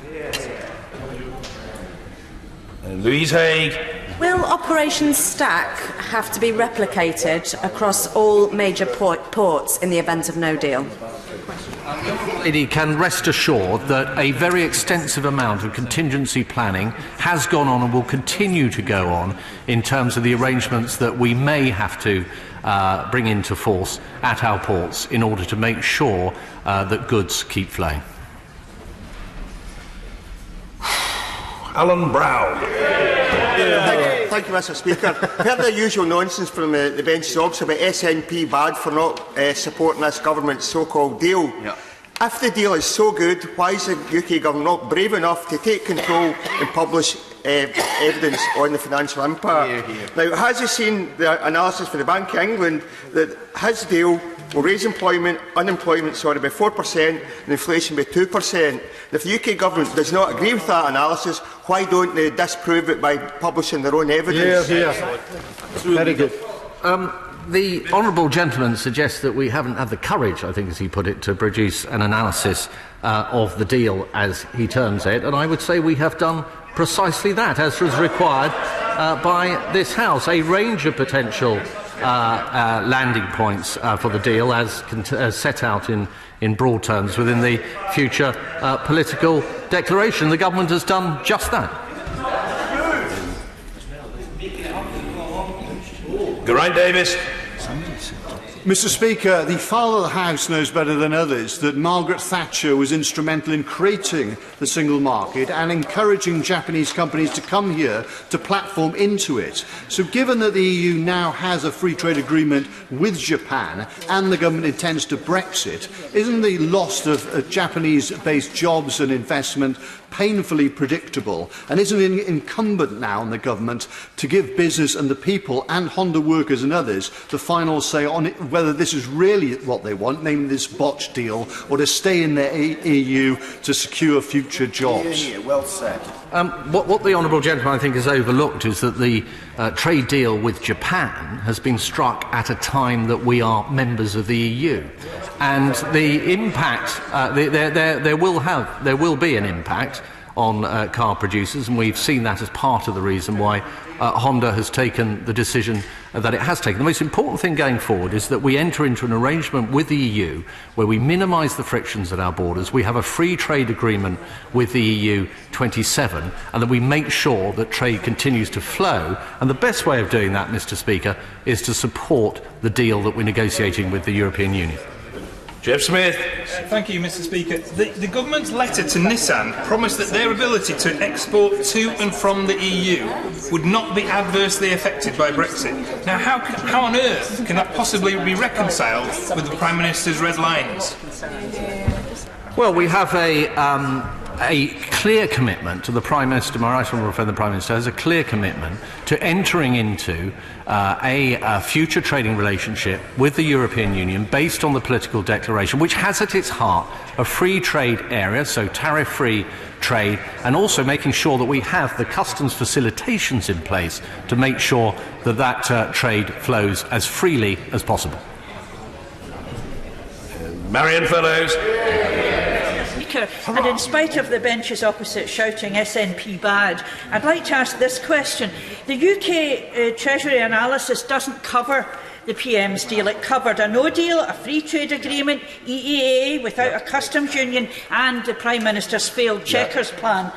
Louise Haig. Will Operation Stack have to be replicated across all major ports in the event of no deal? He can rest assured that a very extensive amount of contingency planning has gone on and will continue to go on in terms of the arrangements that we may have to bring into force at our ports in order to make sure that goods keep flowing. Alan Brown. Thank you, Mr. Speaker. Heard the usual nonsense from the benches obviously about SNP bad for not supporting this government's so-called deal. Yeah. If the deal is so good, why is the UK government not brave enough to take control and publish evidence on the financial impact? Now, has he seen the analysis for the Bank of England that his deal will raise unemployment by 4% and inflation by 2%? And if the UK government does not agree with that analysis, why don't they disprove it by publishing their own evidence? Very good. The honourable gentleman suggests that we haven't had the courage, I think as he put it, to produce an analysis of the deal, as he terms it, and I would say we have done precisely that, as was required by this House. A range of potential landing points for the deal, as set out in broad terms within the future political declaration. The government has done just that. Geraint Davis. Mr. Speaker, the Father of the House knows better than others that Margaret Thatcher was instrumental in creating the single market and encouraging Japanese companies to come here to platform into it. So given that the EU now has a free trade agreement with Japan and the government intends to Brexit, isn't the loss of Japanese-based jobs and investment painfully predictable? And isn't it incumbent now on the government to give business and the people and Honda workers and others the final say on it, whether this is really what they want, namely this botched deal, or to stay in the EU to secure future jobs? Well said. What the honourable gentleman, I think, has overlooked is that the trade deal with Japan has been struck at a time that we are members of the EU. and the impact there will be an impact on car producers, and we've seen that as part of the reason why Honda has taken the decision that it has taken. The most important thing going forward is that we enter into an arrangement with the EU where we minimise the frictions at our borders, we have a free trade agreement with the EU 27, and that we make sure that trade continues to flow. And the best way of doing that, Mr. Speaker, is to support the deal that we're negotiating with the European Union. Jeff Smith. Thank you, Mr. Speaker. The government's letter to Nissan promised that their ability to export to and from the EU would not be adversely affected by Brexit. Now, how on earth can that possibly be reconciled with the Prime Minister's red lines? Well, we have a clear commitment to the Prime Minister, my right honourable friend the Prime Minister has a clear commitment to entering into a future trading relationship with the European Union based on the political declaration, which has at its heart a free trade area, so tariff-free trade, and also making sure that we have the customs facilitations in place to make sure that that trade flows as freely as possible. Marion Fellows. And in spite of the benches opposite shouting SNP bad, I'd like to ask this question. The UK Treasury analysis doesn't cover the PM's deal. It covered a no deal, a free trade agreement, EEA without a customs union, and the Prime Minister's failed Chequers plan.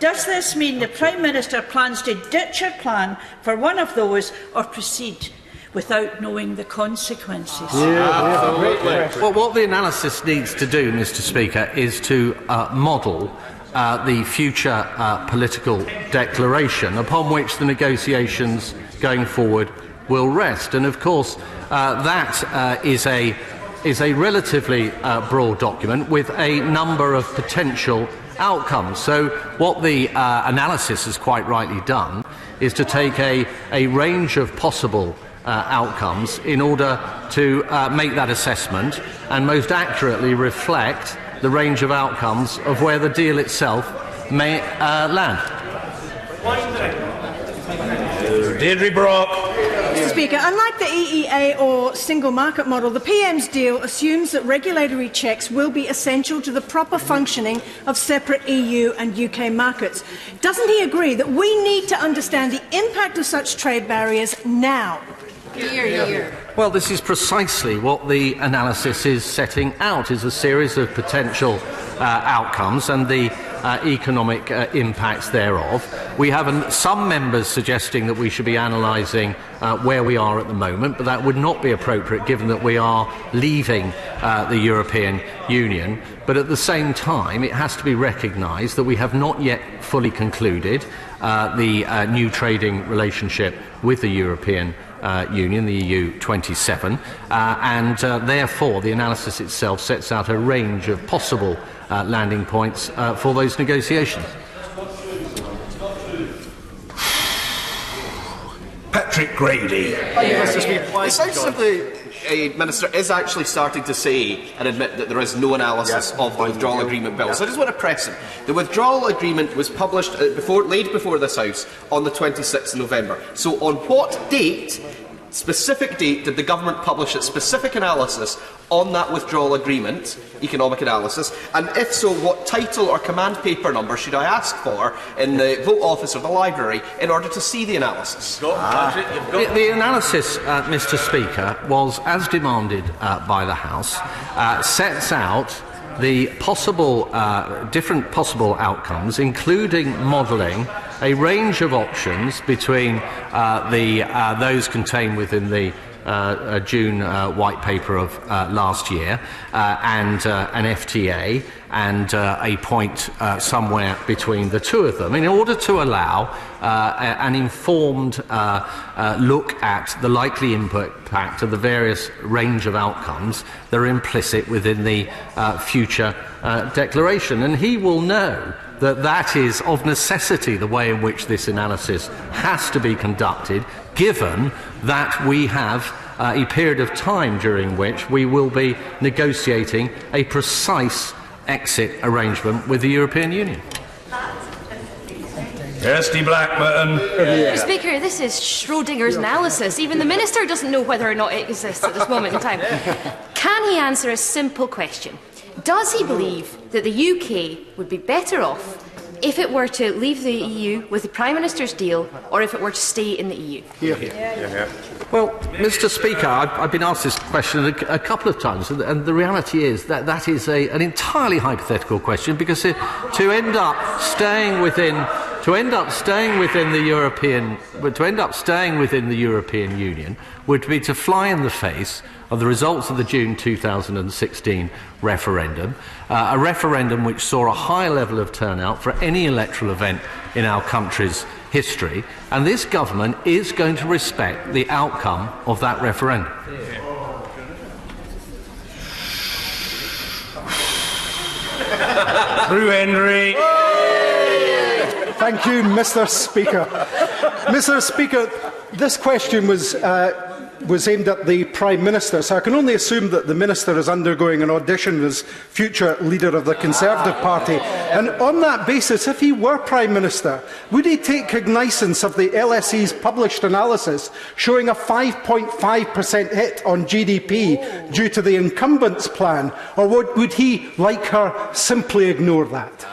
Does this mean the Prime Minister plans to ditch her plan for one of those or proceed without knowing the consequences? Well, what the analysis needs to do, Mr. Speaker, is to model the future political declaration upon which the negotiations going forward will rest. And of course, that is a relatively broad document with a number of potential outcomes. So what the analysis has quite rightly done is to take a range of possible outcomes in order to make that assessment and most accurately reflect the range of outcomes of where the deal itself may land. Deirdre Brock. Mr. Speaker, unlike the EEA or single market model, the PM's deal assumes that regulatory checks will be essential to the proper functioning of separate EU and UK markets. Doesn't he agree that we need to understand the impact of such trade barriers now? Well, this is precisely what the analysis is setting out, is a series of potential outcomes and the economic impacts thereof. We have some members suggesting that we should be analysing where we are at the moment, but that would not be appropriate given that we are leaving the European Union. But at the same time, it has to be recognised that we have not yet fully concluded the new trading relationship with the European Union, the EU 27, and therefore the analysis itself sets out a range of possible landing points for those negotiations. Patrick Grady. It sounds simply Minister is actually starting to say and admit that there is no analysis of the withdrawal agreement bill. So I just want to press him. The withdrawal agreement was published laid before this House on the 26th of November. So on what date, specific date, did the government publish its specific analysis on that withdrawal agreement, economic analysis? And if so, what title or command paper number should I ask for in the vote office or the library in order to see the analysis? The analysis, Mr. Speaker, was, as demanded by the House, sets out the possible, different possible outcomes, including modelling a range of options between those contained within the June white paper of last year and an FTA and a point somewhere between the two of them, in order to allow an informed look at the likely impact of the various range of outcomes that are implicit within the future declaration. And he will know that that is of necessity the way in which this analysis has to be conducted, given that we have a period of time during which we will be negotiating a precise exit arrangement with the European Union. Kirsty Blackburn. Mr. Speaker, this is Schrodinger's analysis. Even the Minister doesn't know whether or not it exists at this moment in time. Can he answer a simple question? Does he believe that the UK would be better off if it were to leave the EU with the Prime Minister's deal, or if it were to stay in the EU? Well, Mr. Speaker, I've been asked this question a couple of times, and the reality is that that is an entirely hypothetical question, because to end up staying within the European Union would be to fly in the face of the results of the June 2016 referendum, a referendum which saw a high level of turnout for any electoral event in our country's history, and this government is going to respect the outcome of that referendum. Through Henry. Thank you, Mr. Speaker. Mr. Speaker, this question was aimed at the Prime Minister, so I can only assume that the Minister is undergoing an audition as future leader of the Conservative Party. And on that basis, if he were Prime Minister, would he take cognizance of the LSE's published analysis showing a 5.5% hit on GDP due to the incumbents' plan, or would he, like her, simply ignore that?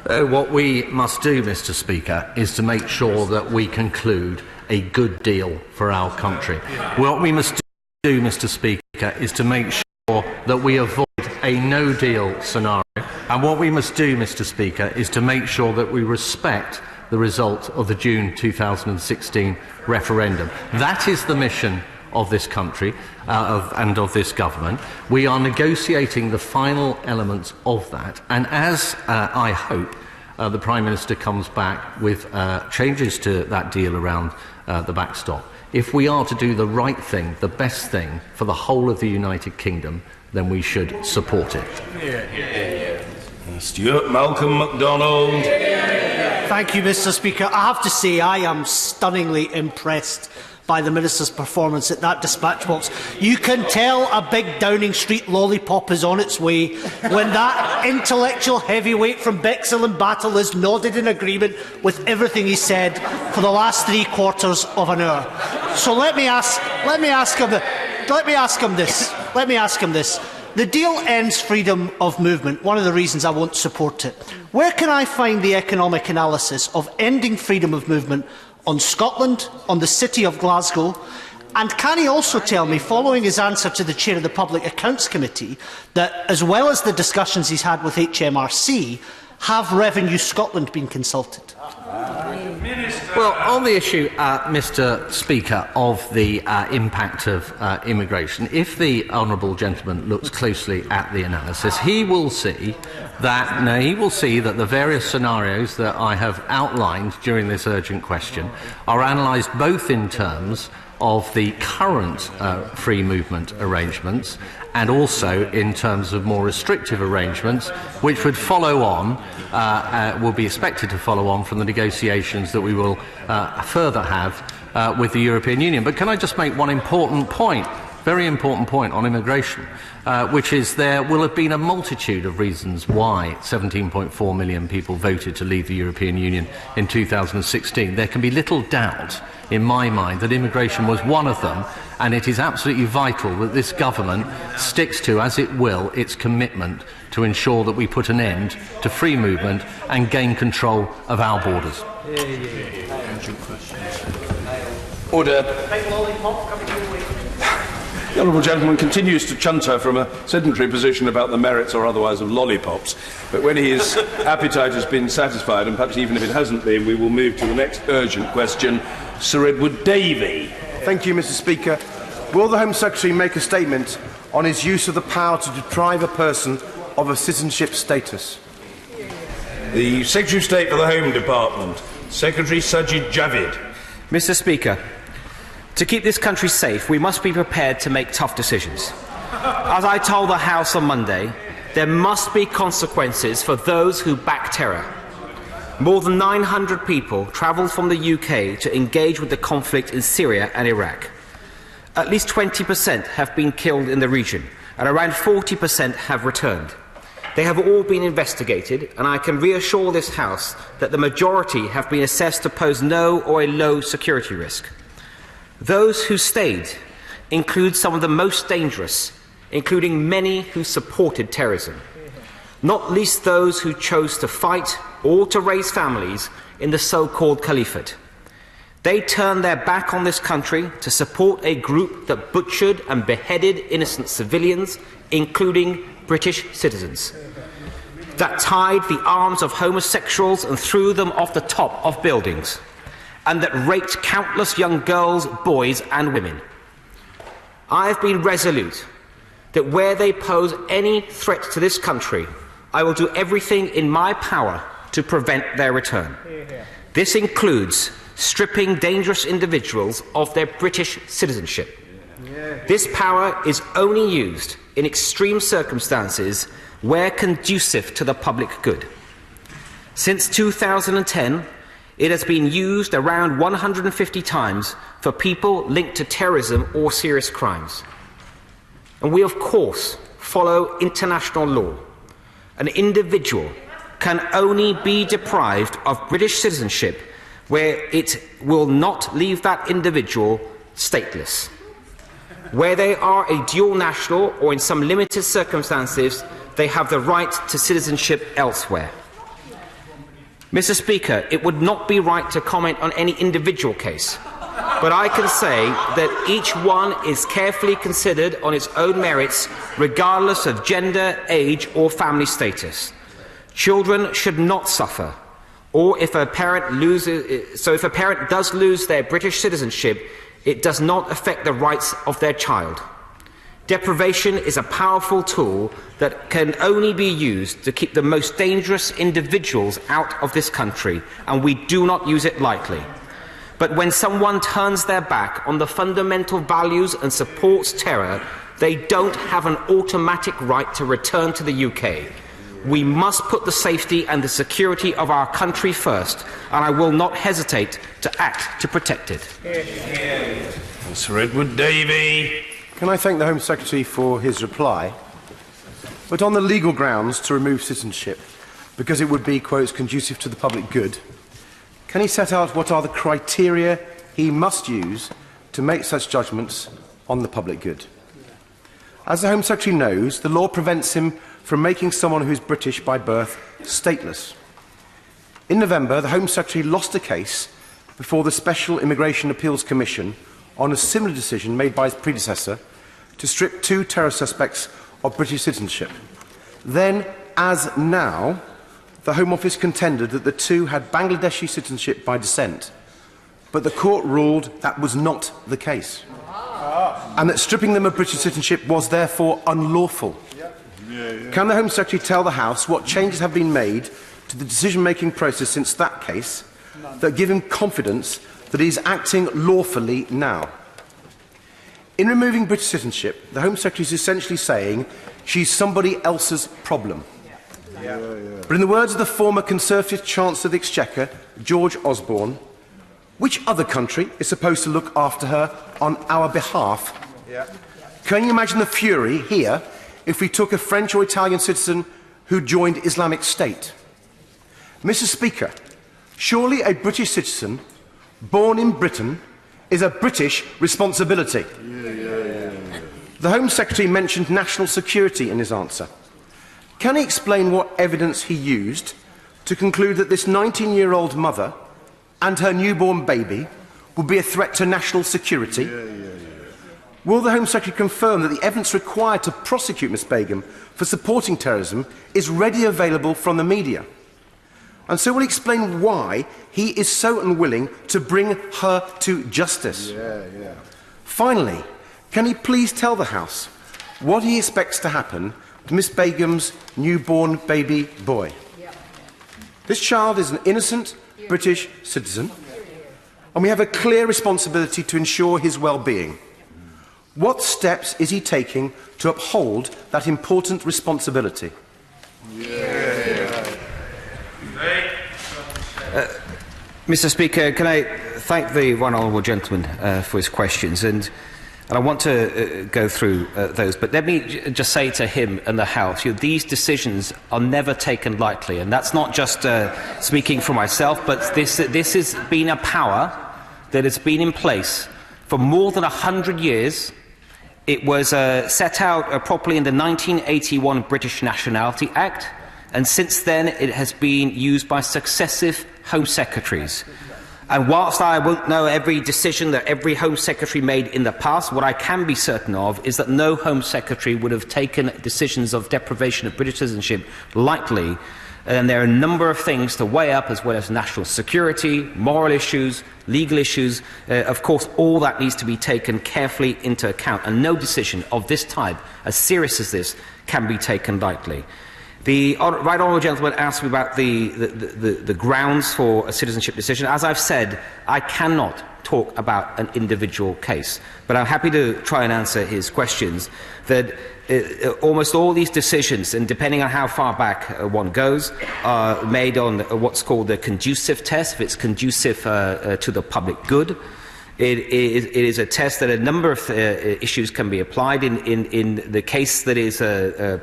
What we must do, Mr. Speaker, is to make sure that we conclude a good deal for our country. What we must do, Mr. Speaker, is to make sure that we avoid a no-deal scenario. And what we must do, Mr. Speaker, is to make sure that we respect the result of the June 2016 referendum. That is the mission of this country and of this government. We are negotiating the final elements of that, and as I hope the Prime Minister comes back with changes to that deal around the backstop, if we are to do the right thing, the best thing for the whole of the United Kingdom, then we should support it. Stuart Malcolm MacDonald. Thank you, Mr. Speaker. I have to say I am stunningly impressed by the Minister's performance at that dispatch box. You can tell a big Downing Street lollipop is on its way when that intellectual heavyweight from Bexhill and Battle is nodded in agreement with everything he said for the last 3/4 of an hour. So let me ask him this. The deal ends freedom of movement, one of the reasons I won't support it. Where can I find the economic analysis of ending freedom of movement on Scotland, on the City of Glasgow? And can he also tell me, following his answer to the Chair of the Public Accounts Committee, that as well as the discussions he's had with HMRC, have Revenue Scotland been consulted? Well, on the issue, Mr. Speaker, of the impact of immigration, if the honourable gentleman looks closely at the analysis, he will see that the various scenarios that I have outlined during this urgent question are analysed both in terms of the current free movement arrangements and also in terms of more restrictive arrangements, which would follow on, will be expected to follow on from the negotiations that we will further have with the European Union. But can I just make one important point, very important point on immigration, which is there will have been a multitude of reasons why 17.4 million people voted to leave the European Union in 2016. There can be little doubt in my mind that immigration was one of them, and it is absolutely vital that this government sticks to, as it will, its commitment to ensure that we put an end to free movement and gain control of our borders. Order. The honourable gentleman continues to chunter from a sedentary position about the merits or otherwise of lollipops, but when his appetite has been satisfied, and perhaps even if it hasn't been, we will move to the next urgent question. Sir Edward Davey. Thank you, Mr. Speaker. Will the Home Secretary make a statement on his use of the power to deprive a person of a citizenship status? The Secretary of State for the Home Department, Secretary Sajid Javid. Mr. Speaker, to keep this country safe, we must be prepared to make tough decisions. As I told the House on Monday, there must be consequences for those who back terror. More than 900 people travelled from the UK to engage with the conflict in Syria and Iraq. At least 20% have been killed in the region, and around 40% have returned. They have all been investigated, and I can reassure this House that the majority have been assessed to pose no or a low security risk. Those who stayed include some of the most dangerous, including many who supported terrorism, not least those who chose to fight or to raise families in the so-called caliphate. They turned their back on this country to support a group that butchered and beheaded innocent civilians, including British citizens, that tied the arms of homosexuals and threw them off the top of buildings, and that raped countless young girls, boys and women. I have been resolute that where they pose any threat to this country, I will do everything in my power to prevent their return. This includes stripping dangerous individuals of their British citizenship. This power is only used in extreme circumstances where conducive to the public good. Since 2010, it has been used around 150 times for people linked to terrorism or serious crimes. And we, of course, follow international law. An individual can only be deprived of British citizenship where it will not leave that individual stateless. Where they are a dual national or in some limited circumstances, they have the right to citizenship elsewhere. Mr. Speaker, it would not be right to comment on any individual case, but I can say that each one is carefully considered on its own merits, regardless of gender, age or family status. Children should not suffer, or if a parent does lose their British citizenship, it does not affect the rights of their child. Deprivation is a powerful tool that can only be used to keep the most dangerous individuals out of this country, and we do not use it lightly. But when someone turns their back on the fundamental values and supports terror, they don't have an automatic right to return to the UK. We must put the safety and the security of our country first, and I will not hesitate to act to protect it. Sir Edward Davey. Can I thank the Home Secretary for his reply? But on the legal grounds to remove citizenship, because it would be, quotes, conducive to the public good, can he set out what are the criteria he must use to make such judgments on the public good? As the Home Secretary knows, the law prevents him from making someone who is British by birth stateless. In November, the Home Secretary lost a case before the Special Immigration Appeals Commission on a similar decision made by his predecessor to strip 2 terror suspects of British citizenship. Then, as now, the Home Office contended that the 2 had Bangladeshi citizenship by descent, but the court ruled that was not the case, and that stripping them of British citizenship was therefore unlawful. Can the Home Secretary tell the House what changes have been made to the decision-making process since that case that give him confidence that he is acting lawfully now? In removing British citizenship, the Home Secretary is essentially saying she's somebody else's problem. But in the words of the former Conservative Chancellor of the Exchequer, George Osborne, which other country is supposed to look after her on our behalf? Can you imagine the fury here if we took a French or Italian citizen who joined Islamic State? Mr. Speaker, surely a British citizen born in Britain is a British responsibility. The Home Secretary mentioned national security in his answer. Can he explain what evidence he used to conclude that this 19-year-old mother and her newborn baby would be a threat to national security? Will the Home Secretary confirm that the evidence required to prosecute Ms Begum for supporting terrorism is readily available from the media? And so will he explain why he is so unwilling to bring her to justice? Finally, can he please tell the House what he expects to happen to Ms Begum's newborn baby boy? This child is an innocent British citizen, and we have a clear responsibility to ensure his well-being. What steps is he taking to uphold that important responsibility? Mr. Speaker, can I thank the one honourable gentleman for his questions? And And I want to go through those. But let me just say to him and the House, these decisions are never taken lightly. And that's not just speaking for myself, but this has been a power that has been in place for more than 100 years. It was set out properly in the 1981 British Nationality Act, and since then it has been used by successive Home Secretaries. And whilst I won't know every decision that every Home Secretary made in the past, what I can be certain of is that no Home Secretary would have taken decisions of deprivation of British citizenship lightly. And there are a number of things to weigh up, as well as national security, moral issues, legal issues. Of course, all that needs to be taken carefully into account, and no decision of this type, as serious as this, can be taken lightly. The right honourable gentleman asked me about the grounds for a citizenship decision. As I've said, I cannot talk about an individual case, but I'm happy to try and answer his questions. That almost all these decisions, and depending on how far back one goes, are made on what's called the conducive test, if it's conducive to the public good. It is a test that a number of issues can be applied in the case that is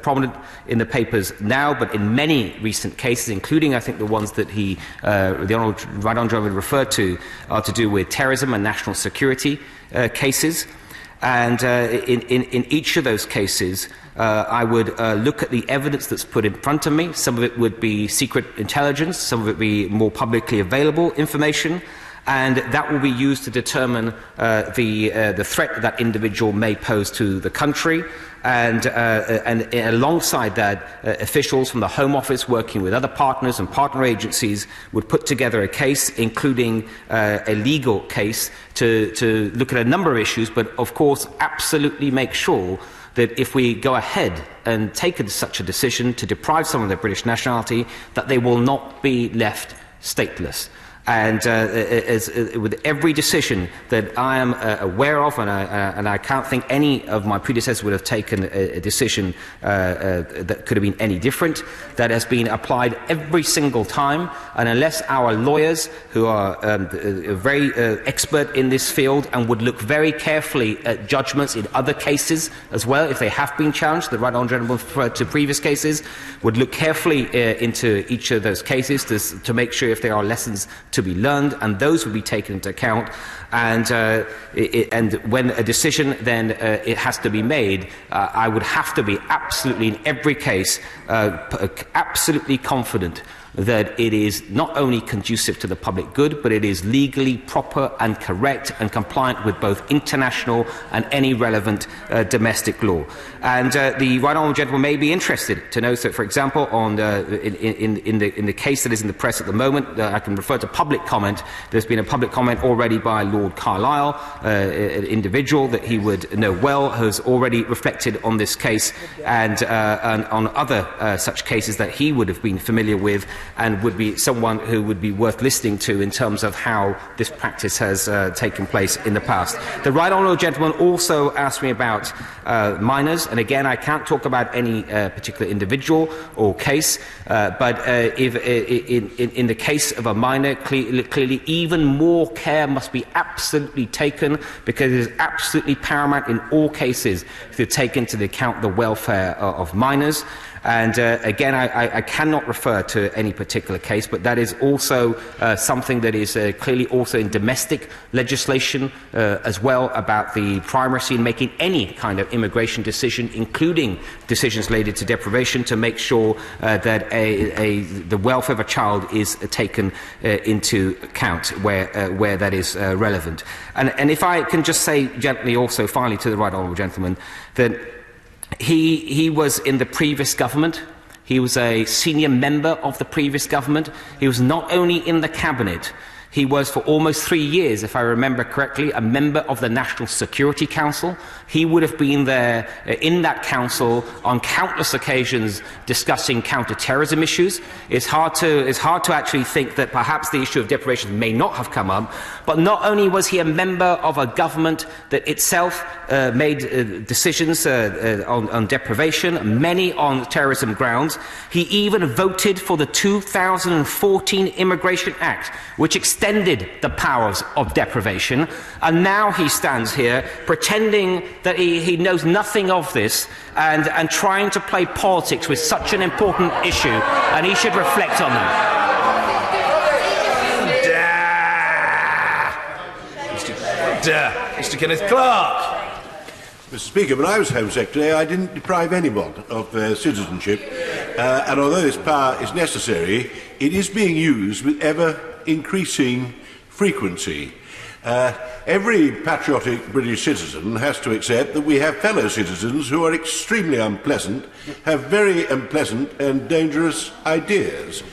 prominent in the papers now, but in many recent cases, including, I think, the ones that the right honourable referred to, are to do with terrorism and national security cases. And in each of those cases, I would look at the evidence that's put in front of me. Some of it would be secret intelligence, some of it would be more publicly available information, and that will be used to determine the threat that individual may pose to the country. And alongside that, officials from the Home Office, working with other partners and partner agencies, would put together a case, including a legal case, to look at a number of issues, but of course absolutely make sure that if we go ahead and take such a decision to deprive someone of their British nationality, that they will not be left stateless. And with every decision that I am aware of, and I can't think any of my predecessors would have taken a decision that could have been any different, that has been applied every single time. And unless our lawyers, who are very expert in this field and would look very carefully at judgments in other cases as well, if they have been challenged, the right honourable gentleman referred to previous cases, would look carefully into each of those cases to make sure if there are lessons to be learned, and those would be taken into account. And when a decision then it has to be made, I would have to be absolutely, in every case, absolutely confident that it is not only conducive to the public good, but it is legally proper and correct and compliant with both international and any relevant domestic law. And the right honourable gentleman may be interested to know that, for example, in the case that is in the press at the moment, I can refer to public comment. There's been a public comment already by Lord Carlisle, an individual that he would know well, has already reflected on this case and on other such cases that he would have been familiar with, and would be someone who would be worth listening to in terms of how this practice has taken place in the past. The right honourable gentleman also asked me about minors, and again, I can't talk about any particular individual or case, but if in the case of a minor, clearly even more care must be absolutely taken, because it is absolutely paramount in all cases to take into account the welfare of minors. And again, I cannot refer to any particular case, but that is also something that is clearly also in domestic legislation as well, about the primacy in making any kind of immigration decision, including decisions related to deprivation, to make sure that the welfare of a child is taken into account where that is relevant. And if I can just say gently also, finally, to the right honourable gentleman, that he was in the previous government. He was a senior member of the previous government. He was not only in the cabinet, he was for almost 3 years, if I remember correctly, a member of the National Security Council. He would have been there in that council on countless occasions discussing counter-terrorism issues. It's hard to actually think that perhaps the issue of deprivation may not have come up, but not only was he a member of a government that itself made decisions on deprivation, many on terrorism grounds, he even voted for the 2014 Immigration Act, which extended extended the powers of deprivation, and now he stands here pretending that he knows nothing of this and trying to play politics with such an important issue, and he should reflect on that. Mr. Kenneth Clark. Mr. Speaker, when I was Home Secretary, I didn't deprive anyone of their citizenship, and although this power is necessary, it is being used with ever-increasing frequency. Every patriotic British citizen has to accept that we have fellow citizens who are extremely unpleasant, have very unpleasant and dangerous ideas,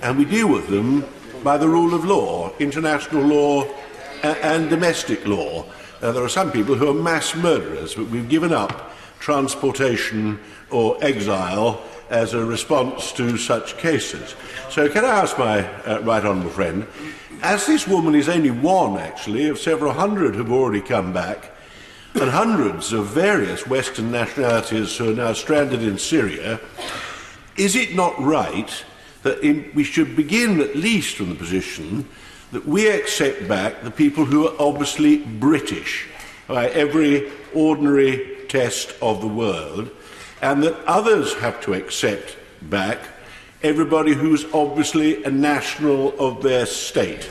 and we deal with them by the rule of law, international law and domestic law. There are some people who are mass murderers, but we've given up transportation or exile as a response to such cases. So can I ask my right honourable friend, as this woman is only one, actually, of several hundred who have already come back, and hundreds of various Western nationalities who are now stranded in Syria, is it not right that we should begin at least from the position that we accept back the people who are obviously British by every ordinary test of the world, and that others have to accept back everybody who's obviously a national of their state,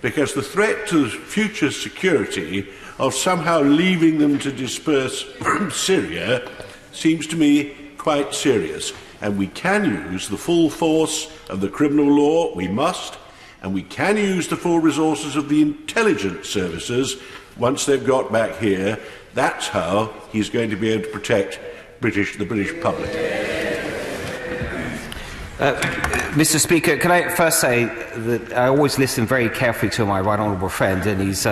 because the threat to future security of somehow leaving them to disperse from Syria seems to me quite serious. And we can use the full force of the criminal law, we must, and we can use the full resources of the intelligence services once they've got back here. That's how he's going to be able to protect the British public. Mr. Speaker, can I first say that I always listen very carefully to my right honourable friend, and he's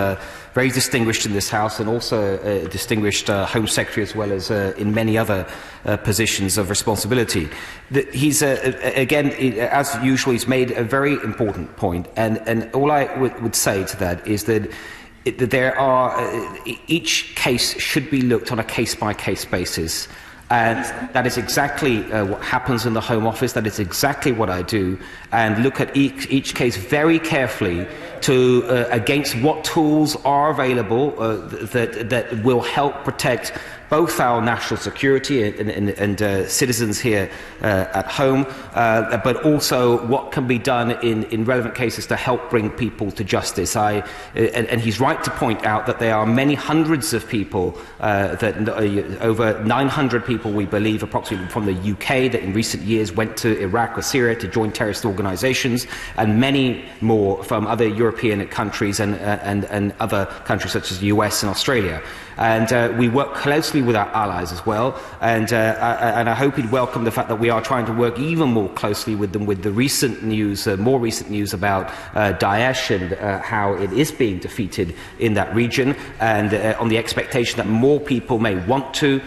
very distinguished in this House and also a distinguished Home Secretary as well as in many other positions of responsibility. He's, again, as usual, he's made a very important point, and all I would say to that is that there are each case should be looked on a case-by-case basis. And that is exactly what happens in the Home Office. That is exactly what I do, and look at each case very carefully to against what tools are available that will help protect both our national security and citizens here at home, but also what can be done in relevant cases to help bring people to justice. And he's right to point out that there are many hundreds of people, over 900 people, we believe, approximately from the UK, that in recent years went to Iraq or Syria to join terrorist organisations, and many more from other European countries and other countries such as the US and Australia. And we work closely with our allies as well, and I hope he'd welcome the fact that we are trying to work even more closely with them with the recent news, more recent news about Daesh and how it is being defeated in that region, and on the expectation that more people may want to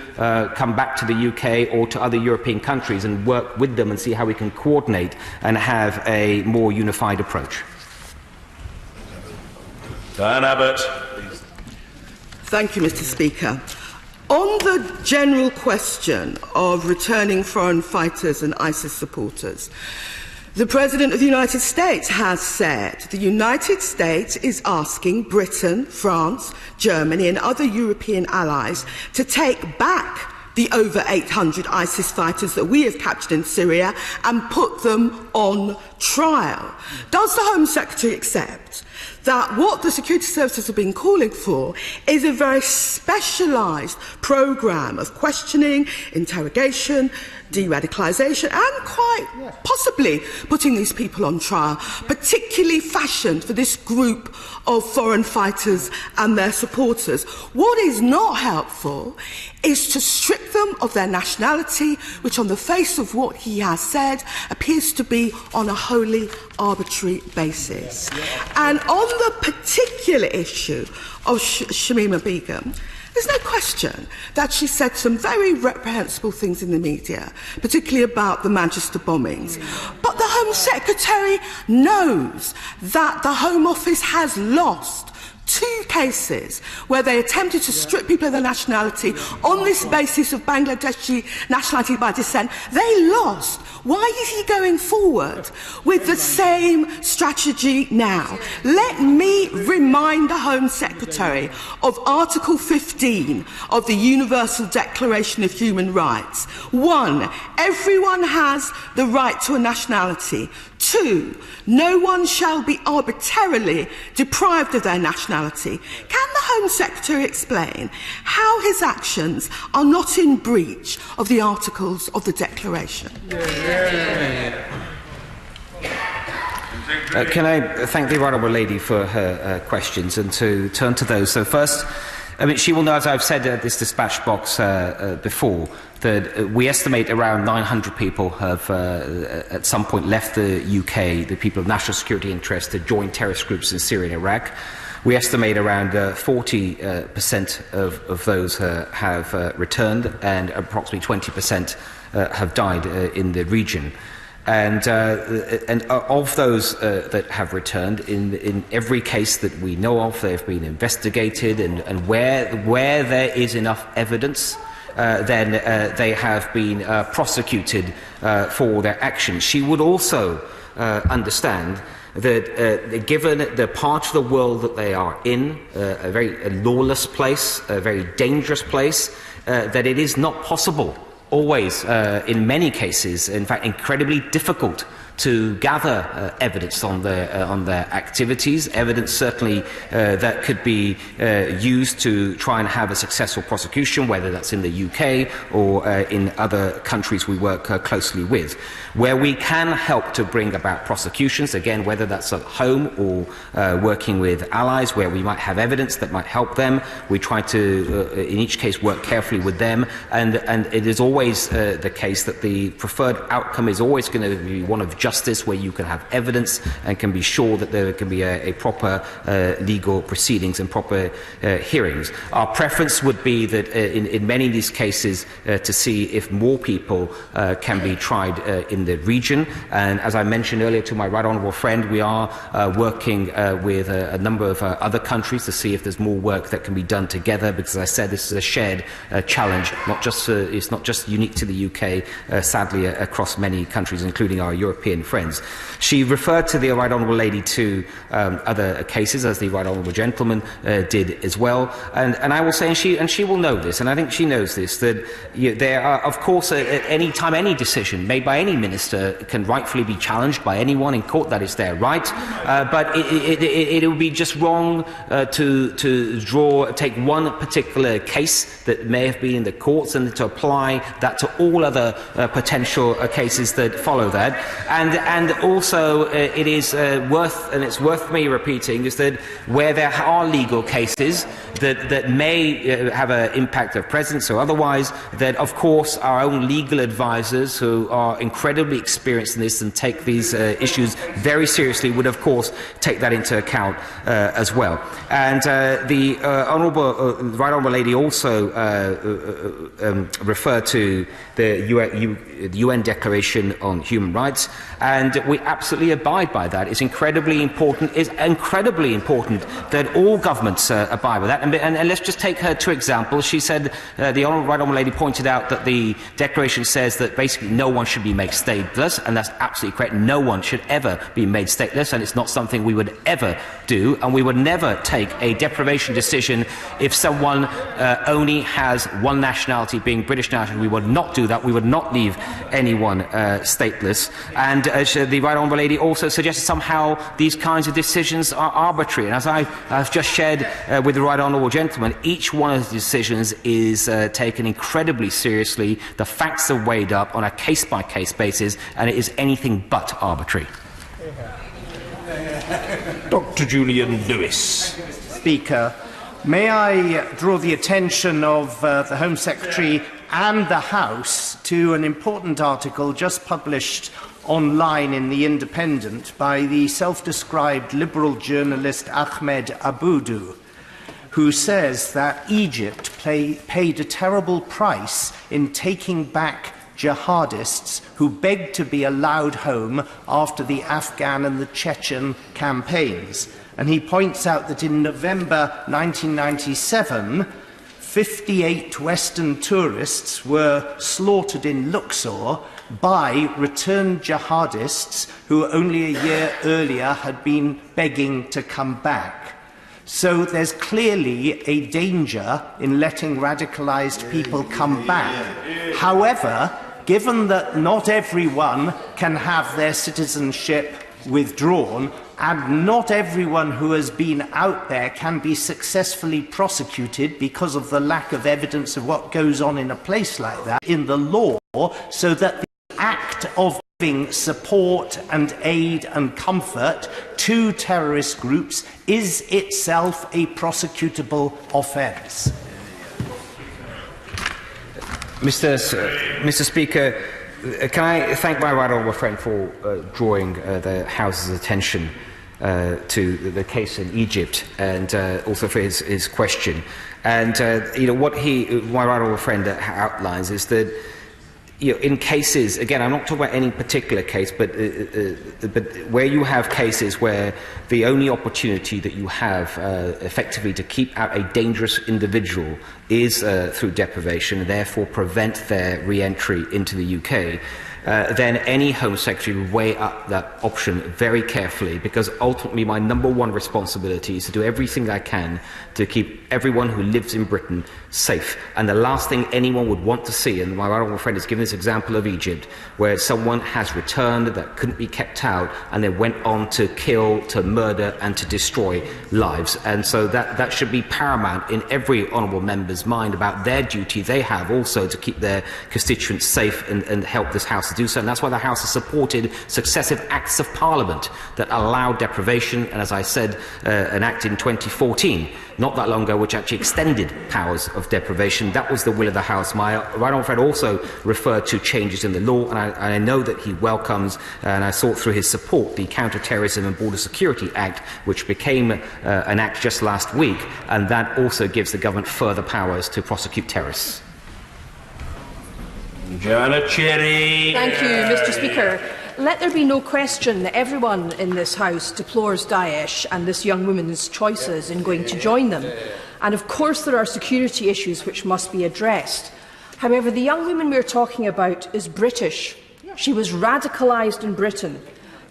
come back to the UK or to other European countries and work with them and see how we can coordinate and have a more unified approach. Diane Abbott. Thank you, Mr. Speaker. On the general question of returning foreign fighters and ISIS supporters, the President of the United States has said the United States is asking Britain, France, Germany and other European allies to take back the over 800 ISIS fighters that we have captured in Syria and put them on trial. Does the Home Secretary accept that what the security services have been calling for is a very specialised programme of questioning, interrogation, de-radicalisation and quite possibly putting these people on trial, particularly fashioned for this group of foreign fighters and their supporters? What is not helpful is to strip them of their nationality, which on the face of what he has said appears to be on a wholly arbitrary basis. And on the particular issue of Shamima Begum, there's no question that she said some very reprehensible things in the media, particularly about the Manchester bombings. But the Home Secretary knows that the Home Office has lost 2 cases where they attempted to strip people of their nationality on this basis of Bangladeshi nationality by descent. They lost. Why is he going forward with the same strategy now? Let me remind the Home Secretary of Article 15 of the Universal Declaration of Human Rights. 1. Everyone has the right to a nationality. 2. No one shall be arbitrarily deprived of their nationality. Can the Home Secretary explain how his actions are not in breach of the articles of the Declaration? Can I thank the Honourable Lady for her questions and to turn to those. So first, I mean, she will know, as I've said at this dispatch box before, that we estimate around 900 people have at some point left the UK, the people of national security interest, to join terrorist groups in Syria and Iraq. We estimate around 40% of those have returned, and approximately 20% have died in the region. And of those that have returned, in every case that we know of, they've been investigated, and where there is enough evidence, then they have been prosecuted for their actions. She would also understand that given the part of the world that they are in, a very lawless place, a very dangerous place, that it is not possible always, in many cases, in fact, incredibly difficult to gather evidence on their activities, evidence certainly that could be used to try and have a successful prosecution, whether that's in the UK or in other countries we work closely with. Where we can help to bring about prosecutions, again, whether that's at home or working with allies where we might have evidence that might help them, we try to, in each case, work carefully with them, and it is always the case that the preferred outcome is always going to be one of justice, where you can have evidence and can be sure that there can be a proper legal proceedings and proper hearings. Our preference would be that in many of these cases to see if more people can be tried in the region. And as I mentioned earlier to my right honourable friend, we are working with a number of other countries to see if there's more work that can be done together, because as I said, this is a shared challenge, it's not just unique to the UK, sadly across many countries, including our European friends. She referred to the Right Honourable Lady to other cases, as the Right Honourable Gentleman did as well. And I will say, and she will know this, and I think she knows this, that there are, of course, at any time, any decision made by any minister can rightfully be challenged by anyone in court. That is their right. But it would be just wrong to take one particular case that may have been in the courts and to apply that to all other potential cases that follow that. And also, it is worth me repeating, is that where there are legal cases that may have an impact of presence or otherwise, that of course our own legal advisors, who are incredibly experienced in this and take these issues very seriously, would of course take that into account as well. And the Right Honourable Lady also referred to the UN Declaration on Human Rights, and we absolutely abide by that. It's incredibly important that all governments abide by that. And let's just take her two examples. She said, the Right Honourable Lady pointed out that the Declaration says that basically no one should be made stateless, and that's absolutely correct. No one should ever be made stateless, and it's not something we would ever do, and we would never take a deprivation decision if someone only has one nationality, being British nationality. We would not do that. We would not leave anyone stateless. And the Right Honourable Lady also suggested somehow these kinds of decisions are arbitrary. And as I've just shared with the Right Honourable Gentleman, each one of the decisions is taken incredibly seriously. The facts are weighed up on a case-by-case basis, and it is anything but arbitrary. Dr. Julian Lewis. Speaker, may I draw the attention of the Home Secretary and the House to an important article just published online in The Independent by the self-described liberal journalist Ahmed Aboudu, who says that Egypt paid a terrible price in taking back jihadists who begged to be allowed home after the Afghan and the Chechen campaigns. And he points out that in November 1997, 58 Western tourists were slaughtered in Luxor by returned jihadists who only a year earlier had been begging to come back. So there's clearly a danger in letting radicalised people come back. However, given that not everyone can have their citizenship withdrawn, and not everyone who has been out there can be successfully prosecuted because of the lack of evidence of what goes on in a place like that in the law, so that the act of giving support and aid and comfort to terrorist groups is itself a prosecutable offence. Mr. Speaker, can I thank my right honourable friend for drawing the House's attention to the case in Egypt, and also for his question. And what my right honourable friend outlines is that in cases, again, I'm not talking about any particular case, but where you have cases where the only opportunity that you have effectively to keep out a dangerous individual is through deprivation, and therefore prevent their re-entry into the UK, then any Home Secretary would weigh up that option very carefully, because ultimately my number one responsibility is to do everything I can to keep everyone who lives in Britain safe. And the last thing anyone would want to see, and my honourable friend has given this example of Egypt, where someone has returned that couldn't be kept out and then went on to kill, to murder and to destroy lives. And so that should be paramount in every honourable member's mind about their duty they have also to keep their constituents safe and help this House to do so. And that's why the House has supported successive acts of Parliament that allow deprivation, and as I said, an act in 2014, not that long ago, which actually extended powers of deprivation. That was the will of the House. My right honourable friend also referred to changes in the law, and I know that he welcomes, and I saw through his support, the Counter-Terrorism and Border Security Act, which became an act just last week, and that also gives the government further powers to prosecute terrorists. Joanna Cherry. Thank you, Mr. Speaker. Let there be no question that everyone in this House deplores Daesh and this young woman's choices in going to join them. And of course there are security issues which must be addressed. However, the young woman we are talking about is British. She was radicalised in Britain.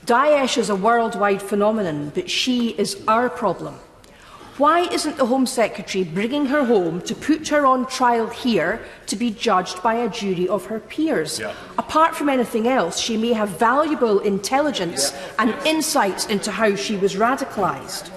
Daesh is a worldwide phenomenon, but she is our problem. Why isn't the Home Secretary bringing her home to put her on trial here to be judged by a jury of her peers? Yeah. Apart from anything else, she may have valuable intelligence and insights into how she was radicalised.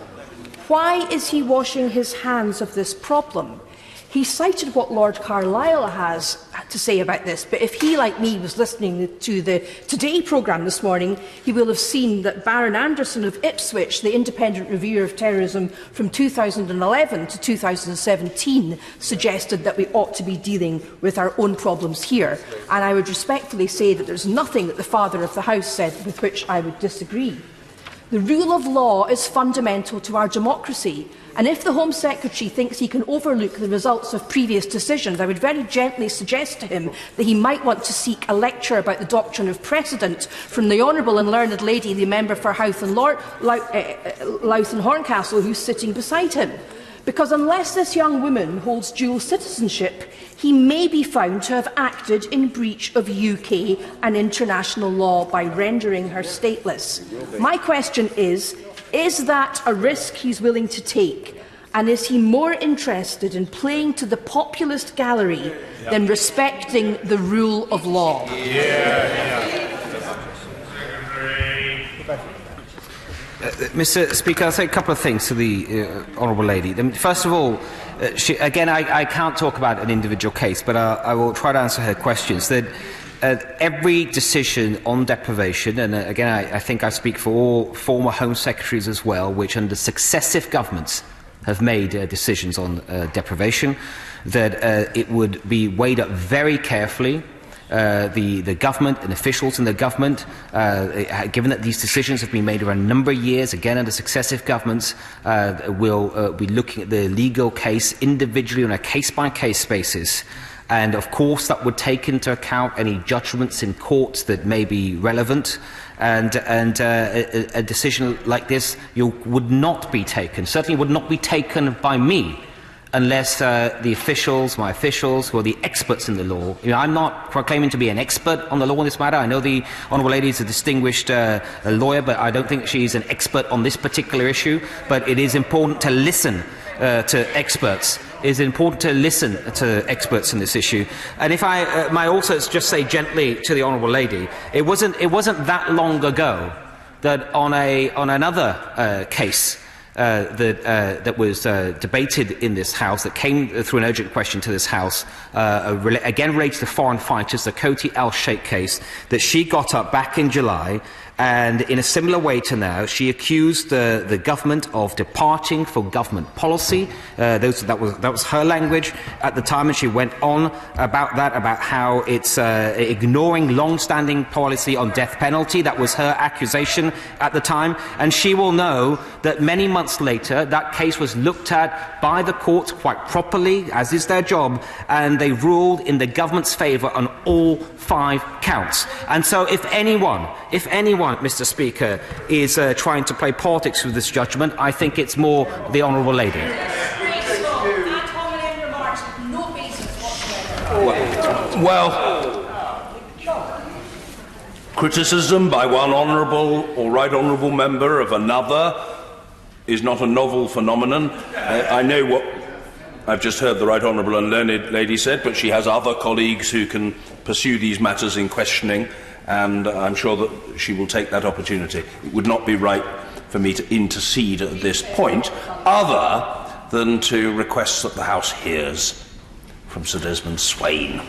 Why is he washing his hands of this problem? He cited what Lord Carlisle has to say about this, but if he, like me, was listening to the Today programme this morning, he will have seen that Baron Anderson of Ipswich, the independent reviewer of terrorism from 2011 to 2017, suggested that we ought to be dealing with our own problems here. And I would respectfully say that there's nothing that the Father of the House said with which I would disagree. The rule of law is fundamental to our democracy, and if the Home Secretary thinks he can overlook the results of previous decisions, I would very gently suggest to him that he might want to seek a lecture about the doctrine of precedent from the Honourable and Learned Lady, the member for Louth and Horncastle, who's sitting beside him. Because unless this young woman holds dual citizenship, he may be found to have acted in breach of UK and international law by rendering her stateless. My question is that a risk he's willing to take? And is he more interested in playing to the populist gallery than respecting the rule of law? Mr. Speaker, I'll say a couple of things to the Honourable Lady. First of all, I can't talk about an individual case, but I will try to answer her questions. That every decision on deprivation, and again, I think I speak for all former Home Secretaries as well, which under successive governments have made decisions on deprivation, that it would be weighed up very carefully. The government and officials in the government, given that these decisions have been made over a number of years, again under successive governments, will be looking at the legal case individually on a case-by-case basis And of course, that would take into account any judgments in courts that may be relevant. And a decision like this would not be taken, certainly would not be taken by me, unless my officials, who are the experts in the law. I'm not proclaiming to be an expert on the law in this matter. I know the Honourable Lady is a distinguished lawyer, but I don't think she's an expert on this particular issue. But it is important to listen to experts. It is important to listen to experts in this issue. And if I might also just say gently to the Honourable Lady, it wasn't that long ago that on another case that was debated in this House, that came through an urgent question to this House, again related to foreign fighters, the Koti al-Sheikh case, that she got up back in July, and in a similar way to now, she accused the government of departing from government policy. That was her language at the time, and she went on about that, about how it's ignoring long-standing policy on death penalty. That was her accusation at the time, and she will know that many months later, that case was looked at by the courts quite properly, as is their job, and they ruled in the government's favour on all 5 counts. And so if anyone, Mr. Speaker, is trying to play politics with this judgment, I think it's more the Honourable Lady. Well, criticism by one honourable or right honourable member of another is not a novel phenomenon. I know what I've just heard the right honourable and learned lady said, but she has other colleagues who can pursue these matters in questioning, and I'm sure that she will take that opportunity. It would not be right for me to intercede at this point, other than to request that the House hears from Sir Desmond Swain.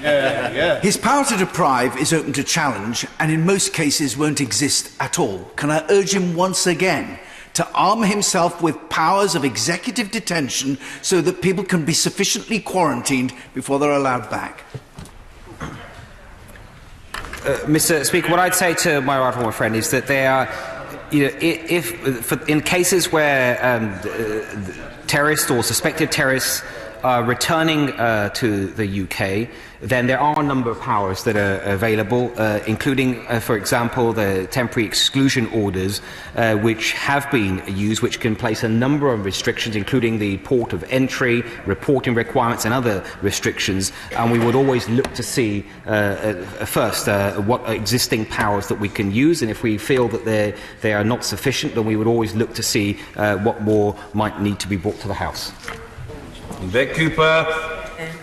His power to deprive is open to challenge, and in most cases won't exist at all. Can I urge him once again to arm himself with powers of executive detention so that people can be sufficiently quarantined before they're allowed back? Mr. Speaker, what I'd say to my right honourable friend is that they are, in cases where terrorists or suspected terrorists are returning to the UK, then there are a number of powers that are available, including, for example, the temporary exclusion orders, which have been used, which can place a number of restrictions, including the port of entry, reporting requirements and other restrictions. And we would always look to see first what existing powers that we can use, and if we feel that they are not sufficient, then we would always look to see what more might need to be brought to the House. Vic Cooper.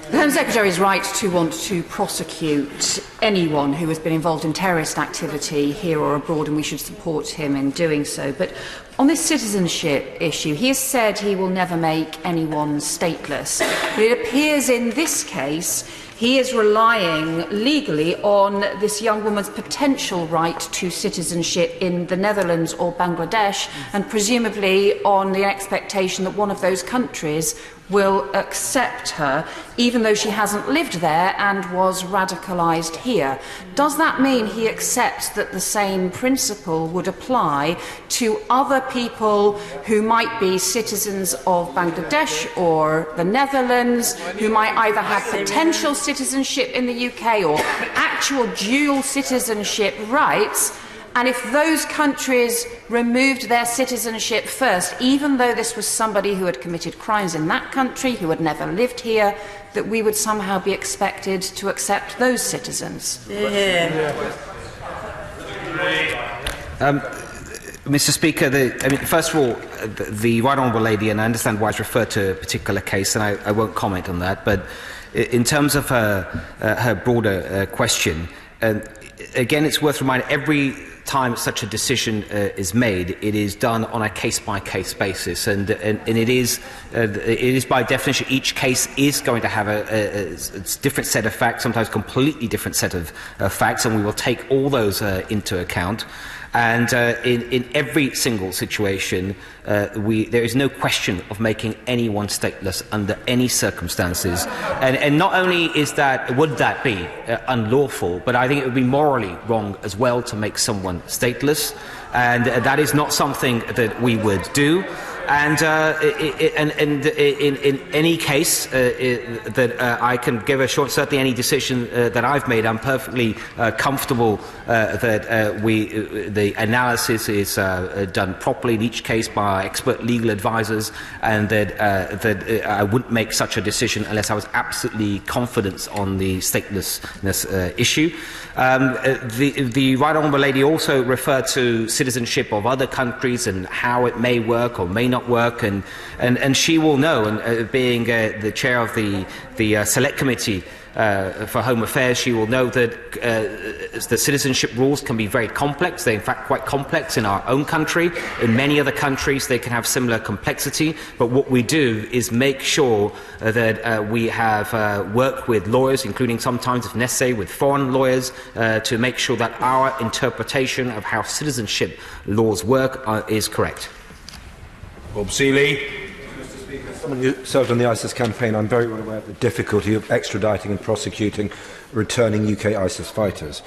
The Home Secretary is right to want to prosecute anyone who has been involved in terrorist activity here or abroad, and we should support him in doing so. But on this citizenship issue, he has said he will never make anyone stateless. But it appears in this case he is relying legally on this young woman's potential right to citizenship in the Netherlands or Bangladesh, and presumably on the expectation that one of those countries will accept her, even though she hasn't lived there and was radicalised here. Does that mean he accepts that the same principle would apply to other people who might be citizens of Bangladesh or the Netherlands, who might either have potential citizenship in the UK or actual dual citizenship rights? And if those countries removed their citizenship first, even though this was somebody who had committed crimes in that country, who had never lived here, that we would somehow be expected to accept those citizens? Mr. Speaker, first of all, the right honourable lady, and I understand why it's referred to a particular case, and I won't comment on that, but in terms of her broader question, again, it's worth reminding every time such a decision is made, it is done on a case-by-case basis, and it is by definition, each case is going to have a different set of facts, sometimes completely different set of facts, and we will take all those into account. And in every single situation, there is no question of making anyone stateless under any circumstances. And not only would that be unlawful, but I think it would be morally wrong as well to make someone stateless. And that is not something that we would do. in any case that I can give assurance, certainly any decision that I've made, I'm perfectly comfortable that the analysis is done properly in each case by expert legal advisors, and that I wouldn't make such a decision unless I was absolutely confident on the statelessness issue. The Right Honourable Lady also referred to citizenship of other countries and how it may work or may not work, and she will know, and being the chair of the Select Committee for Home Affairs, she will know that the citizenship rules can be very complex. They're in fact quite complex in our own country. In many other countries they can have similar complexity, but what we do is make sure that we have worked with lawyers, including sometimes, if necessary, with foreign lawyers, to make sure that our interpretation of how citizenship laws work is correct. Bob Seeley. Someone who served on the ISIS campaign, I'm very well aware of the difficulty of extraditing and prosecuting returning UK ISIS fighters.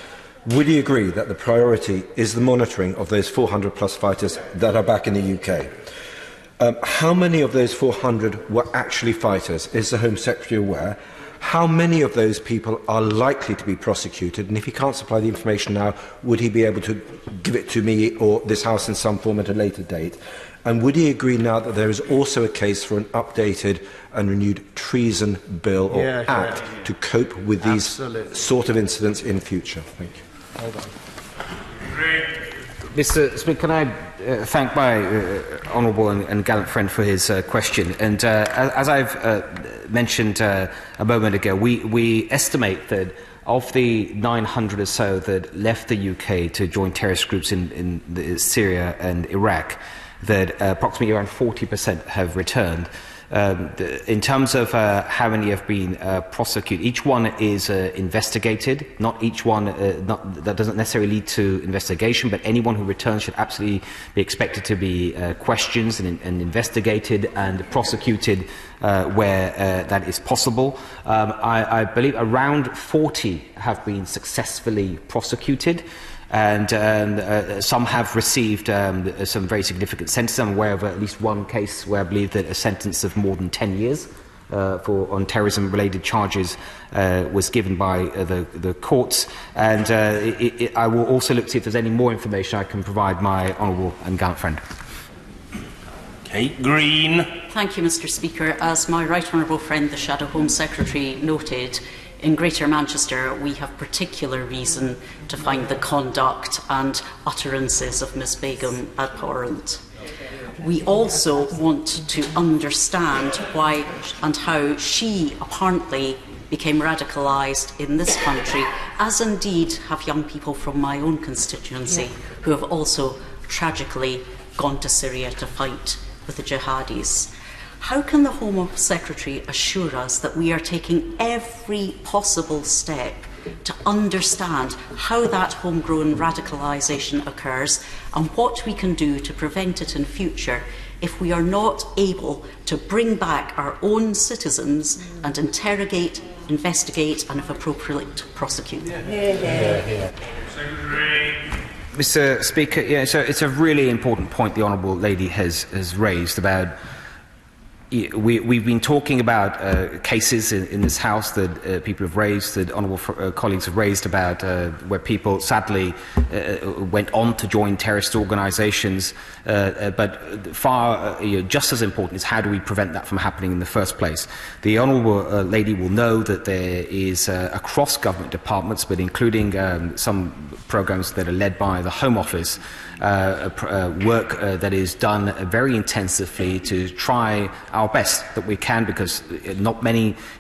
Would you agree that the priority is the monitoring of those 400 plus fighters that are back in the UK? How many of those 400 were actually fighters? Is the Home Secretary aware? How many of those people are likely to be prosecuted? And if he can't supply the information now, would he be able to give it to me or this House in some form at a later date? And would he agree now that there is also a case for an updated and renewed treason bill or act to cope with these sort of incidents in future? Thank you. Hold on. Mr. Speaker, can I thank my honourable and gallant friend for his question? And as I've mentioned a moment ago, we estimate that of the 900 or so that left the UK to join terrorist groups in Syria and Iraq, that approximately around 40% have returned. In terms of how many have been prosecuted, each one is investigated. Not each one, that doesn't necessarily lead to investigation, but anyone who returns should absolutely be expected to be questioned and investigated and prosecuted where that is possible. I believe around 40 have been successfully prosecuted. And some have received some very significant sentences. I'm aware of at least one case where I believe that a sentence of more than 10 years on terrorism-related charges was given by the courts. And I will also look to see if there's any more information I can provide my honourable and gallant friend. Kate Green. Thank you, Mr. Speaker. As my right honourable friend, the Shadow Home Secretary, noted, in Greater Manchester, we have particular reason to find the conduct and utterances of Ms Begum abhorrent. We also want to understand why and how she apparently became radicalised in this country, as indeed have young people from my own constituency who have also tragically gone to Syria to fight with the jihadis. How can the Home Secretary assure us that we are taking every possible step to understand how that homegrown radicalisation occurs and what we can do to prevent it in future if we are not able to bring back our own citizens and interrogate, investigate and, if appropriate, prosecute? Mr. Speaker, so it's a really important point the Honourable Lady has raised about. We've been talking about cases in this House that people have raised, that honourable colleagues have raised about where people sadly went on to join terrorist organisations, but far just as important is how do we prevent that from happening in the first place. The Honourable Lady will know that there is across government departments, but including some programmes that are led by the Home Office, work that is done very intensively to try our best that we can, because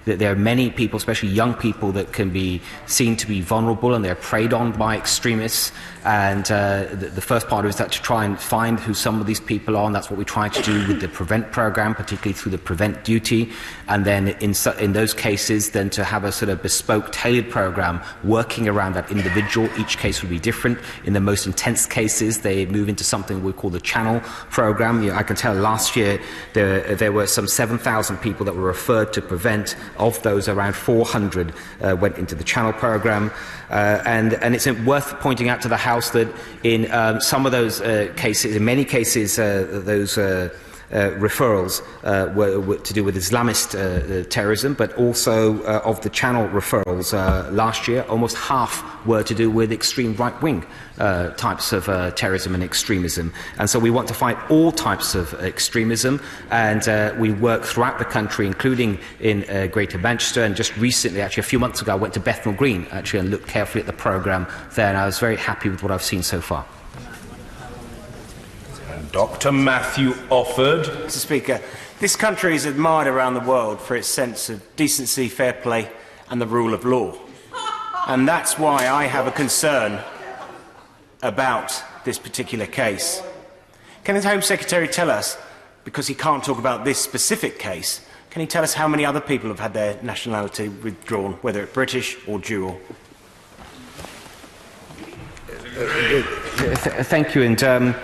there are many people, especially young people, that can be seen to be vulnerable and they're preyed on by extremists. And the first part is that to try and find who some of these people are, and that's what we try to do with the Prevent programme, particularly through the Prevent duty. And then in those cases, then to have a sort of bespoke, tailored programme working around that individual. Each case will be different. In the most intense cases, they move into something we call the Channel programme. I can tell last year there were some 7,000 people that were referred to Prevent. Of those, around 400 went into the Channel programme. And it's worth pointing out to the House that in some of those cases, in many cases, those referrals were to do with Islamist terrorism, but also of the Channel referrals last year, almost half were to do with extreme right-wing types of terrorism and extremism. And so we want to fight all types of extremism, and we work throughout the country, including in Greater Manchester. And just recently, actually a few months ago, I went to Bethnal Green actually and looked carefully at the programme there, and I was very happy with what I've seen so far. Dr. Matthew Offord. Mr. Speaker, this country is admired around the world for its sense of decency, fair play and the rule of law. And that's why I have a concern about this particular case. Can the Home Secretary tell us, because he can't talk about this specific case, can he tell us how many other people have had their nationality withdrawn, whether it's British or dual? Thank you. And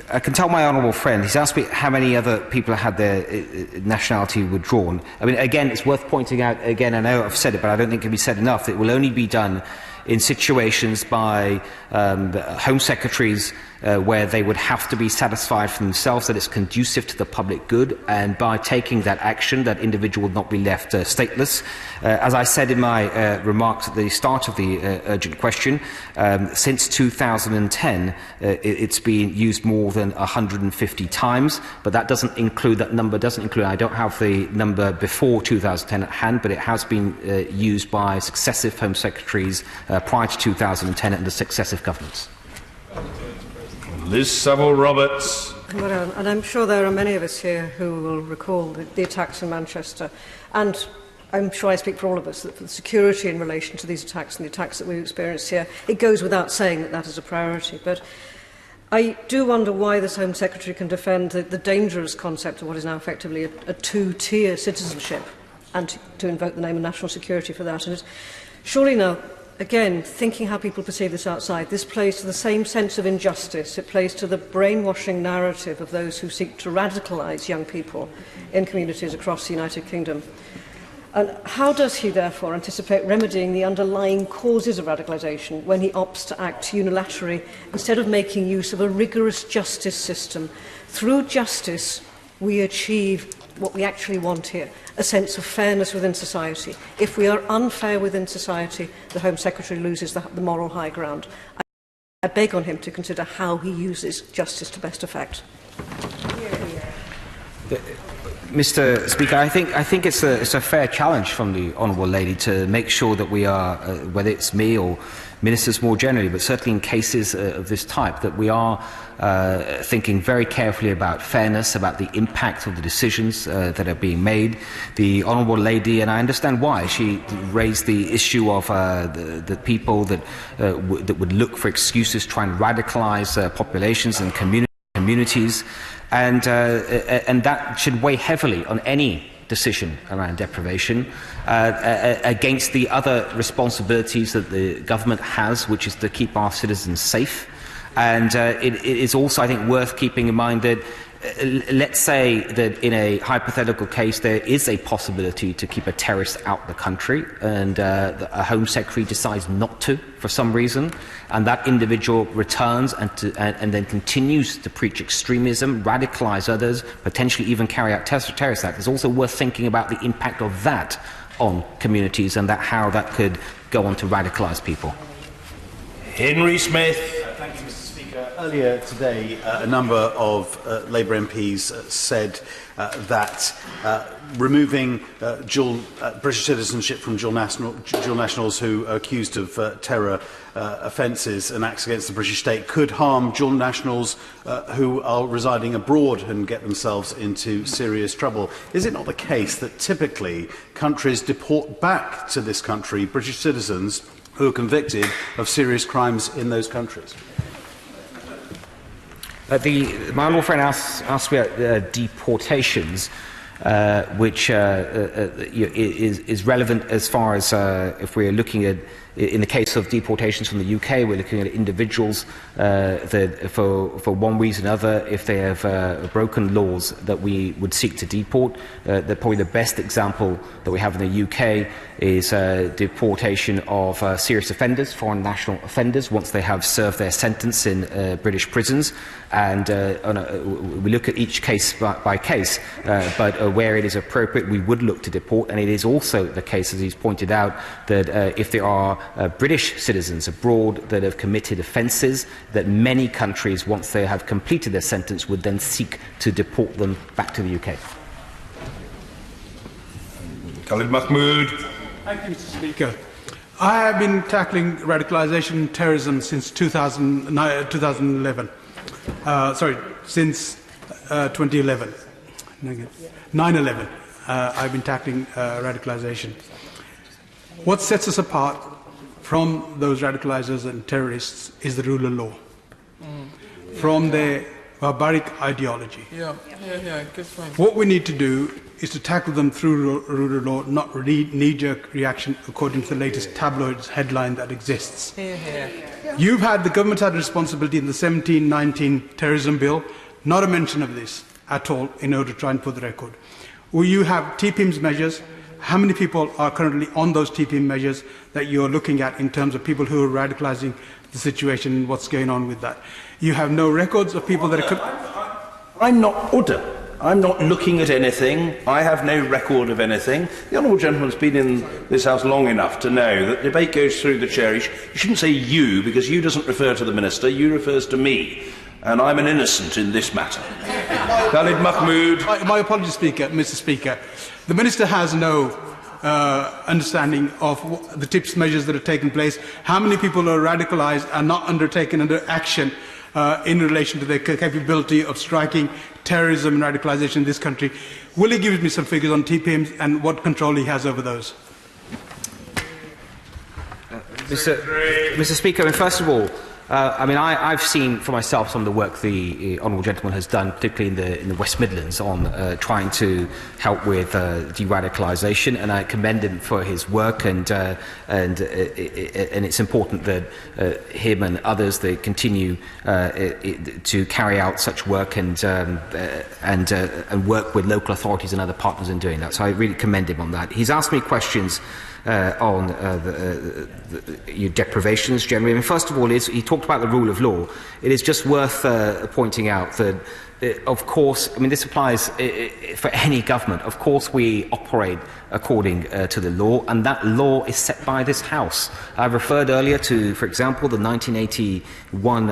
I can tell my honourable friend, he's asked me how many other people have had their nationality withdrawn. I mean, again, it's worth pointing out, again, I know I've said it, but I don't think it can be said enough, that it will only be done in situations by Home Secretaries where they would have to be satisfied for themselves that it's conducive to the public good, and by taking that action, that individual will not be left stateless. As I said in my remarks at the start of the urgent question, since 2010 it's been used more than 150 times, but that doesn't include, that number doesn't include, I don't have the number before 2010 at hand, but it has been used by successive Home Secretaries prior to 2010 under successive governments. Liz Saville-Roberts. Well, and I'm sure there are many of us here who will recall the attacks in Manchester, and I'm sure I speak for all of us that for the security in relation to these attacks and the attacks that we've experienced here, it goes without saying that that is a priority. But I do wonder why this Home Secretary can defend the dangerous concept of what is now effectively a two-tier citizenship, and to invoke the name of national security for that. And it's surely now, again, thinking how people perceive this outside, this plays to the same sense of injustice. It plays to the brainwashing narrative of those who seek to radicalise young people in communities across the United Kingdom. And how does he, therefore, anticipate remedying the underlying causes of radicalisation when he opts to act unilaterally instead of making use of a rigorous justice system? Through justice, we achieve what we actually want here, a sense of fairness within society. If we are unfair within society, the Home Secretary loses the moral high ground. I beg on him to consider how he uses justice to best effect. Mr. Speaker, I think it's a fair challenge from the Honourable Lady to make sure that we are, whether it's me or ministers more generally, but certainly in cases of this type, that we are thinking very carefully about fairness, about the impact of the decisions that are being made. The Honourable Lady, and I understand why, she raised the issue of the people that would look for excuses, try and radicalise populations and communities, and that should weigh heavily on any decision around deprivation against the other responsibilities that the government has, which is to keep our citizens safe. And it is also, I think, worth keeping in mind that let's say that in a hypothetical case there is a possibility to keep a terrorist out of the country, and a Home Secretary decides not to for some reason, and that individual returns and then continues to preach extremism, radicalise others, potentially even carry out terrorist acts. It's also worth thinking about the impact of that on communities and how that could go on to radicalise people. Henry Smith. Thank you, Mr. Speaker. Earlier today, a number of Labour MPs said that removing British citizenship from dual nationals who are accused of terror offences and acts against the British state could harm dual nationals who are residing abroad and get themselves into serious trouble. Is it not the case that typically countries deport back to this country British citizens who are convicted of serious crimes in those countries? My honourable friend asked me about deportations. which is relevant as far as if we're looking at, in the case of deportations from the UK, we're looking at individuals that for one reason or another, if they have broken laws, that we would seek to deport. Probably the best example that we have in the UK is deportation of serious offenders, foreign national offenders, once they have served their sentence in British prisons. And we look at each case by case, but where it is appropriate, we would look to deport. And it is also the case, as he's pointed out, that if there are British citizens abroad that have committed offences, that many countries, once they have completed their sentence, would then seek to deport them back to the UK. Khalid Mahmood. Thank you, Mr. Speaker. I have been tackling radicalisation and terrorism since 2011. Since 2011. 9/11. I've been tackling radicalisation. What sets us apart from those radicalisers and terrorists is the rule of law. From their barbaric ideology. What we need to do is to tackle them through rule of law, not knee-jerk reaction according to the latest tabloids headline that exists. You've had, the government had a responsibility in the 1719 terrorism bill, not a mention of this at all in order to try and put the record. Will you have TPIMS measures? How many people are currently on those TPIM measures that you're looking at in terms of people who are radicalising the situation and what's going on with that? You have no records of people that are... I'm not looking at anything. I have no record of anything. The honourable gentleman's been in this House long enough to know that debate goes through the chair. You shouldn't say you, because you doesn't refer to the Minister, you refers to me. And I'm an innocent in this matter. Khalid Mahmood. My apologies, Mr. Speaker. The Minister has no understanding of the TIPS measures that have taken place, how many people are radicalised and not undertaken under action in relation to their capability of striking terrorism and radicalisation in this country. Will he give me some figures on TPIMs and what control he has over those? Mr. Speaker, first of all, I've seen for myself some of the work the honourable gentleman has done, particularly in the West Midlands, on trying to help with de-radicalisation, and I commend him for his work. And it's important that him and others they continue to carry out such work and work with local authorities and other partners in doing that. So I really commend him on that. He's asked me questions on your deprivations generally. First of all, he talked about the rule of law. It is just worth pointing out that, of course, this applies for any government. Of course, we operate according to the law, and that law is set by this House. I referred earlier to, for example, the 1981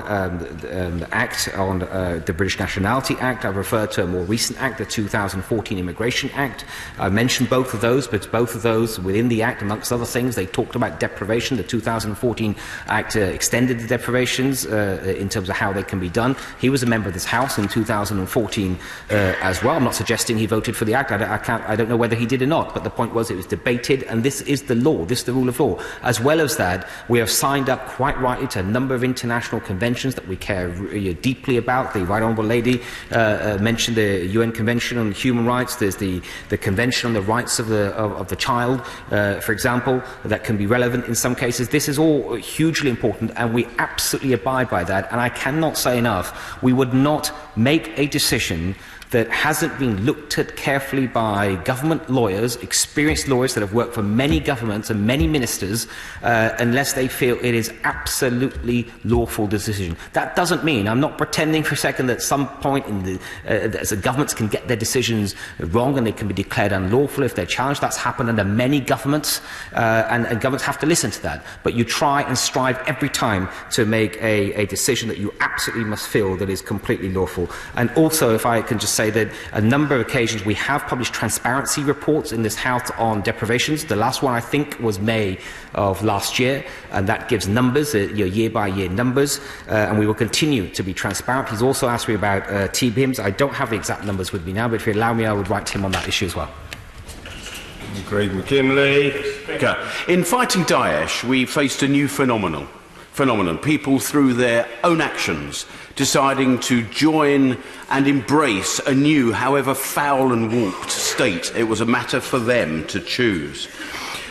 Act on the British Nationality Act. I referred to a more recent act, the 2014 Immigration Act. I mentioned both of those, but both of those within the Act, amongst other things, they talked about deprivation. The 2014 Act extended the deprivations in terms of how they can be done. He was a member of this House in 2014 as well. I'm not suggesting he voted for the Act. I don't know whether he did or not, but the point was it was debated, and this is the law, this is the rule of law. As well as that, we have signed up quite rightly to a number of international conventions that we care deeply about. The Right Honourable Lady mentioned the UN Convention on Human Rights. There's the Convention on the Rights of the Child, for example, that can be relevant in some cases. This is all hugely important, and we absolutely abide by that. And I cannot say enough, we would not make a decision that hasn't been looked at carefully by government lawyers, experienced lawyers that have worked for many governments and many ministers, unless they feel it is absolutely lawful decision. That doesn't mean, I'm not pretending for a second that at some point in the governments can get their decisions wrong and they can be declared unlawful if they're challenged. That's happened under many governments, and governments have to listen to that. But you try and strive every time to make a decision that you absolutely must feel that is completely lawful. And also, if I can just say that a number of occasions we have published transparency reports in this House on deprivations. The last one, I think, was May of last year, and that gives numbers, year-by-year numbers, and we will continue to be transparent. He's also asked me about TBIMs. I don't have the exact numbers with me now, but if you allow me, I would write to him on that issue as well. Craig McKinley. In fighting Daesh, we faced a new phenomenon, phenomenon. People, through their own actions, deciding to join and embrace a new, however foul and warped, state. It was a matter for them to choose.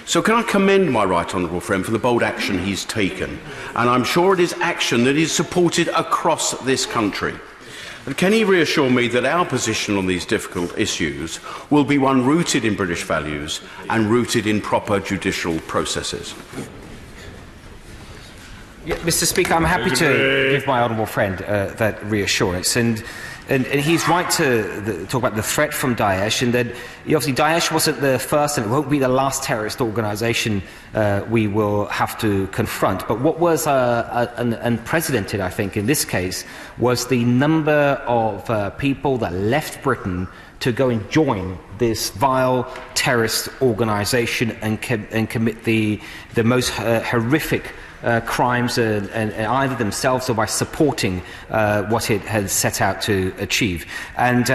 So can I commend my right honourable friend for the bold action he's taken? And I'm sure it is action that is supported across this country. And can he reassure me that our position on these difficult issues will be one rooted in British values and rooted in proper judicial processes? Yeah, Mr. Speaker, I'm happy to give my honourable friend that reassurance. And he's right to talk about the threat from Daesh, and that obviously Daesh wasn't the first and it won't be the last terrorist organisation we will have to confront. But what was unprecedented, I think, in this case, was the number of people that left Britain to go and join this vile terrorist organisation and commit the most horrific crimes, and either themselves or by supporting what it has set out to achieve. And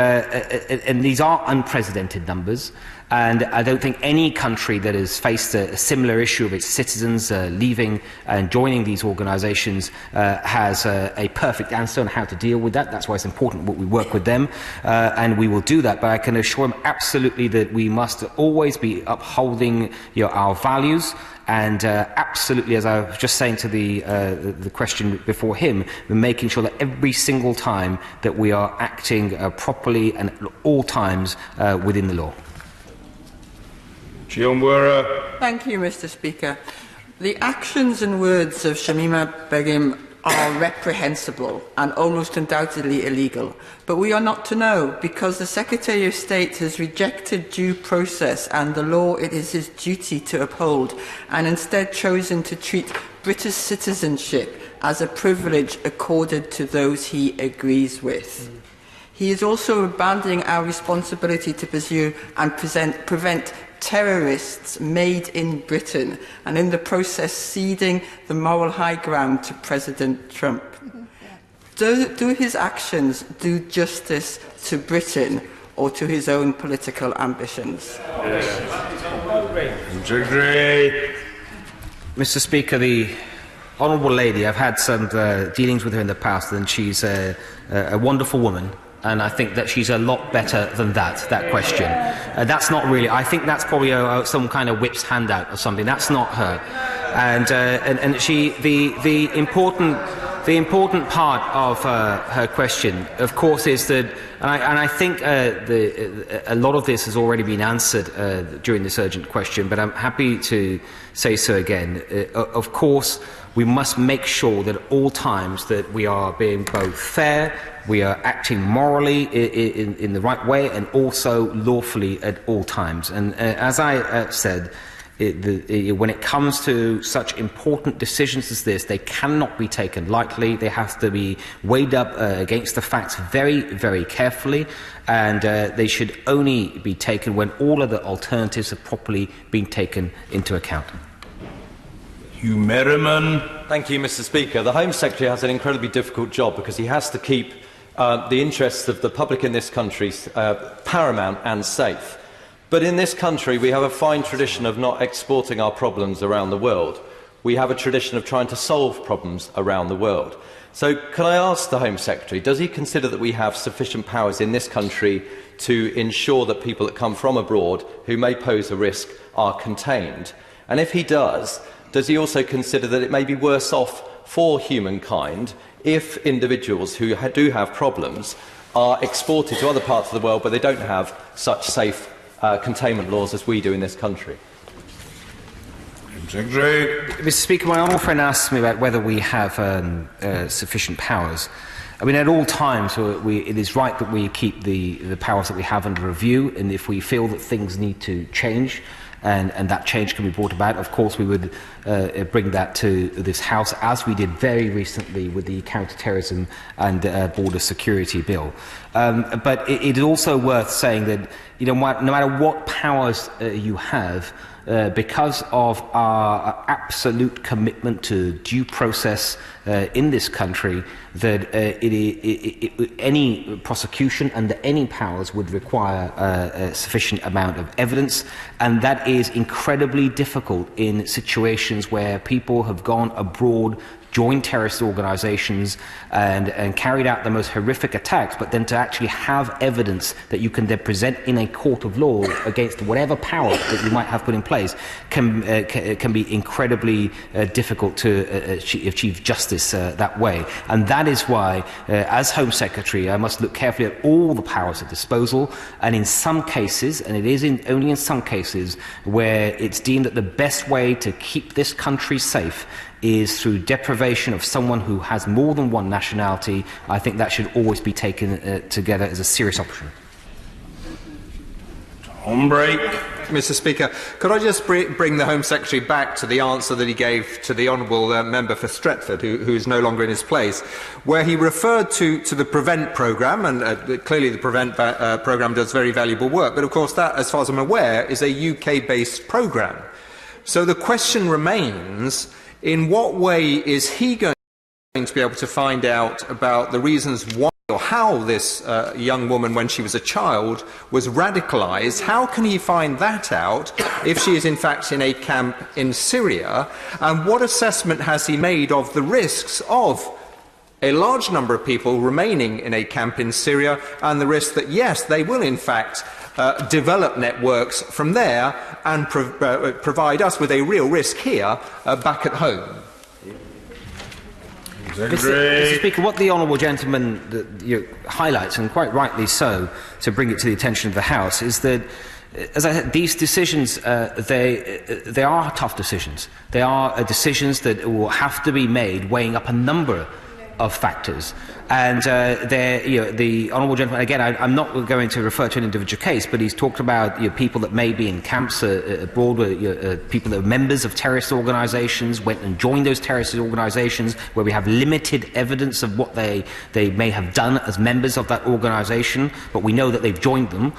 these are unprecedented numbers. And I don't think any country that has faced a similar issue of its citizens leaving and joining these organisations has a perfect answer on how to deal with that. That's why it's important that we work with them, and we will do that. But I can assure him absolutely that we must always be upholding our values. And absolutely, as I was just saying to the question before him, we're making sure that every single time that we are acting properly and at all times within the law. Thank you, Mr. Speaker. The actions and words of Shamima Begum are reprehensible and almost undoubtedly illegal. But we are not to know, because the Secretary of State has rejected due process and the law it is his duty to uphold, and instead chosen to treat British citizenship as a privilege accorded to those he agrees with. He is also abandoning our responsibility to pursue and prevent terrorists made in Britain, and in the process ceding the moral high ground to President Trump. Do his actions do justice to Britain or to his own political ambitions? Mr. Speaker, the Honourable Lady, I've had some dealings with her in the past, and she's a wonderful woman. And I think that she's a lot better than that question. That's not really, I think that's probably some kind of whip's handout or something. That's not her. And she, the important part of her question, of course, is that, and I think a lot of this has already been answered during this urgent question, but I'm happy to say so again. Of course, we must make sure that at all times that we are being both fair, we are acting morally in the right way, and also lawfully at all times. And as I said, when it comes to such important decisions as this, they cannot be taken lightly. They have to be weighed up against the facts very, very carefully, and they should only be taken when all of the alternatives have properly been taken into account. Hugh Merriman. Thank you, Mr. Speaker. The Home Secretary has an incredibly difficult job because he has to keep the interests of the public in this country paramount and safe. But in this country, we have a fine tradition of not exporting our problems around the world. We have a tradition of trying to solve problems around the world. So can I ask the Home Secretary, does he consider that we have sufficient powers in this country to ensure that people that come from abroad who may pose a risk are contained? And if he does he also consider that it may be worse off for humankind if individuals who do have problems are exported to other parts of the world but they don't have such safe containment laws as we do in this country? Mr. Speaker, my honourable friend asked me about whether we have sufficient powers. I mean, at all times, it is right that we keep the powers that we have under review, and if we feel that things need to change, and that change can be brought about, of course we would bring that to this House, as we did very recently with the Counter-Terrorism and Border Security Bill. But it is also worth saying that no matter what powers you have, because of our absolute commitment to due process in this country, that any prosecution under any powers would require a sufficient amount of evidence, and that is incredibly difficult in situations where people have gone abroad joined terrorist organisations and carried out the most horrific attacks, but then to actually have evidence that you can then present in a court of law against whatever power that you might have put in place can be incredibly difficult to achieve justice that way. And that is why, as Home Secretary, I must look carefully at all the powers at disposal, and in some cases, and it is only in some cases, where it's deemed that the best way to keep this country safe is through deprivation of someone who has more than one nationality. I think that should always be taken together as a serious option. On break. Mr. Speaker, could I just bring the Home Secretary back to the answer that he gave to the honourable member for Stretford, who is no longer in his place, where he referred to the PREVENT programme, and clearly the PREVENT programme does very valuable work, but of course that, as far as I'm aware, is a UK-based programme. So the question remains, in what way is he going to be able to find out about the reasons why or how this young woman, when she was a child, was radicalised? How can he find that out if she is in fact in a camp in Syria? And what assessment has he made of the risks of a large number of people remaining in a camp in Syria, and the risk that, yes, they will in fact develop networks from there and provide us with a real risk here back at home? Mr. Speaker, what the honourable gentleman highlights, and quite rightly so, to bring it to the attention of the House, is that, as I said, these decisions, they are tough decisions. They are decisions that will have to be made weighing up a number of factors. And the honourable gentleman, again, I'm not going to refer to an individual case, but he's talked about people that may be in camps abroad, people that are members of terrorist organisations, went and joined those terrorist organisations, where we have limited evidence of what they may have done as members of that organisation, but we know that they've joined them.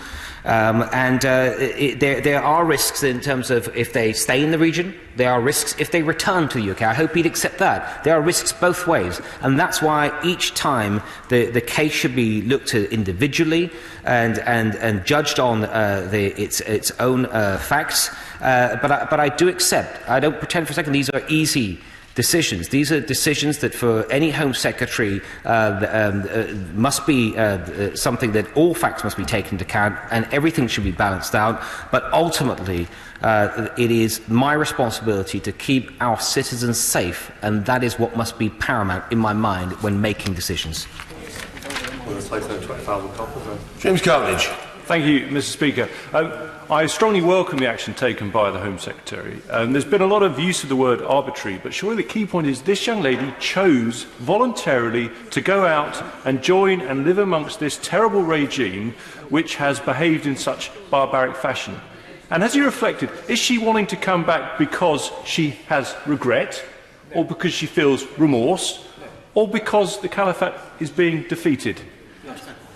There are risks in terms of if they stay in the region. There are risks if they return to the UK. I hope he'd accept that. There are risks both ways, and that's why each time the case should be looked at individually and judged on its own facts. But I do accept. I don't pretend for a second these are easy decisions. These are decisions that for any Home Secretary must be something that all facts must be taken into account and everything should be balanced out. But ultimately, it is my responsibility to keep our citizens safe, and that is what must be paramount in my mind when making decisions. James Cartledge. Thank you, Mr. Speaker. I strongly welcome the action taken by the Home Secretary. There's been a lot of use of the word arbitrary, but surely the key point is this young lady chose voluntarily to go out and join and live amongst this terrible regime which has behaved in such barbaric fashion. And has he reflected, is she wanting to come back because she has regret, or because she feels remorse, or because the caliphate is being defeated?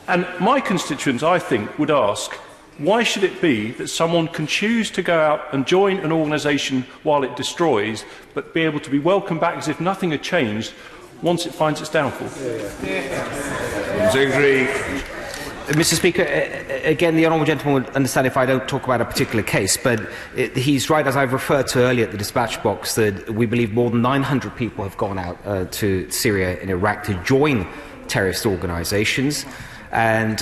And my constituents, I think, would ask, why should it be that someone can choose to go out and join an organisation while it destroys, but be able to be welcomed back as if nothing had changed once it finds its downfall? Mr. Speaker, again, the honourable gentleman would understand if I don't talk about a particular case, but he's right, as I've referred to earlier at the dispatch box, that we believe more than 900 people have gone out to Syria and Iraq to join terrorist organisations. And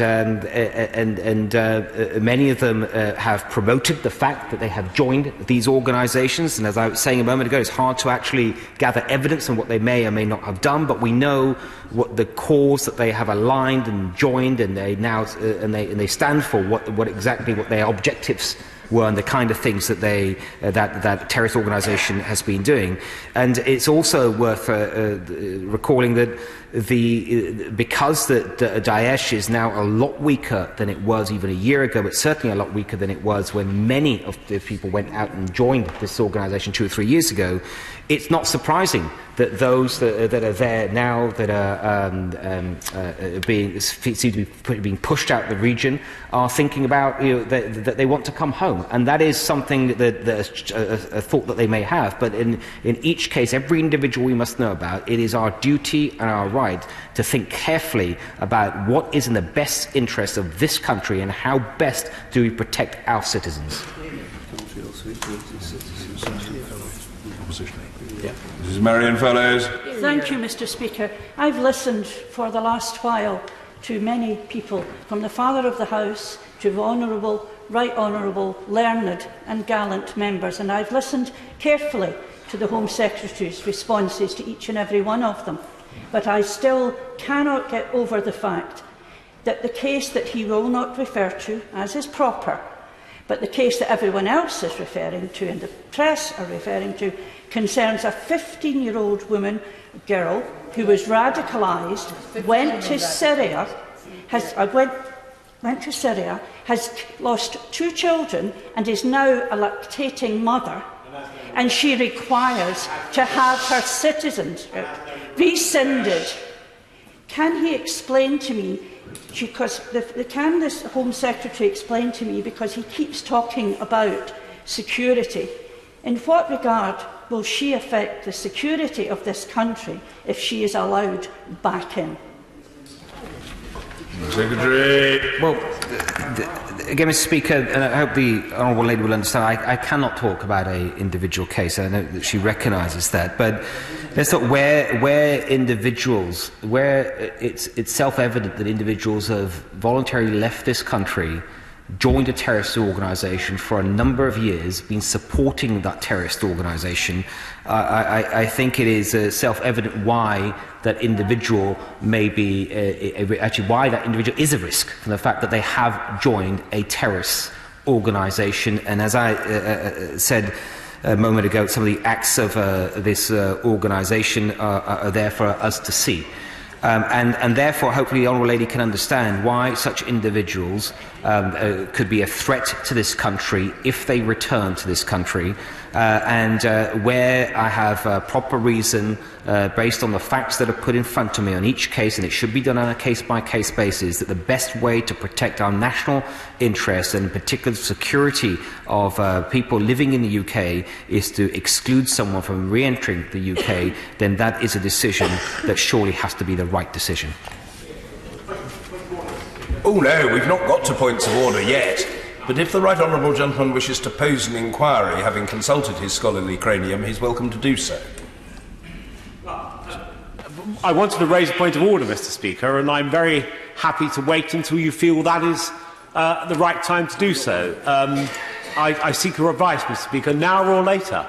many of them have promoted the fact that they have joined these organisations. And as I was saying a moment ago, it's hard to actually gather evidence on what they may or may not have done. But we know what the cause that they have aligned and joined, and they now they stand for, what exactly their objectives were, and the kind of things that that terrorist organisation has been doing. And it's also worth recalling that because Daesh is now a lot weaker than it was even a year ago, but certainly a lot weaker than it was when many of the people went out and joined this organisation 2 or 3 years ago, it's not surprising that those that are there now, that are seem to be being pushed out of the region, are thinking about that they want to come home, and that is something that a thought that they may have. But in each case, every individual we must know about. It is our duty and our right to think carefully about what is in the best interest of this country and how best do we protect our citizens. Mrs. Marion Fellows. Thank you, Mr. Speaker. I've listened for the last while to many people, from the Father of the House to the Honourable, Right Honourable, learned and gallant members, and I've listened carefully to the Home Secretary's responses to each and every one of them. But I still cannot get over the fact that the case that he will not refer to, as is proper, but the case that everyone else is referring to and the press are referring to, concerns a 15-year-old girl who was radicalised, went to Syria, has lost 2 children and is now a lactating mother, and she requires to have her citizenship rescinded. Can he explain to me, can this Home Secretary explain to me, because he keeps talking about security, in what regard will she affect the security of this country if she is allowed back in? Secretary. Well, again, Mr. Speaker, and I hope the Honourable Lady will understand, I cannot talk about an individual case. I know that she recognises that, but let's look where individuals, where it's self-evident that individuals have voluntarily left this country, joined a terrorist organisation for a number of years, been supporting that terrorist organisation. I think it is self-evident why that individual may be, actually why that individual is a risk from the fact that they have joined a terrorist organisation. And as I said a moment ago, some of the acts of this organisation are there for us to see. And therefore, hopefully, the Honourable Lady can understand why such individuals could be a threat to this country if they return to this country, and where I have proper reason, based on the facts that are put in front of me on each case, and it should be done on a case-by-case basis, that the best way to protect our national interests, and in particular the security of people living in the UK, is to exclude someone from re-entering the UK, then that is a decision that surely has to be the right decision. Oh no, we've not got to points of order yet. But if the Right Honourable Gentleman wishes to pose an inquiry, having consulted his scholarly cranium, he's welcome to do so. I wanted to raise a point of order, Mr. Speaker, and I'm very happy to wait until you feel that is the right time to do so. I seek your advice, Mr. Speaker, now or later.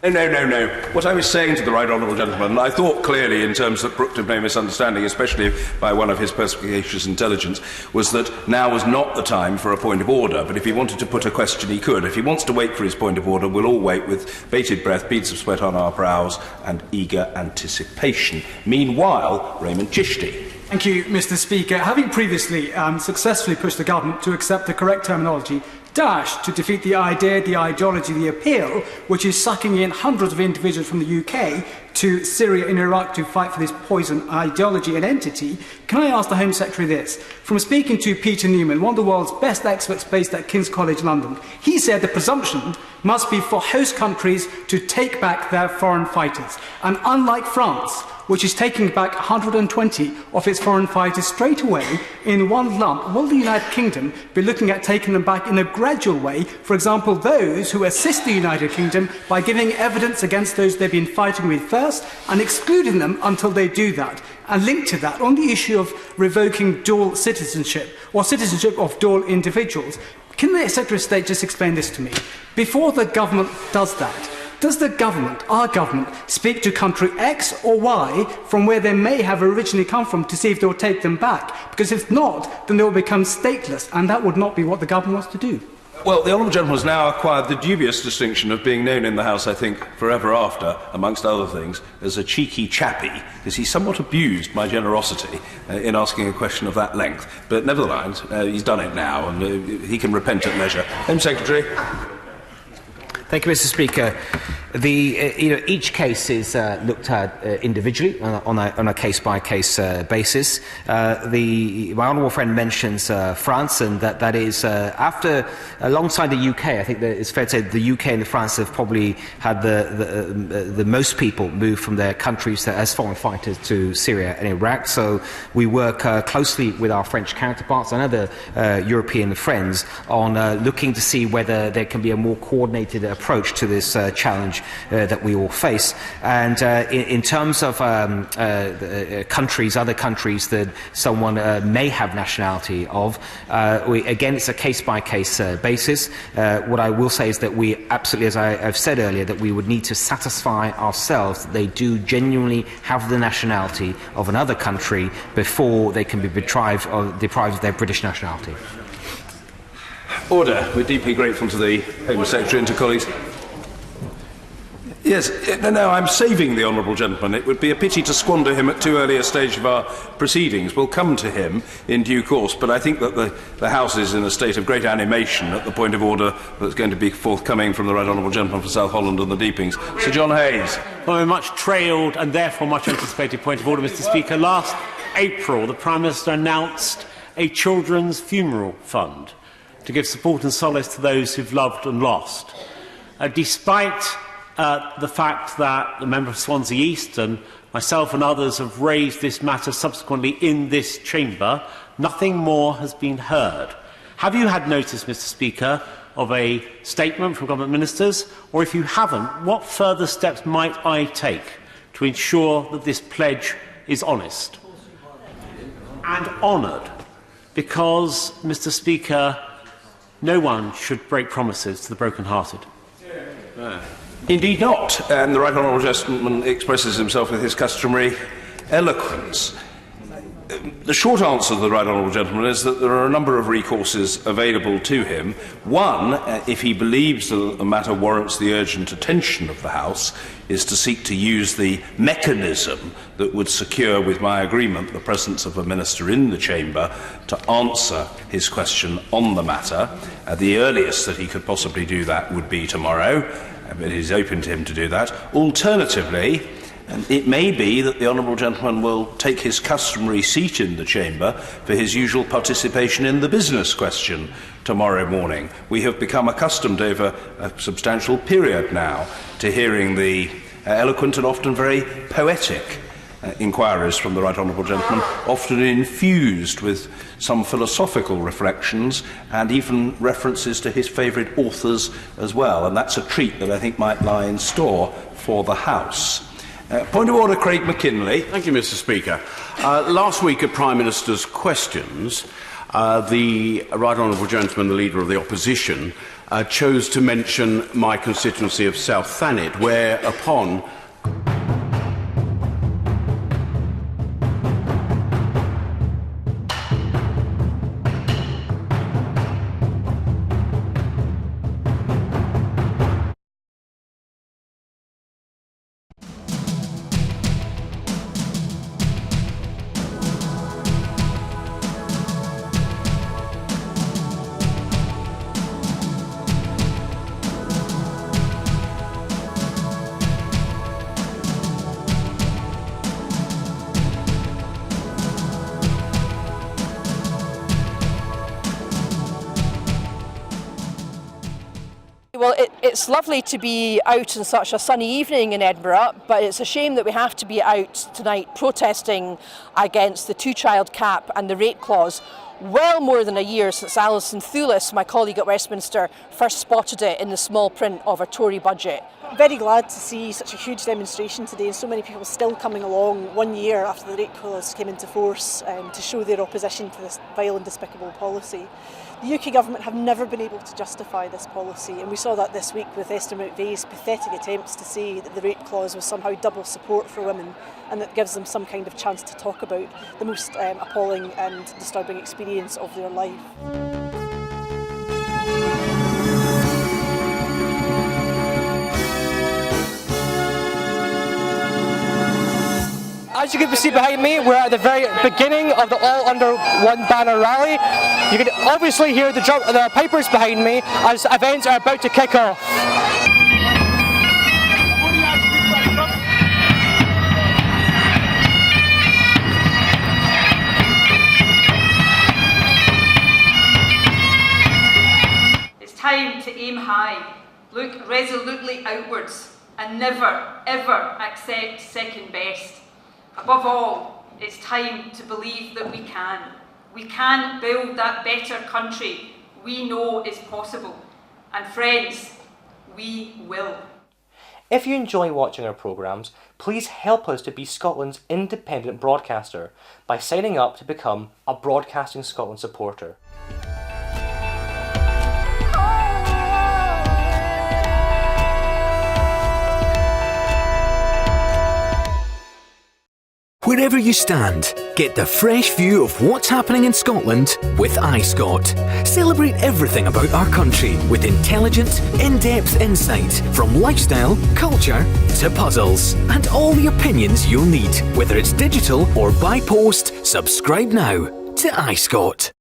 No. What I was saying to the Right Honourable Gentleman, I thought clearly in terms that brooked of no misunderstanding, especially by one of his perspicacious intelligence, was that now was not the time for a point of order, but if he wanted to put a question he could. If he wants to wait for his point of order, we'll all wait with bated breath, beads of sweat on our brows and eager anticipation. Meanwhile, Raymond Chishti. Thank you, Mr. Speaker. Having previously successfully pushed the government to accept the correct terminology, to defeat the idea, the ideology, the appeal, which is sucking in hundreds of individuals from the UK to Syria and Iraq to fight for this poison ideology and entity, can I ask the Home Secretary this? From speaking to Peter Newman, one of the world's best experts based at King's College London, he said the presumption must be for host countries to take back their foreign fighters. And unlike France, which is taking back 120 of its foreign fighters straight away in one lump, will the United Kingdom be looking at taking them back in a gradual way? For example, those who assist the United Kingdom by giving evidence against those they've been fighting with first and excluding them until they do that. And linked to that, on the issue of revoking dual citizenship or citizenship of dual individuals, can the Secretary of State just explain this to me? Before the government does that, does the government, our government, speak to country X or Y from where they may have originally come from to see if they'll take them back? Because if not, then they will become stateless, and that would not be what the government wants to do. Well, the Honourable Gentleman has now acquired the dubious distinction of being known in the House, I think, forever after, amongst other things, as a cheeky chappy, as he somewhat abused my generosity in asking a question of that length. But nevertheless, he's done it now, and he can repent at leisure. Home Secretary. Thank you, Mr. Speaker. Each case is looked at individually on a case-by-case basis. My honourable friend mentions France, and that is after alongside the UK. I think that it's fair to say the UK and France have probably had the most people move from their countries as foreign fighters to Syria and Iraq. So we work closely with our French counterparts and other European friends on looking to see whether there can be a more coordinated approach to this challenge that we all face. And in terms of countries, other countries that someone may have nationality of, again, it's a case-by-case basis. What I will say is that we absolutely, as I've said earlier, that we would need to satisfy ourselves that they do genuinely have the nationality of another country before they can be deprived of their British nationality. Order. We're deeply grateful to the Home Secretary and to colleagues. Yes, no, I'm saving the honourable gentleman. It would be a pity to squander him at too early a stage of our proceedings. We'll come to him in due course, but I think that the House is in a state of great animation at the point of order that's going to be forthcoming from the Right Honourable Gentleman for South Holland and the Deepings. Sir John Hayes. Well, a much trailed and therefore much anticipated point of order, Mr. Speaker. Last April, the Prime Minister announced a children's funeral fund to give support and solace to those who've loved and lost. Despite the fact that the member of Swansea East and myself and others have raised this matter subsequently in this chamber, nothing more has been heard. Have you had notice, Mr. Speaker, of a statement from government ministers? Or if you haven't, what further steps might I take to ensure that this pledge is honest and honoured? Because, Mr. Speaker, no one should break promises to the broken-hearted. Indeed not. And the Right Honourable Gentleman expresses himself with his customary eloquence. The short answer to the Right Honourable Gentleman is that there are a number of recourses available to him. One, if he believes that the matter warrants the urgent attention of the House, is to seek to use the mechanism that would secure, with my agreement, the presence of a minister in the chamber to answer his question on the matter. The earliest that he could possibly do that would be tomorrow, but it is open to him to do that. Alternatively, it may be that the Honourable Gentleman will take his customary seat in the chamber for his usual participation in the business question tomorrow morning. We have become accustomed over a substantial period now to hearing the eloquent and often very poetic inquiries from the Right Honourable Gentleman, often infused with some philosophical reflections and even references to his favourite authors as well. And that's a treat that I think might lie in store for the House. Point of order, Craig McKinley. Thank you, Mr. Speaker. Last week at Prime Minister's questions, the Right Honourable Gentleman, the Leader of the Opposition, chose to mention my constituency of South Thanet, whereupon Well, it's lovely to be out on such a sunny evening in Edinburgh, but it's a shame that we have to be out tonight protesting against the two-child cap and the rate clause, well more than a year since Alison Thewlis, my colleague at Westminster, first spotted it in the small print of a Tory budget. Very glad to see such a huge demonstration today and so many people still coming along 1 year after the rate clause came into force to show their opposition to this vile and despicable policy. The UK government have never been able to justify this policy, and we saw that this week with Esther McVeigh's pathetic attempts to say that the rate clause was somehow double support for women and that gives them some kind of chance to talk about the most appalling and disturbing experience of their life. As you can see behind me, we're at the very beginning of the All Under One Banner rally. You can obviously hear the pipers behind me as events are about to kick off. It's time to aim high, look resolutely outwards, and never, ever accept second best. Above all, it's time to believe that we can. We can build that better country we know is possible. And friends, we will. If you enjoy watching our programmes, please help us to be Scotland's independent broadcaster by signing up to become a Broadcasting Scotland supporter. Wherever you stand, get the fresh view of what's happening in Scotland with iScot. Celebrate everything about our country with intelligent, in-depth insight from lifestyle, culture to puzzles, and all the opinions you'll need. Whether it's digital or by post, subscribe now to iScot.